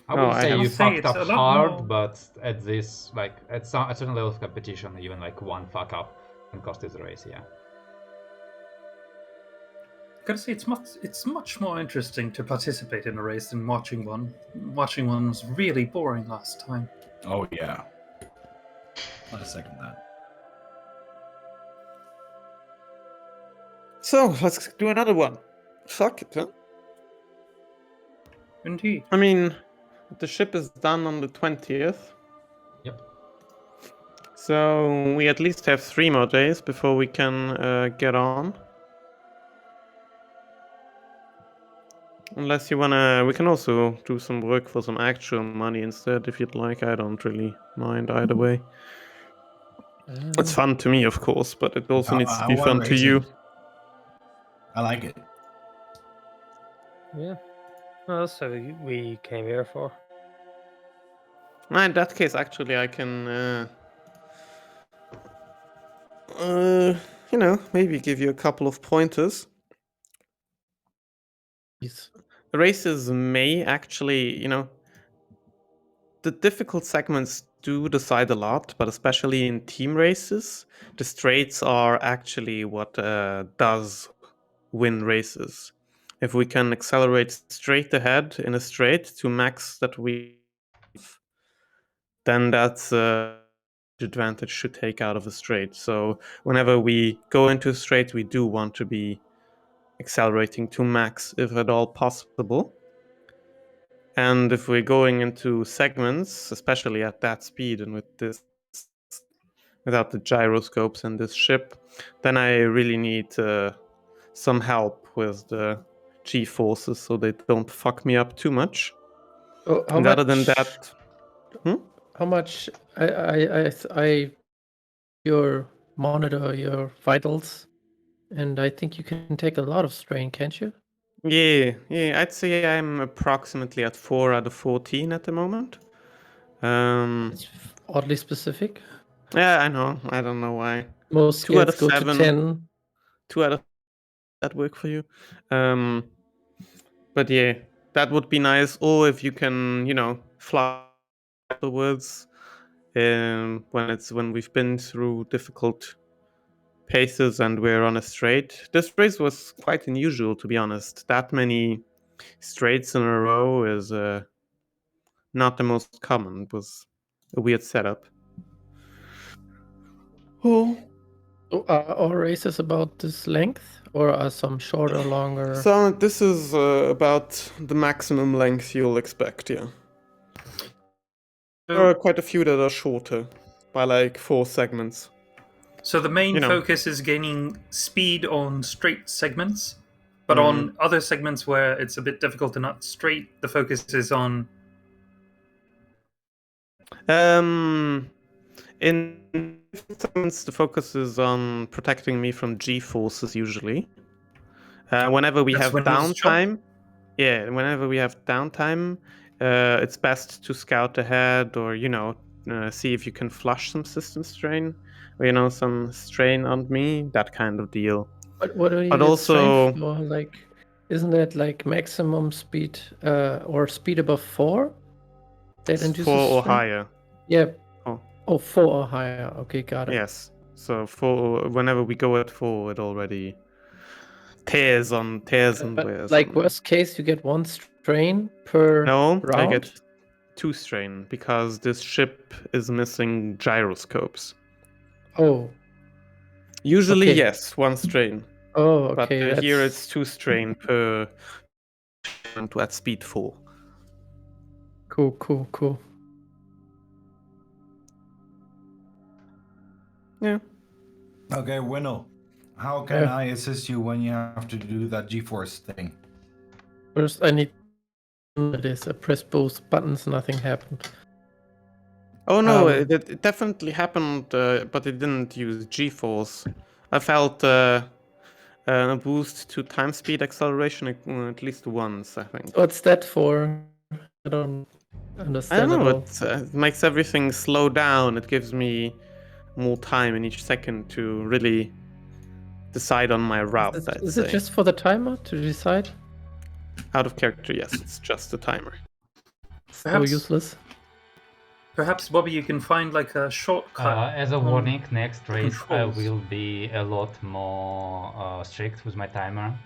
I No, would I say have- you I'll say fucked it's up a lot hard, more- but at this, like, at a certain level of competition, even like one fuck up can cost you the race, yeah. Gotta say, it's much more interesting to participate in a race than watching one. Watching one was really boring last time. Oh yeah. I second that. So, let's do another one. Fuck it, huh? Indeed. I mean, the ship is done on the 20th. Yep. So, we at least have 3 more days before we can get on. Unless you wanna, we can also do some work for some actual money instead, if you'd like. I don't really mind either way. It's fun to me, of course, but it also needs to I be wanna fun to raise you. it. I like it. Yeah. Well, that's what we came here for. In that case, actually, I can, maybe give you a couple of pointers. Yes. The races may actually, the difficult segments do decide a lot, but especially in team races, the straights are actually what does win races. If we can accelerate straight ahead in a straight to max that we have, then that's a advantage to take out of a straight. So whenever we go into a straight, we do want to be accelerating to max if at all possible. And if we're going into segments, especially at that speed and with this, without the gyroscopes and this ship, then I really need some help with the G forces so they don't fuck me up too much. Oh, how And much? other than that, How much? I your monitor your vitals, and I think you can take a lot of strain, can't you? yeah, I'd say I'm approximately at 4 out of 14 at the moment. It's oddly specific. Yeah, I know. I don't know why. Most 2 out scales of go to 7. 10. 2 out of that work for you. But yeah, that would be nice. Or if you can, fly afterwards, when we've been through difficult paces and we're on a straight. This race was quite unusual, to be honest. That many straights in a row is not the most common. It was a weird setup. Oh. So are all races about this length, or are some shorter, longer? So this is about the maximum length you'll expect, yeah. There are quite a few that are shorter, by like 4 segments. So the main focus is gaining speed on straight segments, but on other segments where it's a bit difficult to not straight, the focus is on. In different segments, the focus is on protecting me from G forces usually. Whenever we have downtime, it's best to scout ahead or see if you can flush some system strain or some strain on me, that kind of deal. What do you But get also, strain for? Like, isn't that like maximum speed or speed above 4? That induces 4 or strain? higher. Yeah. Oh. 4 or higher. Okay, got it. Yes. So whenever we go at 4, it already tears and wears. Like worst case, you get 1 strain per No, round. I get 2 strain because this ship is missing gyroscopes. Oh. Usually, Okay. yes, 1 strain. Oh, But okay. here it's 2 strain per at speed 4. Cool. Yeah. Okay, Winnow. How can I assist you when you have to do that G-force thing? First, I need this. I press both buttons, nothing happened. Oh no, it definitely happened, but it didn't use G-force. I felt a boost to time speed acceleration at least once, I think. What's that for? I don't understand. I don't know, at all. it makes everything slow down. It gives me more time in each second to really decide on my route, Is it just for the timer to decide? Out of character, yes, it's just a timer. So useless. Perhaps, Bobby, you can find like a shortcut. As a warning, next race controls. I will be a lot more strict with my timer.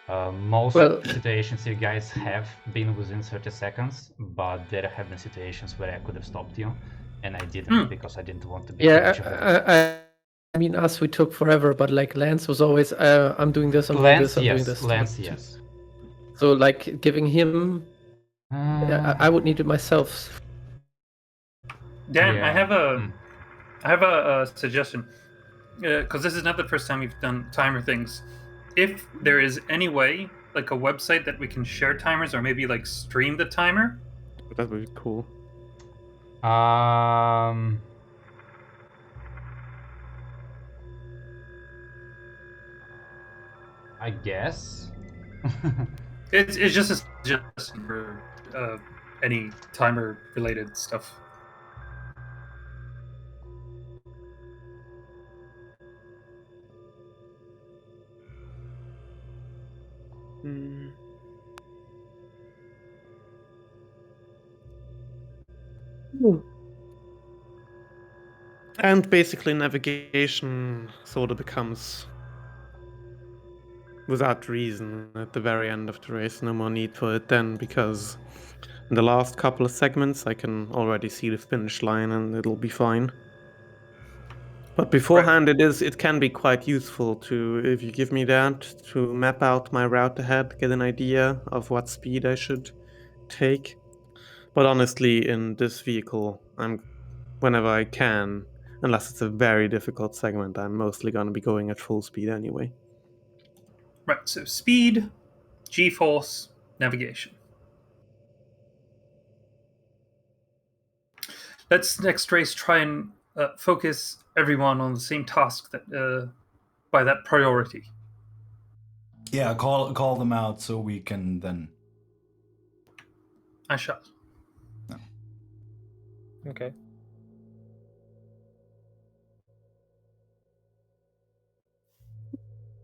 Most situations you guys have been within 30 seconds, but there have been situations where I could have stopped you, and I didn't because I didn't want to be too much of a risk. I mean, us, we took forever, but like Lance was always, I'm doing this, I'm doing this, I'm doing this. Lance, yes. So like giving him, I would need it myself. Dan, I have a suggestion, because this is not the first time you've done timer things. If there is any way like a website that we can share timers, or maybe like stream the timer? That would be cool. I guess. It's just a suggestion for any timer related stuff. Hmm. And basically navigation sort of becomes without reason at the very end of the race. No more need for it then, because in the last couple of segments I can already see the finish line and it'll be fine. But beforehand it can be quite useful to, if you give me that, to map out my route ahead, get an idea of what speed I should take. But honestly, in this vehicle, whenever I can, unless it's a very difficult segment, I'm mostly going to be going at full speed anyway. Right, so speed, G-force, navigation. Let's next race try and focus everyone on the same task that by that priority. Yeah, call them out so we can then. I shall. Okay.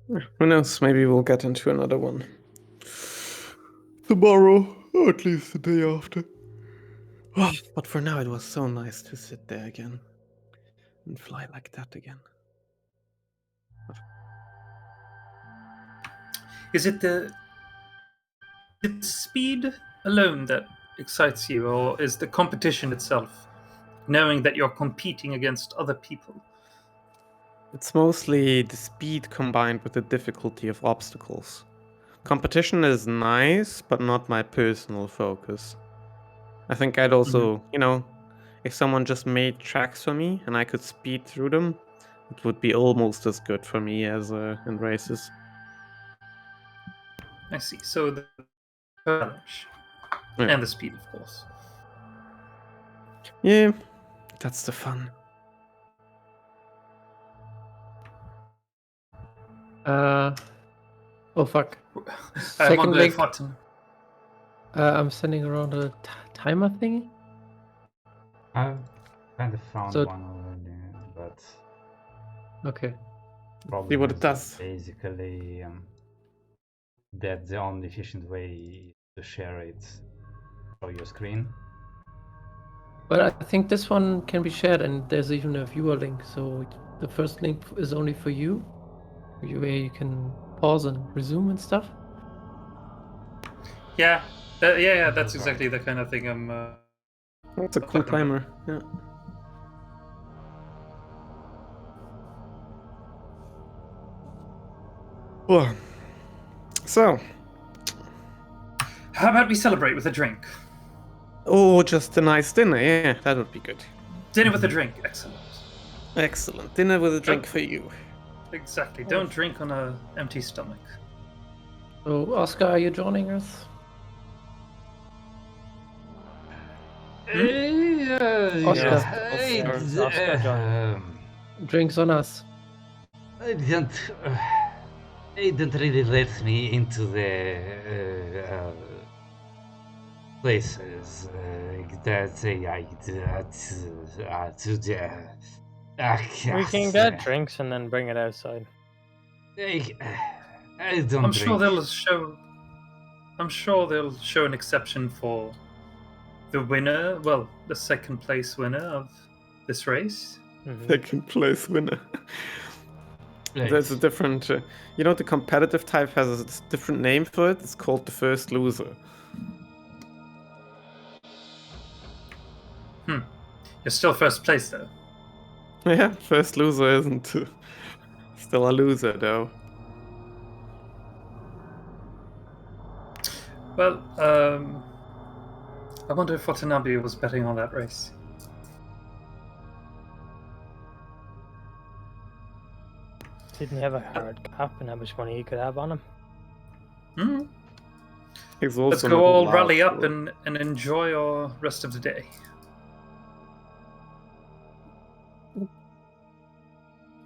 Who knows? Maybe we'll get into another one tomorrow, or at least the day after. But for now, it was so nice to sit there again and fly like that again. Is it the speed alone that excites you, or is the competition itself, knowing that you're competing against other people? It's mostly the speed combined with the difficulty of obstacles. Competition is nice, but not my personal focus. I think I'd also, if someone just made tracks for me and I could speed through them, it would be almost as good for me as in races. I see. So the challenge and the speed, of course. Yeah, that's the fun. Oh fuck. I'm Second on the link. button. I'm sending around a timer thingy. I've kind of found So- one already, but Okay. problem See what it is does. basically that's the only efficient way to share it on your screen. But I think this one can be shared, and there's even a viewer link. So the first link is only for you, where you can pause and resume and stuff. Yeah, yeah. That's exactly the kind of thing I'm. That's a cool timer. Yeah. Well, so. How about we celebrate with a drink? Oh, just a nice dinner. Yeah, that would be good. Dinner with a drink. Excellent. Excellent. Dinner with a drink for you. Exactly. Don't drink on an empty stomach. So Oscar, are you joining us? Oscar. Oscar joined. Drinks on us. It don't really let me into the places that We can get drinks and then bring it outside. I don't I'm drink. sure they'll show. I'm sure they'll show an exception for the winner. Well, the second place winner of this race. Mhm. Second place winner. There's a different. The competitive type has a different name for it. It's called the first loser. You're still first place though. Yeah, first loser isn't still a loser though. Well, I wonder if Watanabe was betting on that race. Didn't he have a hard cap and how much money he could have on him? He's Let's also go not all allowed rally up to- and enjoy our rest of the day.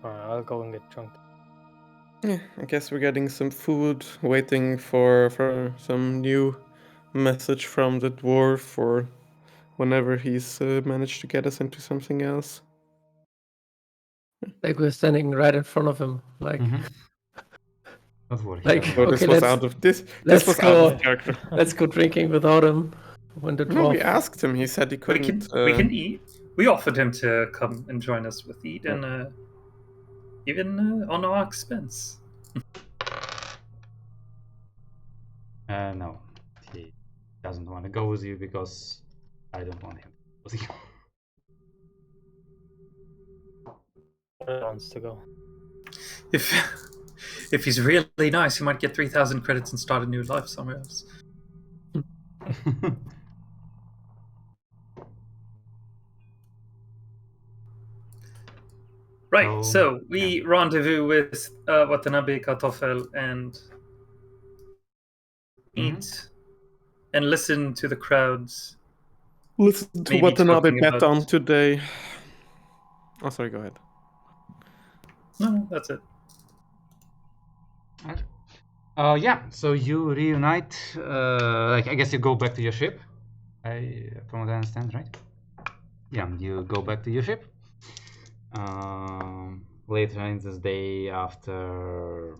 Alright, I'll go and get drunk. Yeah, I guess we're getting some food, waiting for some new message from the dwarf or whenever he's managed to get us into something else. Like we're standing right in front of him. Like, Don't worry. Like- he'll- So this Okay, was let's- out of this let's was go. out of character. let's go drinking without him. When the No, we dwarf. asked him. He said he We couldn't. can eat. We offered him to come and join us with eat, and even on our expense. No, he doesn't want to go with you because I don't want him to go with you. Wants to go. If he's really nice, he might get 3,000 credits and start a new life somewhere else. Right, so we rendezvous with Watanabe, Kartoffel, and eat and listen to the crowds. Listen to Maybe Watanabe talking bet about- on today. Oh, sorry. Go ahead. No, that's it. Yeah, so you reunite, like, I guess you go back to your ship, from what I understand, right? Yeah, you go back to your ship. Later in this day, after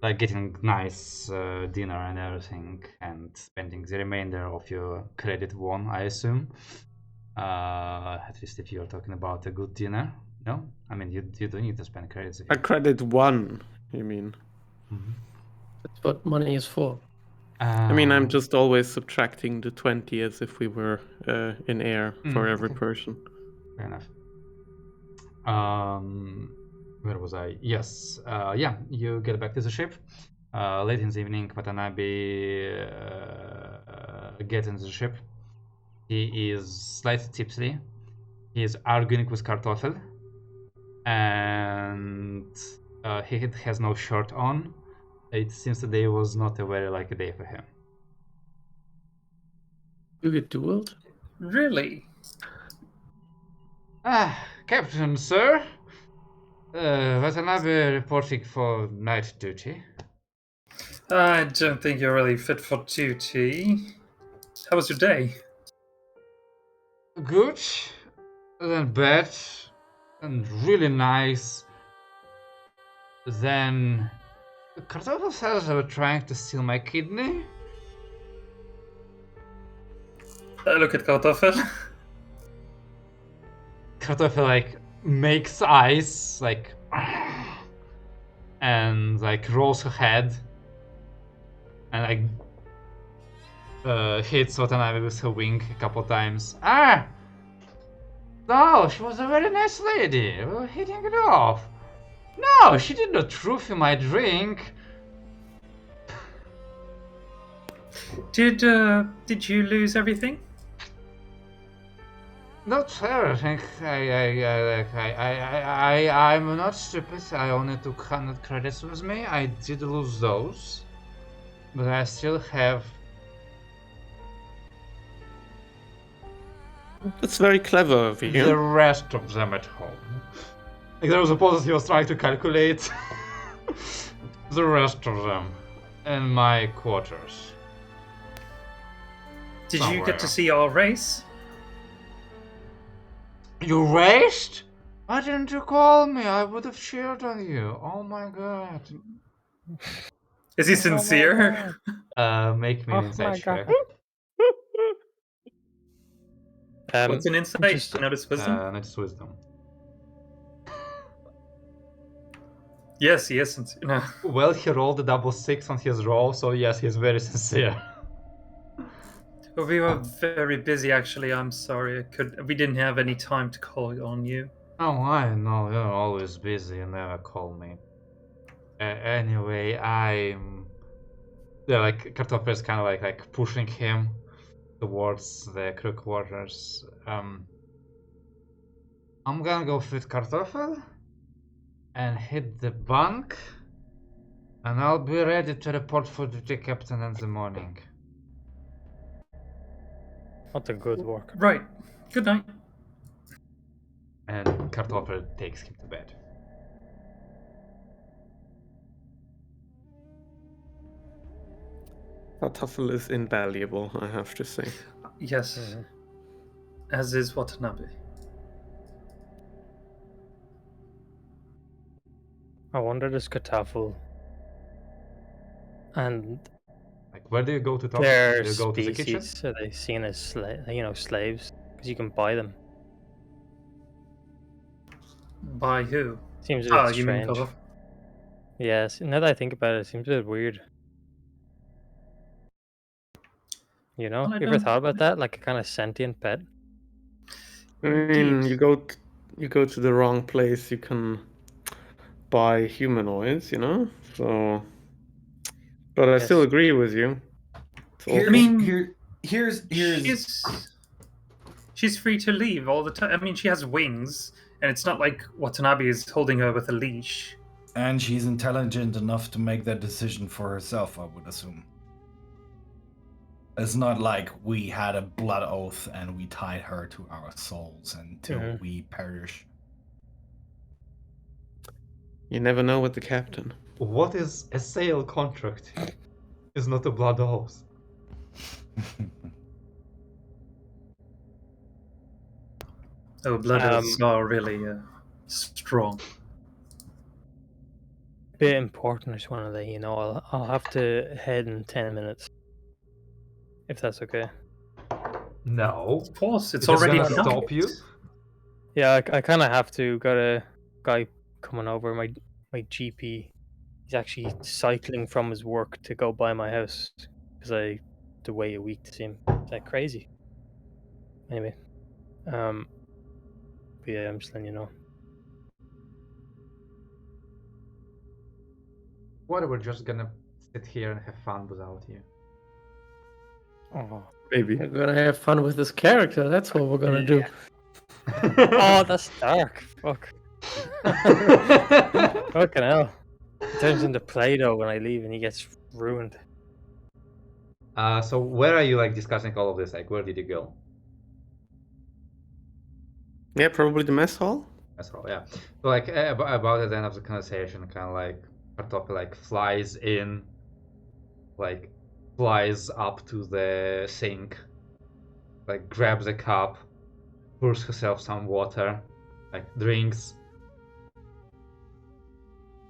like getting nice dinner and everything, and spending the remainder of your credit won, I assume. At least if you're talking about a good dinner. No? I mean, you don't need to spend credits. If A credit 1, you mean? That's what money is for. I mean, I'm just always subtracting the 20 as if we were in air for every person. Fair enough. Where was I? Yes. Yeah, you get back to the ship. Late in the evening, Watanabe gets into the ship. He is slightly tipsy. He is arguing with Kartoffel. And he has no shirt on. It seems today was not a very lucky day for him. You get dueled? Really? Captain, sir. Watanabe reporting for night duty. I don't think you're really fit for duty. How was your day? Good, then bad, and really nice. Then Kartoffel says they were trying to steal my kidney. Look at Kartoffel. Kartoffel like makes eyes like and like rolls her head and like hits Watanabe with her wing a couple times. No, she was a very nice lady. We were hitting it off. No, she did not roof my drink. Did you lose everything? Not everything. I'm not stupid. I only took 100 credits with me. I did lose those, but I still have. That's very clever of you. The rest of them at home. Like there was a pause he was trying to calculate. The rest of them in my quarters. Did you Somewhere. get to see our race? You raced? Why didn't you call me? I would have cheered on you. Oh my god. Is he sincere? Make me an Oh insight my check. What's an insight? just- Notice wisdom? That's wisdom. Yes, he is sincere. No. Well, he rolled a double 6 on his roll, so yes, he's very sincere. Well, we were very busy, actually. I'm sorry. We didn't have any time to call on you. Oh, I know, you're always busy, you never call me. Anyway, yeah, like, Kartoffel is kind of like pushing him towards the crew quarters. I'm gonna go with Kartoffel. and hit the bunk. And I'll be ready to report for duty, Captain, in the morning. What a good work. Right. Good night. And Kartoffel takes him to bed. Kartoffel is invaluable, I have to say. Yes. Mhm. As is Watanabe. I wonder does Kartoffel and Like, where do you go to talk? their Do you go to the kitchen? species are they seen as slaves? Because you can buy them. By who? Seems a bit You mean strange. Kartoffel? Yes. Now that I think about it, it seems a bit weird. You know, Well, I you ever don't- thought about that? Like a kind of sentient pet. I mean, Indeed. you go to the wrong place, you can buy humanoids, you know? So, but I still Yes. agree with you. It's Here, awful. mean- here's She's free to leave all the time. I mean, she has wings, and it's not like Watanabe is holding her with a leash. and she's intelligent enough to make that decision for herself, I would assume. It's not like we had a blood oath and we tied her to our souls until Mhm. we perish. You never know with the captain. What is a sale contract? Is not a blood oath. Oh, blood oaths are really strong. Bit important. I just want to let you know. I'll have to head in 10 minutes. If that's okay. No. Of course, it's Is that already gonna night. stop you? Yeah, I kind of have to. Got a guy coming over. My GP. He's actually cycling from his work to go by my house because I have to wait a week to see him. Is that crazy? Anyway, but yeah, I'm just letting you know. What, we're just gonna sit here and have fun without you? Oh, Maybe. We're gonna have fun with this character. That's what we're gonna do. oh, that's dark. Fuck. Fucking hell. He turns into Play-Doh when I leave, and he gets ruined. So where are you like discussing all of this? Like, where did you go? Yeah, probably the mess hall. That's all, yeah. So like about the end of the conversation, kind of like Kartoffel like flies in, like flies up to the sink, like grabs a cup, pours herself some water, like drinks.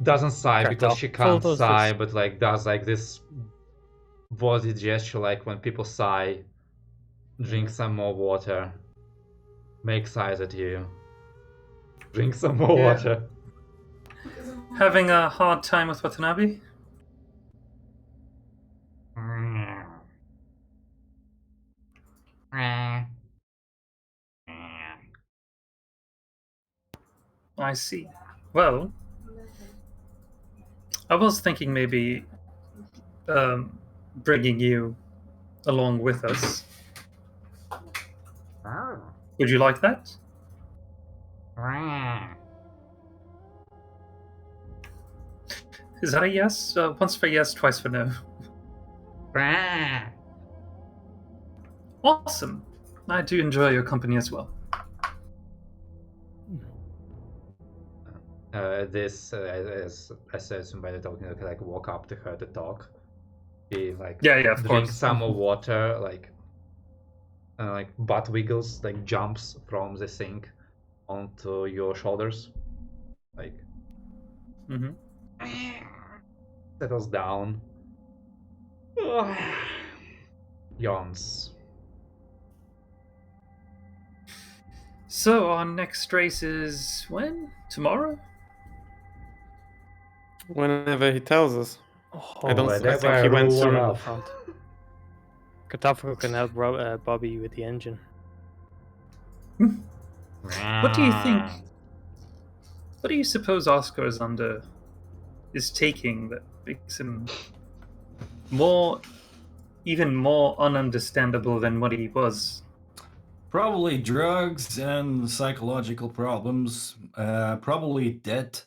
Doesn't sigh because she Kartoffel can't does sigh, this. but like does like this body gesture, like when people sigh. Drink some more water. Makes eyes at you. Drink some more Yeah. water. Having a hard time with Watanabe? I see. Well, I was thinking maybe bringing you along with us. Would you like that? Is that a yes? Once for yes, twice for no. Awesome. I do enjoy your company as well. This, as I assume by the talking, you can like walk up to her to talk. She like Yeah, of drink course. some more water, like butt wiggles, like jumps from the sink onto your shoulders, like Mm-hmm. settles down, yawns. So our next race is when? Tomorrow? Whenever he tells us. I don't. Oh, I think he went roll one through. up. Kartoffel can help Bobby with the engine. What do you think? What do you suppose Oscar is taking that makes him even more ununderstandable than what he was? Probably drugs and psychological problems. Probably debt.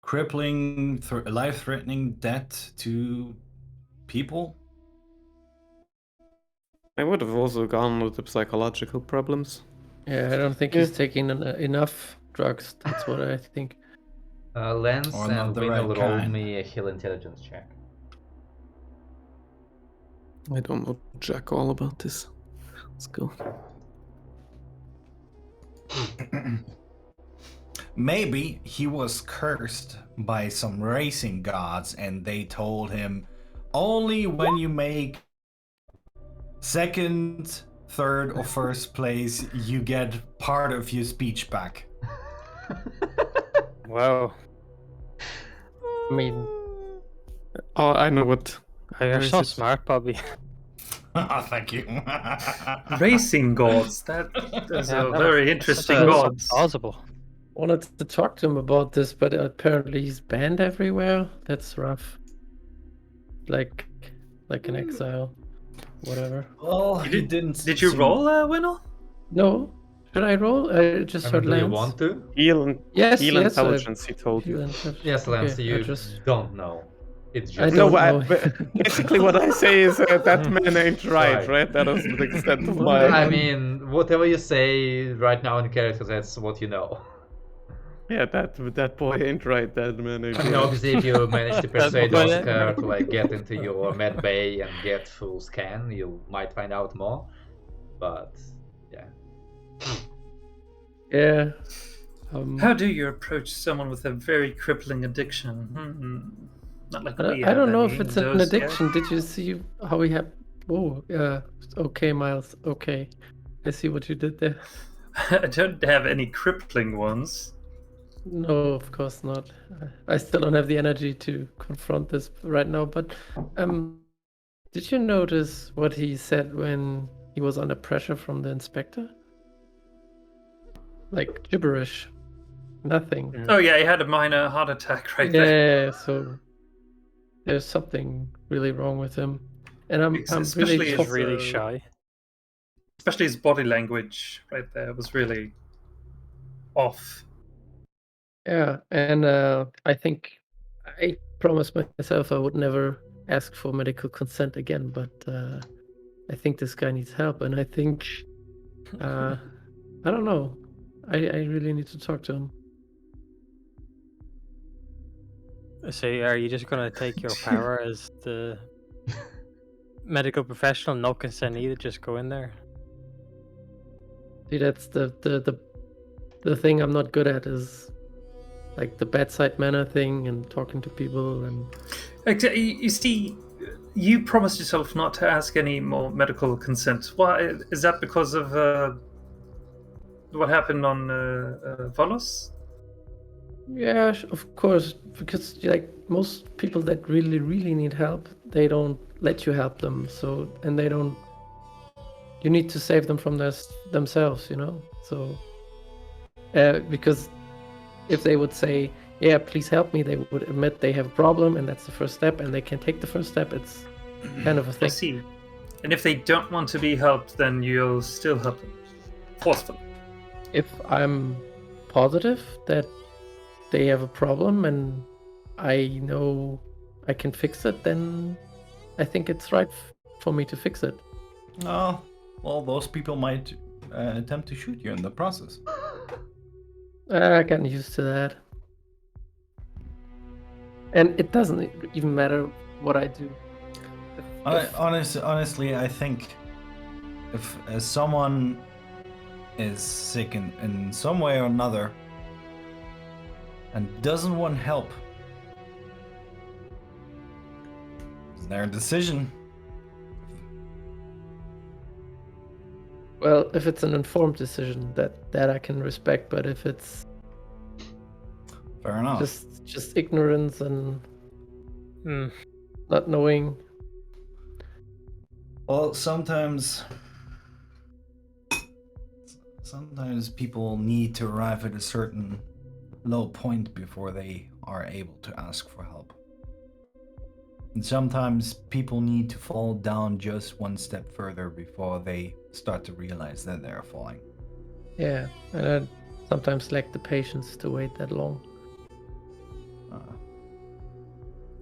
crippling, life-threatening debt to people? I would have also gone with the psychological problems. Yeah, I don't think he's taking enough drugs. That's what I think. Lance Or not and the Win right will roll kind. me a heal intelligence check. I don't know jack all about this. Let's go. Maybe he was cursed by some racing gods and they told him only when you make second, third, or first place you get part of your speech back. Wow. I mean, Oh, I know what. you're Where is so it? smart, Bobby. Thank you. Racing gods. That is a very interesting so gods. plausible. Wanted to talk to him about this, but apparently he's banned everywhere. That's rough. Like an exile, whatever. Well, You he did- didn't. Did you seem- roll, Winnel? No, should I roll? I just I heard mean, do you Lance. want to? Heal Yes, heal yes. intelligence, he told Heal you. intelligence. Yes, Lance, Okay, you I just. don't know. It's I just... don't No, know. basically what I say is that man ain't right, Right. right? That is the extent of Well, my... I mean, whatever you say right now in character, that's what you know. Yeah, that boy ain't right, that man ain't I mean, right. obviously, if you manage to persuade boy- Oscar to like get into your med bay and get full scan, you might find out more. But yeah, Yeah. How do you approach someone with a very crippling addiction? Not like we I have don't know any if it's of an those yet. addiction. Did you see how we have? Oh, okay, Miles. Okay, I see what you did there. I don't have any crippling ones. No, of course not. I still don't have the energy to confront this right now. But did you notice what he said when he was under pressure from the inspector? Like gibberish, nothing. Oh yeah, he had a minor heart attack right there. Yeah, so there's something really wrong with him, and I'm Especially really his He's really shy. Especially his body language right there was really off. Yeah, and I think I promised myself I would never ask for medical consent again, but I think this guy needs help, and I think I don't know. I really need to talk to him. So are you just gonna take your power as the medical professional, no consent needed, just go in there? See, that's the thing I'm not good at is like the bedside manner thing and talking to people and You see, you promised yourself not to ask any more medical consent. Why is that? Because of what happened on Volos? yeah, of course, because like most people that really need help, they don't let you help them. So and they don't. You need to save them from themselves, you know. So because if they would say, "Yeah, please help me," they would admit they have a problem, and that's the first step, and they can take the first step. It's kind of a I thing. see. And if they don't want to be helped, then you'll still help them forcefully. If I'm positive that they have a problem and I know I can fix it, then I think it's right for me to fix it. Oh, well, those people might attempt to shoot you in the process. I got used to that. And it doesn't even matter what I do. Honestly, I think if someone is sick in some way or another and doesn't want help, it's their decision. Well, if it's an informed decision, that I can respect. But if it's Fair enough. just ignorance and Hmm. not knowing, Well, sometimes people need to arrive at a certain low point before they are able to ask for help. And sometimes people need to fall down just one step further before they start to realize that they're falling. yeah, and I sometimes lack the patience to wait that long.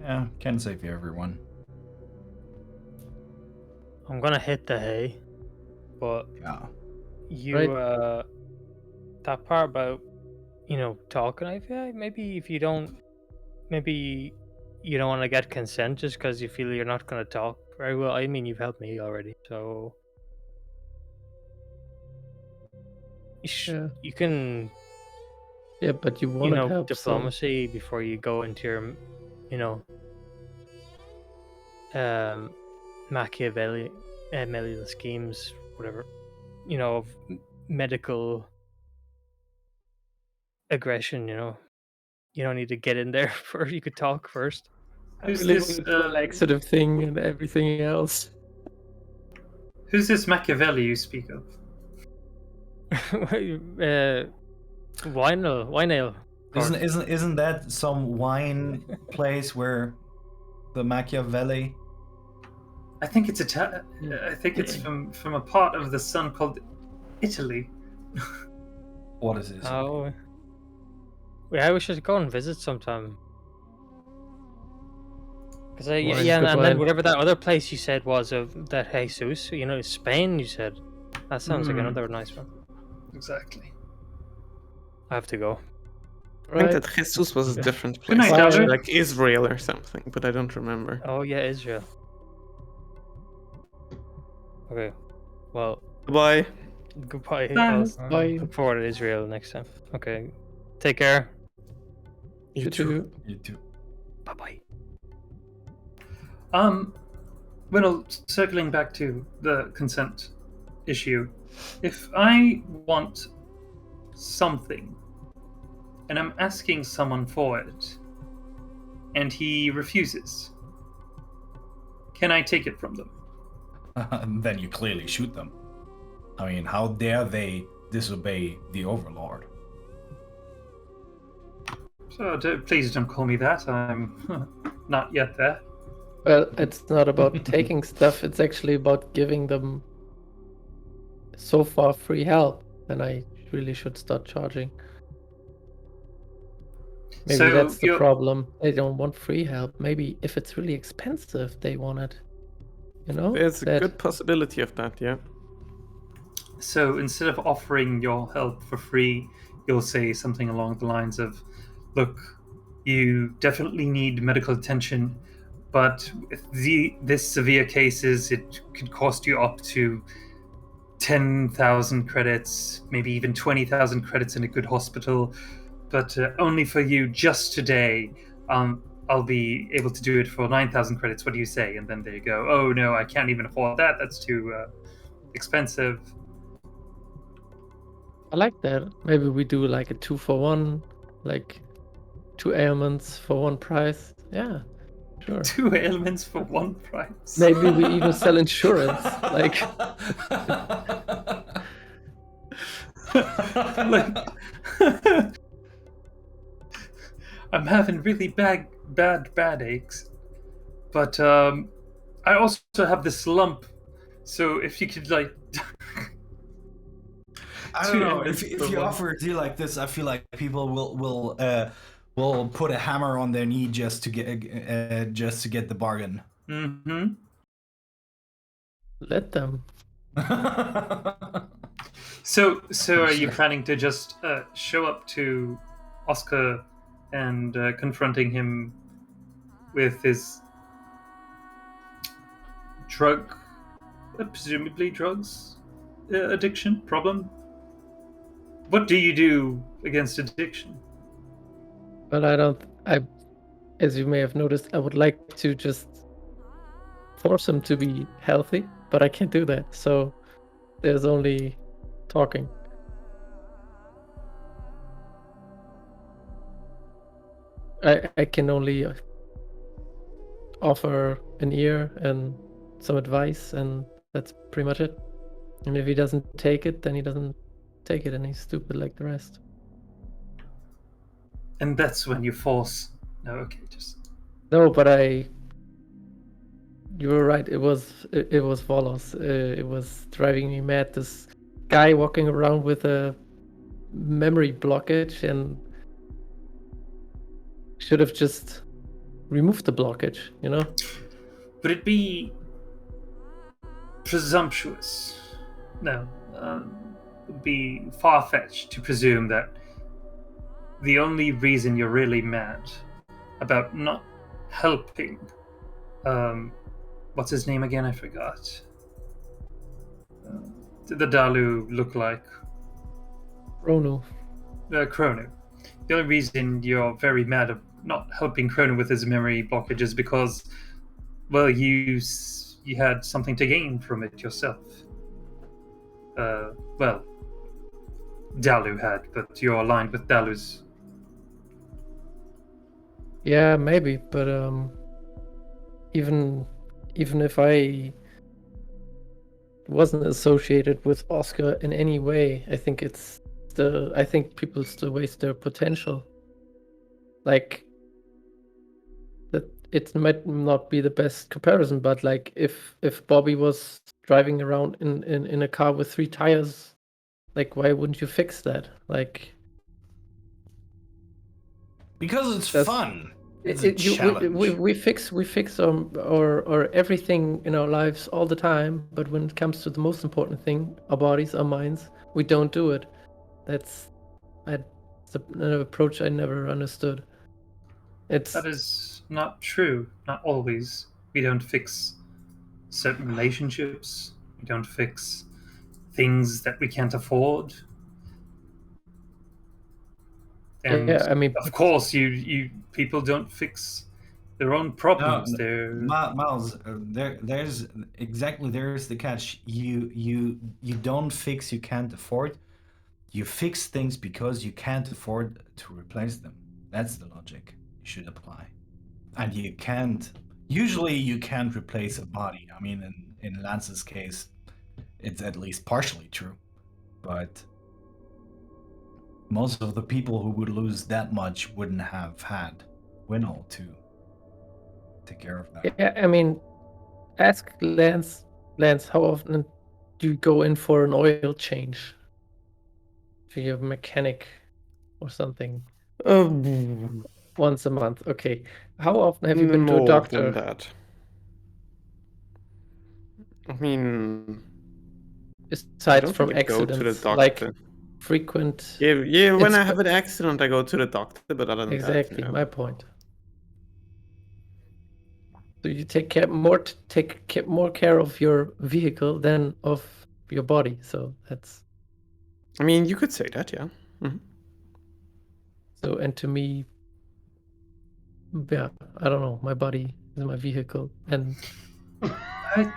Yeah, can save everyone. I'm gonna hit the hay, but Yeah. you Right. that part about talking. I feel like maybe if you don't, maybe you don't want to get consent just because you feel you're not gonna talk very well. I mean, you've helped me already, so Yeah. you can Yeah, but you wanted help, so diplomacy before you go into your Machiavellian schemes, whatever, of medical aggression. You don't need to get in there first. You could talk first. I Who's really this? want to do a laxative thing and everything else. Who's this Machiavelli you speak of? Wine ale. Isn't that some wine place where the Machiavelli? I think it's I think it's from a part of the sun called Italy. What is this? Oh, yeah, we should go and visit sometime. Because Wine, yeah, good and then wine. whatever that other place you said was of that Jesus, Spain. You said that sounds like another nice one. Exactly. I have to go. I think Right. that Jesus was a different Good place, night, Bye. Elder. like Israel or something, but I don't remember. Oh yeah, Israel. Okay, well, Bye. goodbye. Bye. I'll Bye. look forward to Israel next time. Okay, take care. You You too. too. You too. Bye bye. Well, circling back to the consent issue, if I want something and I'm asking someone for it and he refuses, can I take it from them? And then you clearly shoot them. I mean, how dare they disobey the Overlord? So please don't call me that. I'm not yet there. Well, it's not about taking stuff, it's actually about giving them so far free help. Then I really should start charging. Maybe So that's the you're- problem. They don't want free help. Maybe if it's really expensive, they want it. There's a That- good possibility of that, yeah. So instead of offering your help for free, you'll say something along the lines of, look, you definitely need medical attention, but with this severe cases, it could cost you up to 10,000 credits, maybe even 20,000 credits in a good hospital, but only for you just today. I'll be able to do it for 9,000 credits. What do you say? And then they go, oh no, I can't even afford that. That's too expensive. I like that. Maybe we do like a 2-for-1, like 2 ailments for 1 price. Yeah, sure. 2 ailments for 1 price. Maybe we even sell insurance. Like, Like, I'm having really bad aches, but I also have this lump. So if you could like, I don't Two know. ailments If for you one. offer a deal like this, I feel like people will put a hammer on their knee just to get the bargain. mm-hmm. let them. So are you planning to just show up to Oscar and confronting him with his drug, presumably drugs addiction problem? What do you do against addiction? Well, as you may have noticed, I would like to just force him to be healthy, but I can't do that. So there's only talking. I can only offer an ear and some advice, and that's pretty much it. And if he doesn't take it, then he doesn't take it, and he's stupid like the rest. And that's when you force. No, okay, just No, but you were right. It was Volos. It was driving me mad. This guy walking around with a memory blockage and should have just remove the blockage, you know? Would it be presumptuous? No. It would be far-fetched to presume that the only reason you're really mad about not helping, what's his name again? I forgot. The Dalu look like? Ronu. Chrono. The only reason you're very mad at not helping Chrono with his memory blockage is because, well, you had something to gain from it yourself. Well, Dalu had, but you're aligned with Dalu's. Yeah, maybe, but even if I wasn't associated with Oscar in any way, I think I think people still waste their potential. Like that, it might not be the best comparison, but like if Bobby was driving around in a car with 3 tires, like why wouldn't you fix that? Like Because it's That's- fun. It's a challenge. we fix or everything in our lives all the time, but when it comes to the most important thing, our bodies, our minds, we don't do it. That's an approach I never understood. That is not true. Not always. We don't fix certain relationships. We don't fix things that we can't afford. And yeah, I mean, of course, you people don't fix their own problems. No, They're Miles, there's the catch. You don't fix, you can't afford. You fix things because you can't afford to replace them. That's the logic you should apply. And you can't. Usually, you can't replace a body. I mean, in Lance's case, it's at least partially true. But most of the people who would lose that much wouldn't have had Winnow to take care of that. yeah, I mean, ask Lance. Lance, how often do you go in for an oil change? To your mechanic or something? Once a month. Okay. How often have you been to a More doctor? than that. I mean, I Aside don't from really go to the accidents, doctor. like frequent. Yeah, when It's- I have an accident, I go to the doctor, but other than Exactly, that, my point. So you take more care of your vehicle than of your body. So that's I mean, you could say that, yeah. Mhm. so. And to me, yeah, I don't know. My body is my vehicle, and I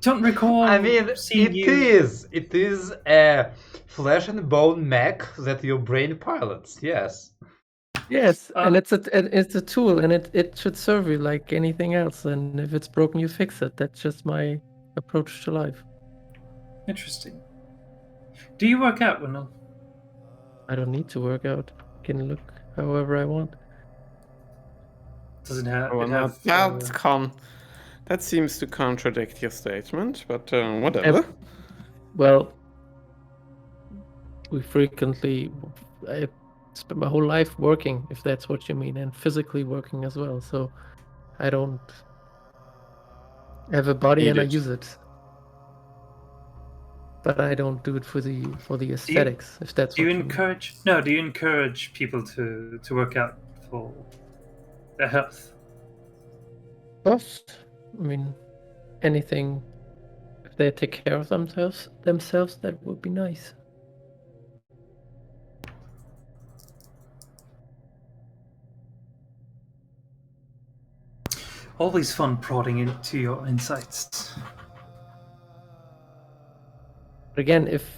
don't recall. I mean, seeing it is a flesh and bone mech that your brain pilots. Yes. yes, and it's a tool, and it should serve you like anything else. And if it's broken, you fix it. That's just my approach to life. Interesting. Do you work out, Winnow? I don't need to work out. I can look however I want. Doesn't have. Well, it now have that seems to contradict your statement, but whatever. Well, I spend my whole life working, if that's what you mean, and physically working as well. So I don't have a body Need and I it. use it. But I don't do it for the aesthetics, if that's Do what you you mean. encourage? No. Do you encourage people to work out for their health? Yes. I mean, anything, if they take care of themselves, that would be nice. Always fun prodding into your insights. But again, if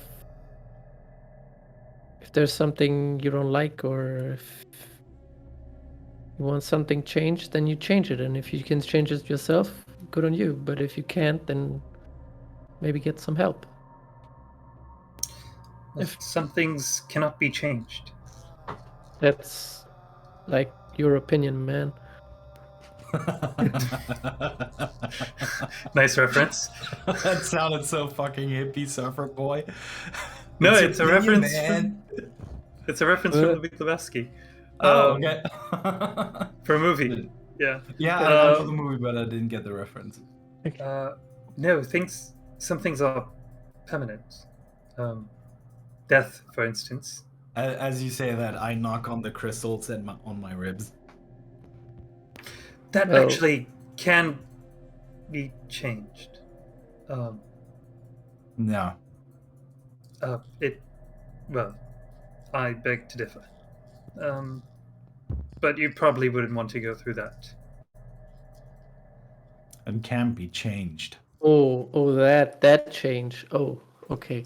there's something you don't like, or if you want something changed, then you change it. And if you can change it yourself, good on you. But if you can't, then maybe get some help. If some things cannot be changed. That's like your opinion, man. Nice reference. That sounded so fucking hippie, surfer boy. No, What's it's a your opinion, reference. man? It's a reference from the Big Lebowski. Oh, okay. For a movie. Yeah. Yeah, I know the movie, but I didn't get the reference. No, some things are permanent. Death, for instance. As you say that, I knock on the crystals and on my ribs. That Well- actually can be changed. No. Well, I beg to differ. But you probably wouldn't want to go through that. And can be changed. Oh, that change. Oh, okay.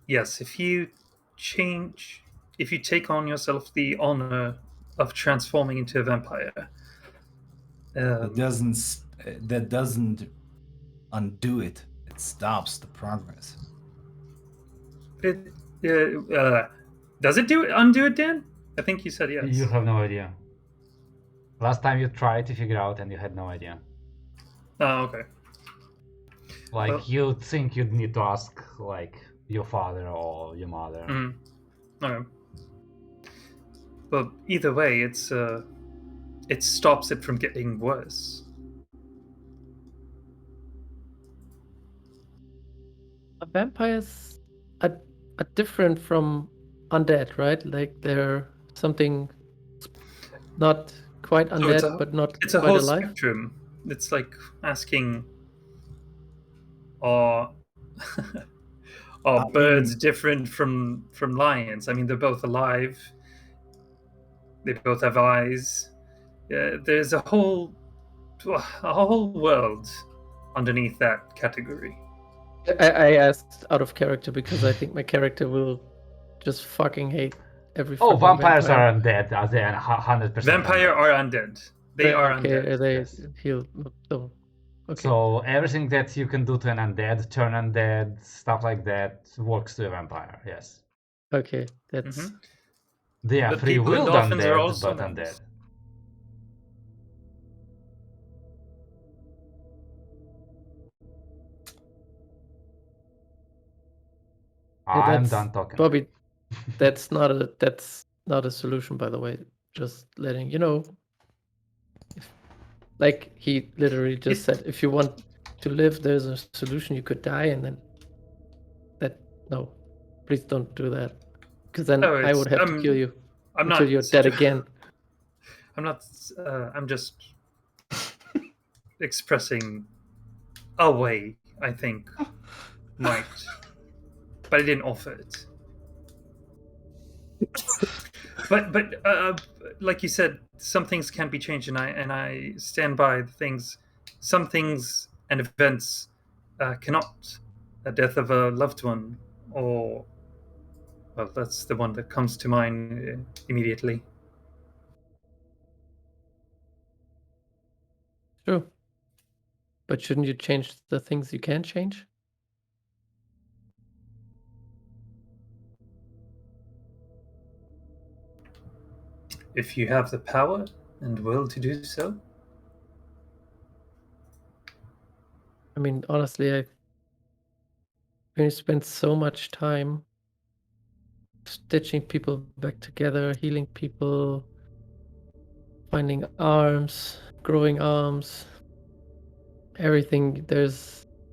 Yes, if you take on yourself the honor of transforming into a vampire, That doesn't undo it. It stops the progress. does it undo it, Dan? I think you said yes. You have no idea. Last time you tried to figure out and you had no idea. Oh, okay. Like, Well- you'd think you'd need to ask, like, your father or your mother. Okay. Well, either way, it stops it from getting worse. Vampires are different from undead, right? Like they're something not quite So it's undead, but not It's a quite whole alive. spectrum. It's like asking, are I birds mean- different from lions? I mean, they're both alive. They both have eyes. There's a whole world underneath that category. I asked out of character because I think my character will just fucking hate every. Oh, fucking vampires vampire. are undead, are they 100%? Vampire are undead. They are okay, undead. They yes. heal. So, okay. So everything that you can do to an undead, turn undead, stuff like that, works to a vampire, yes. Okay, that's Mhm. They are But people and free-willed dolphins are undead, also but nice. undead. I'm that's done talking. Bobby. That's not a solution, by the way. Just letting you know. Like he literally just said, if you want to live, there's a solution. You could die, and then no, please don't do that, because then No, I would have to kill you I'm until not you're dead again. I'm not. I'm just expressing a way I think might, but I didn't offer it. But like you said, some things can be changed, and I stand by the things. Some things and events cannot. The death of a loved one, or well, that's the one that comes to mind immediately. True. But shouldn't you change the things you can change? If you have the power and will to do so. I mean, honestly, we spent so much time stitching people back together, healing people, finding arms, growing arms, everything.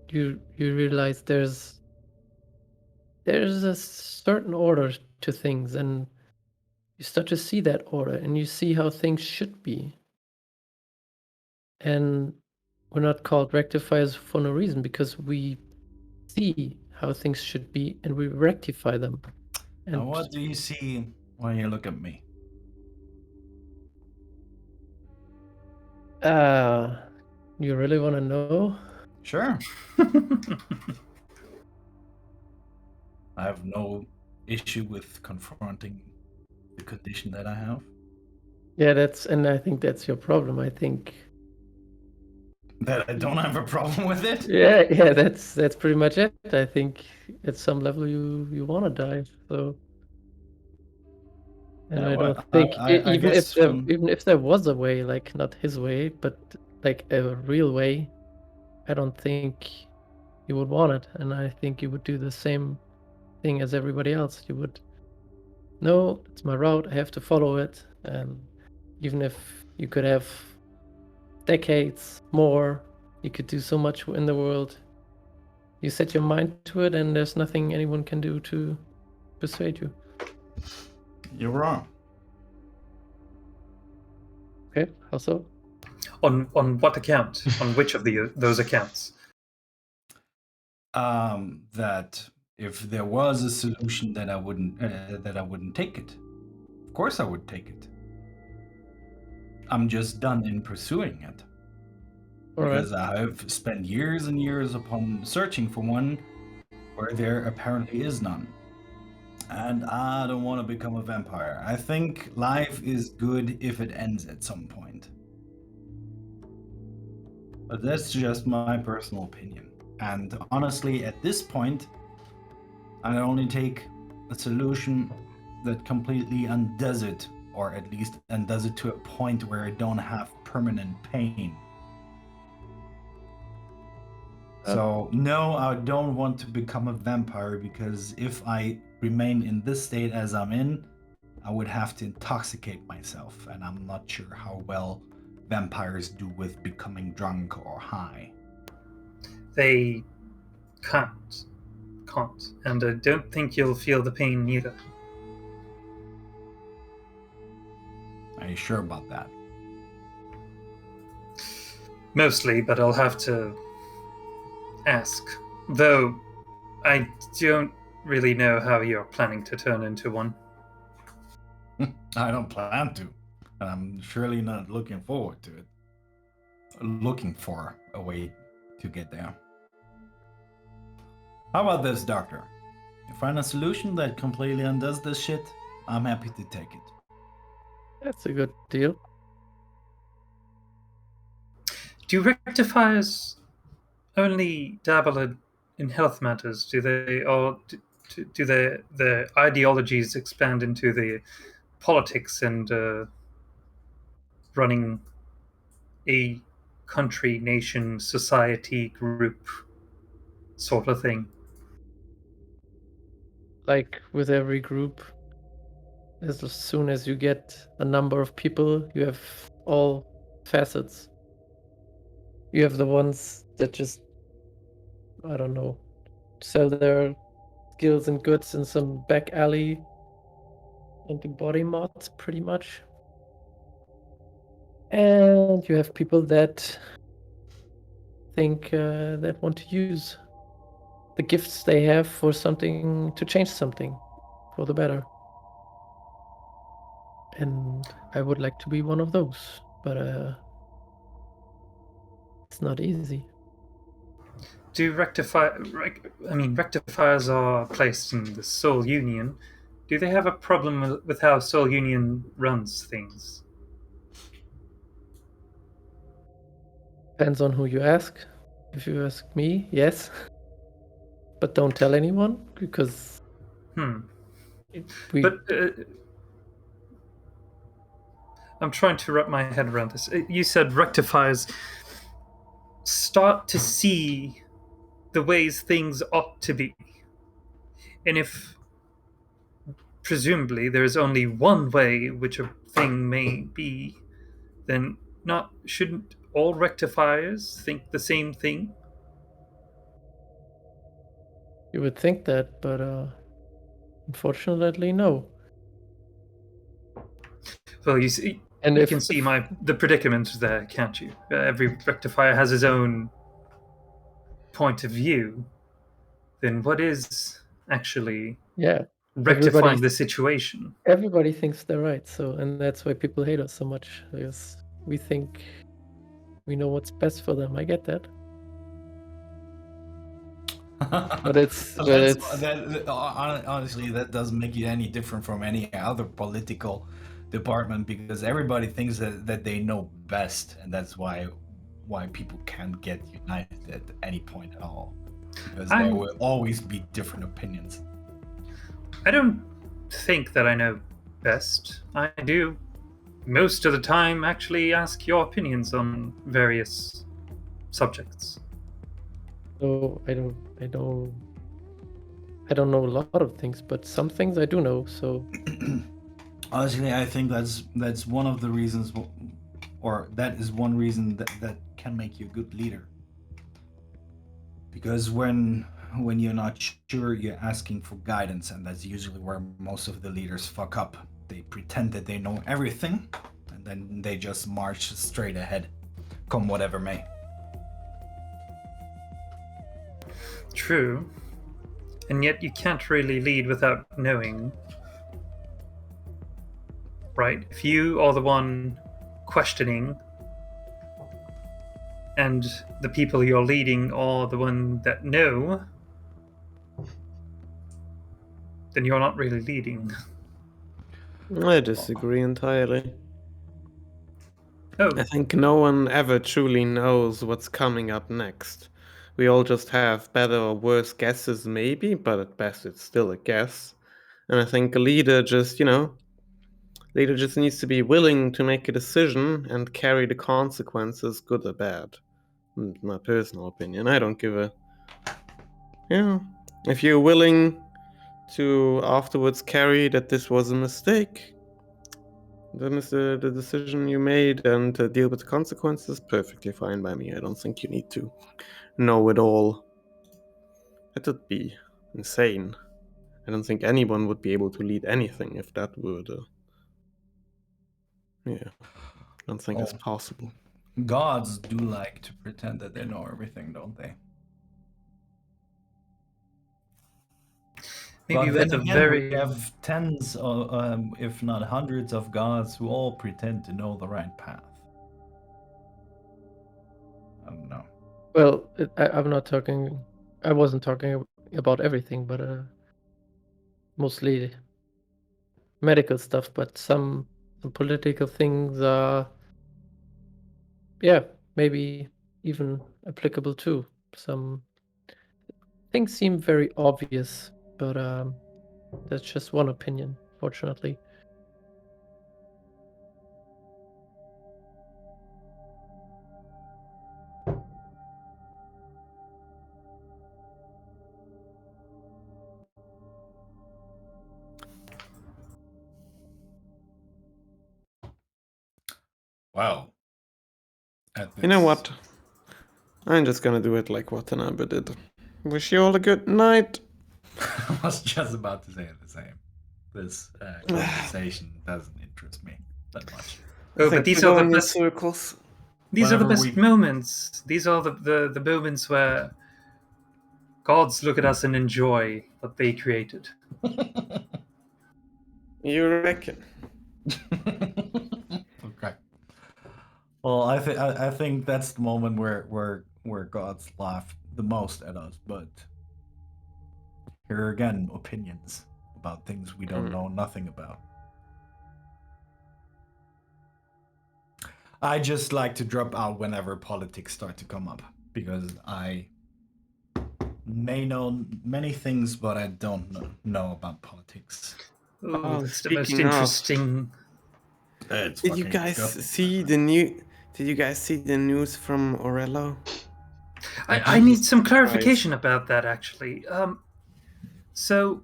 You realize there's a certain order to things, and you start to see that order, and you see how things should be. And we're not called rectifiers for no reason, because we see how things should be and we rectify them. And And what do you see when you look at me? you really want to know? Sure. I have no issue with confronting the condition that I have. Yeah, and I think that's your problem. I think That I don't have a problem with it. yeah, that's pretty much it. I think at some level you want to die. So, and Yeah, I well, don't think I guess even if there was a way, like not his way, but like a real way, I don't think you would want it. And I think you would do the same thing as everybody else. You would, no, it's my route. I have to follow it. And even if you could have decades more. You could do so much in the world. You set your mind to it, and there's nothing anyone can do to persuade you. You're wrong. Okay, how so? On what account? On which of those accounts? That if there was a solution, that I wouldn't take it. Of course, I would take it. I'm just done in pursuing it. All right. Because I've spent years and years upon searching for one where there apparently is none. And I don't want to become a vampire. I think life is good if it ends at some point. But that's just my personal opinion. And honestly, at this point, I only take a solution that completely undoes it, or at least undoes it to a point where I don't have permanent pain. So, no, I don't want to become a vampire, because if I remain in this state as I'm in, I would have to intoxicate myself, and I'm not sure how well vampires do with becoming drunk or high. They can't. And I don't think you'll feel the pain either. Are you sure about that? Mostly, but I'll have to ask. Though, I don't really know how you're planning to turn into one. I don't plan to. And I'm surely not looking forward to it. Looking for a way to get there. How about this, Doctor? You find a solution that completely undoes this shit, I'm happy to take it. That's a good deal. Do rectifiers only dabble in health matters? Do they, or do their ideologies expand into the politics and running a country, nation, society, group sort of thing? Like with every group, as soon as you get a number of people, you have all facets. You have the ones that just, I don't know, sell their skills and goods in some back alley and do body mods, pretty much. And you have people that think that want to use the gifts they have for something, to change something for the better. And I would like to be one of those, but it's not easy. Do rectifiers are placed in the Soul Union. Do they have a problem with how Soul Union runs things? Depends on who you ask. If you ask me, yes. But don't tell anyone, because But I'm trying to wrap my head around this. You said rectifiers start to see the ways things ought to be. And if presumably there is only one way which a thing may be, then shouldn't all rectifiers think the same thing? you would think that, but unfortunately, no. Well, you see, And you if can see the predicament there, can't you? Every rectifier has his own point of view. Then what is actually rectifying the situation? Everybody thinks they're right, so, and that's why people hate us so much, because we think we know what's best for them. I get that. But honestly, that doesn't make you any different from any other political department, because everybody thinks that they know best, and that's why people can't get united at any point at all, because there will always be different opinions. I don't think that I know best. I do most of the time actually ask your opinions on various subjects. So I don't know a lot of things, but some things I do know. So honestly, I think that's one of the reasons or that is one reason that can make you a good leader. Because when you're not sure, you're asking for guidance, and that's usually where most of the leaders fuck up. They pretend that they know everything, and then they just march straight ahead, come whatever may. True. And yet you can't really lead without knowing. Right? If you are the one questioning and the people you're leading are the one that know, then you're not really leading. I disagree entirely. Oh, I think no one ever truly knows what's coming up next. We all just have better or worse guesses, maybe, but at best it's still a guess. And I think a leader just needs to be willing to make a decision and carry the consequences, good or bad. My personal opinion. I don't give a. If you're willing to afterwards carry that this was a mistake, then it's the decision you made and deal with the consequences, perfectly fine by me. I don't think you need to know it all. That would be insane. I don't think anyone would be able to lead anything if that were the. Yeah, I don't think it's possible. Gods do like to pretend that they know everything, don't they? maybe But with then a again, very we have tens, if not hundreds, of gods who all pretend to know the right path. I don't know. Well, I'm not talking. I wasn't talking about everything, but mostly medical stuff. But some political things are, yeah, maybe even applicable too. Some things seem very obvious, but that's just one opinion, fortunately. Wow. You know what? I'm just gonna do it like Watanabe did. Wish you all a good night. I was just about to say the same. This conversation doesn't interest me that much. Oh, but these are the best. Circles. These are the Whenever best moments. These are the moments where gods look at us and enjoy what they created. You reckon? Okay. Well, I think that's the moment where gods laugh the most at us. But here again, opinions about things we don't know nothing about. I just like to drop out whenever politics start to come up because I may know many things, but I don't know about politics. Oh, that's the most speaking of- interesting. Did you guys see the news from Orello? I need some clarification about that, actually. So,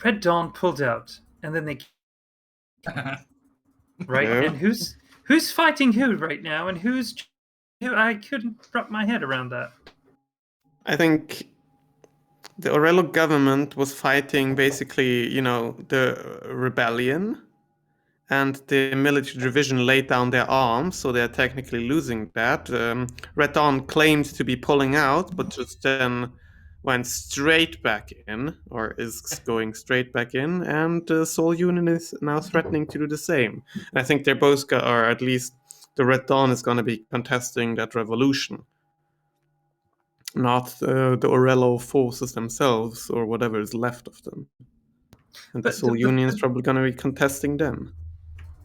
Red Dawn pulled out, and then they right, Yeah. and who's fighting who right now, and who? I couldn't wrap my head around that. I think the Orello government was fighting basically, the rebellion, and the military division laid down their arms, so they're technically losing that. Red Dawn claimed to be pulling out, but just then went straight back in, or is going straight back in, and Soul Union is now threatening to do the same. And I think they're both, or at least the Red Dawn is going to be contesting that revolution, not the Orello forces themselves, or whatever is left of them. And the Soul Union is probably going to be contesting them.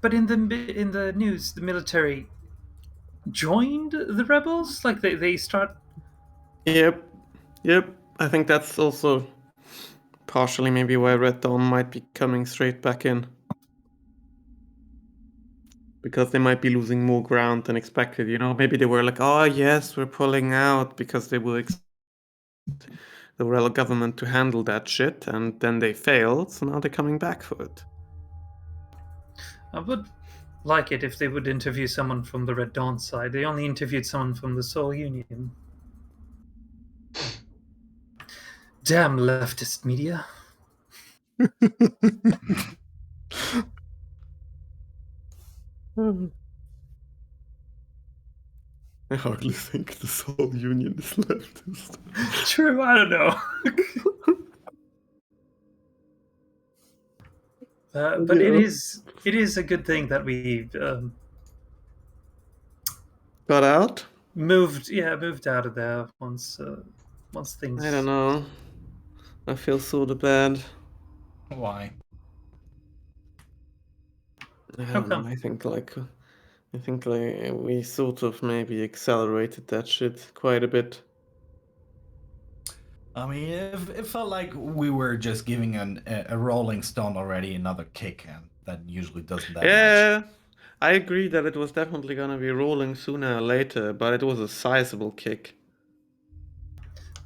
But in the news, the military joined the rebels. Like they start. Yep. I think that's also partially maybe why Red Dawn might be coming straight back in. Because they might be losing more ground than expected. Maybe they were like, oh yes, we're pulling out because they will expect the Orello government to handle that shit, and then they failed, so now they're coming back for it. But like it if they would interview someone from the Red Dawn side. They only interviewed someone from the Soul Union. Damn leftist media. I hardly think the Soul Union is leftist. True, I don't know. But it is a good thing that we Got out? moved out of there once things. I don't know. I feel sort of bad. Why? I How don't know. come? I think like we sort of maybe accelerated that shit quite a bit. I mean, it felt like we were just giving a Rolling Stone already another kick, and that usually doesn't that much. Yeah, I agree that it was definitely gonna be rolling sooner or later, but it was a sizable kick.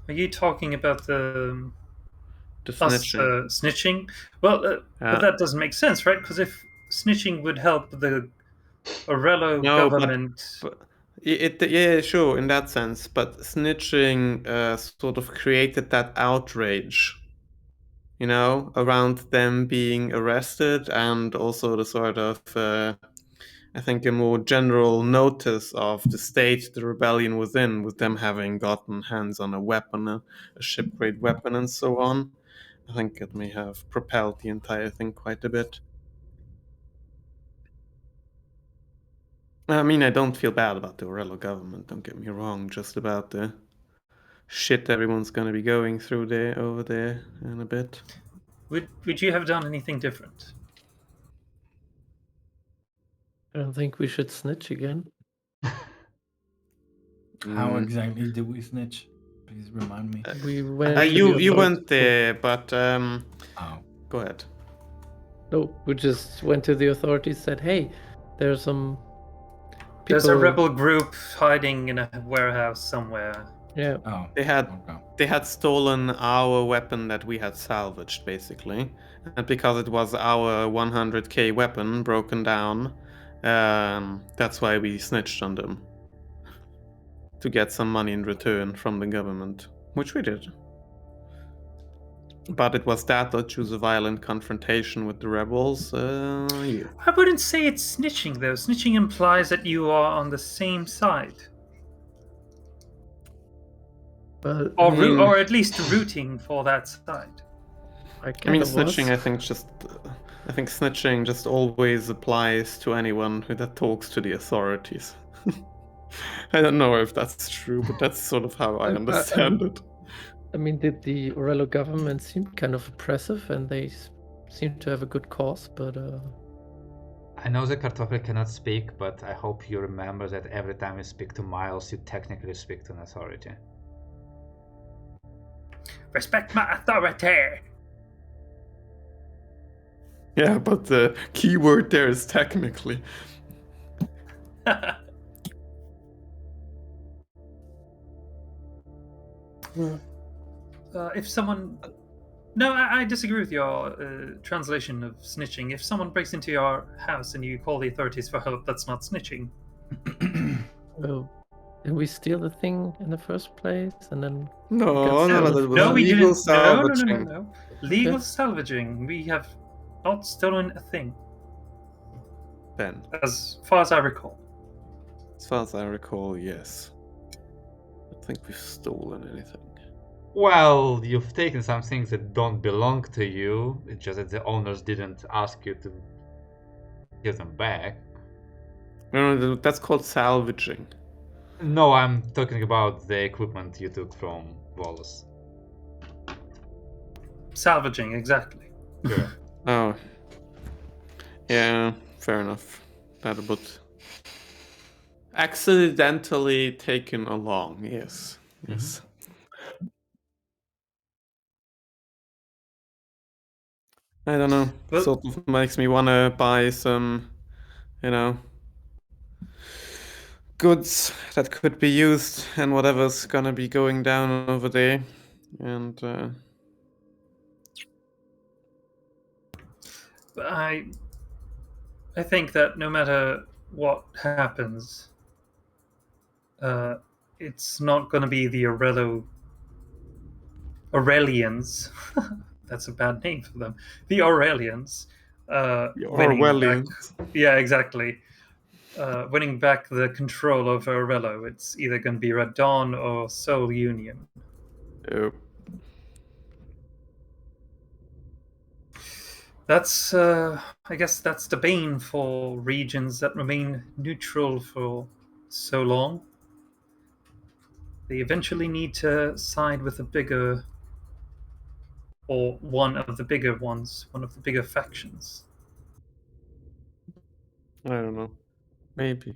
Are you talking about The us snitching. snitching? Well, but that doesn't make sense, right? Because if snitching would help the Orello No, government. but yeah, sure, in that sense. But snitching sort of created that outrage, you know, around them being arrested, and also the sort of, I think, a more general notice of the state the rebellion was in, with them having gotten hands on a weapon, a ship-grade weapon, and so on. I think it may have propelled the entire thing quite a bit. I mean, I don't feel bad about the Orello government, don't get me wrong, just about the shit everyone's gonna be going through there over there in a bit. Would you have done anything different? I don't think we should snitch again. How exactly did we snitch? Please remind me. We went. to the You authorities. went there, but Oh. go ahead. No, we just went to the authorities. Said, "Hey, there's some people." There's a rebel group hiding in a warehouse somewhere. Yeah. Oh. They had Okay. they had stolen our weapon that we had salvaged, basically, and because it was our 100k weapon broken down, that's why we snitched on them to get some money in return from the government, which we did. But it was that or choose a violent confrontation with the rebels. Yeah. I wouldn't say it's snitching, though. Snitching implies that you are on the same side. But Or at least rooting for that side. I mean, snitching. I think snitching just always applies to anyone that talks to the authorities. I don't know if that's true, but that's sort of how I understand it. I mean, the Orello government seemed kind of oppressive, and they seemed to have a good cause. But I know the Kartoffel cannot speak, but I hope you remember that every time you speak to Miles, you technically speak to an authority. Respect my authority. Yeah, but the key word there is technically. If someone... No, I disagree with your translation of snitching. If someone breaks into your house and you call the authorities for help, that's not snitching. well, did we steal the thing in the first place? And then No, No, that was No, we legal didn't. No. salvaging. Legal Okay. salvaging. We have not stolen a thing, Ben, as far as I recall. as far as I recall, yes. I don't think we've stolen anything. Well, you've taken some things that don't belong to you. It's just that the owners didn't ask you to give them back. No, that's called salvaging. No, I'm talking about the equipment you took from Wallace. Salvaging, exactly. Sure. Oh. Yeah, fair enough. That would accidentally taken along, yes. Yes. I don't know. Well- Sort of makes me wanna buy some, goods that could be used and whatever's gonna be going down over there. And I I think that no matter what happens, it's not going to be the Aurelians. That's a bad name for them. The Aurelians winning back. Orwellians. Yeah, exactly. Winning back the control of Aurello. It's either going to be Red Dawn or Soul Union. Oh. That's, I guess, that's the bane for regions that remain neutral for so long. They eventually need to side with a bigger, or one of the bigger ones, one of the bigger factions. I don't know. Maybe.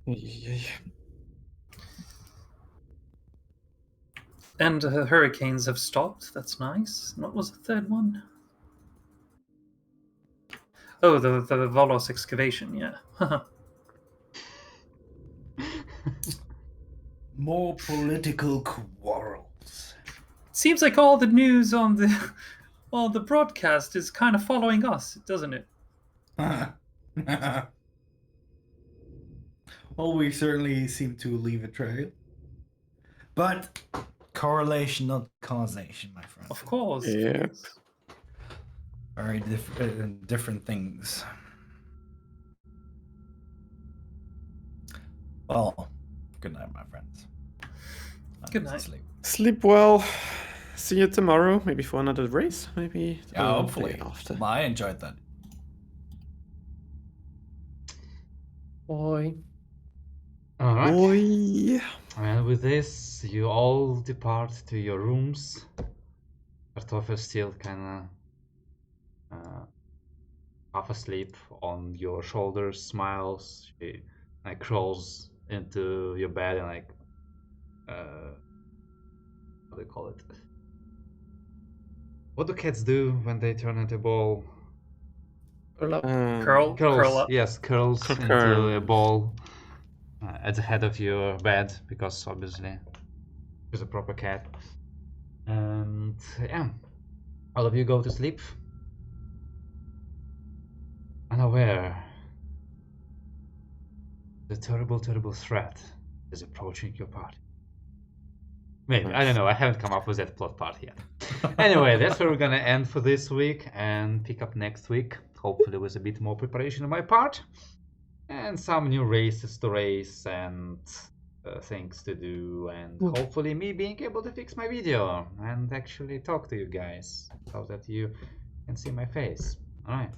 Yeah. And hurricanes have stopped. That's nice. What was the third one? Oh, the Volos excavation. Yeah. More political quarrels. Seems like all the news on the broadcast is kind of following us, doesn't it? Well, we certainly seem to leave a trail. But correlation, not causation, my friend. Of course. of Yep. course. Very different things. Well, good night, my friends. Good need to night. sleep. Sleep well. See you tomorrow. Maybe for another race. Maybe. Yeah, the hopefully. day after. I enjoyed that. Boy. All right. Boy. And with this, you all depart to your rooms. Kartoffel still kind of half asleep on your shoulders, smiles. She like crawls into your bed and like what do you call it? What do cats do when they turn into a ball? Curl up. Curl Curls, up. yes, curls Concur. into a ball at the head of your bed because obviously she's a proper cat. And yeah, all of you go to sleep, unaware the terrible, terrible threat is approaching your party. Maybe, I don't know, I haven't come up with that plot part yet. Anyway, that's where we're gonna end for this week and pick up next week, hopefully with a bit more preparation on my part and some new races to race and things to do, and hopefully me being able to fix my video and actually talk to you guys so that you can see my face. Alright.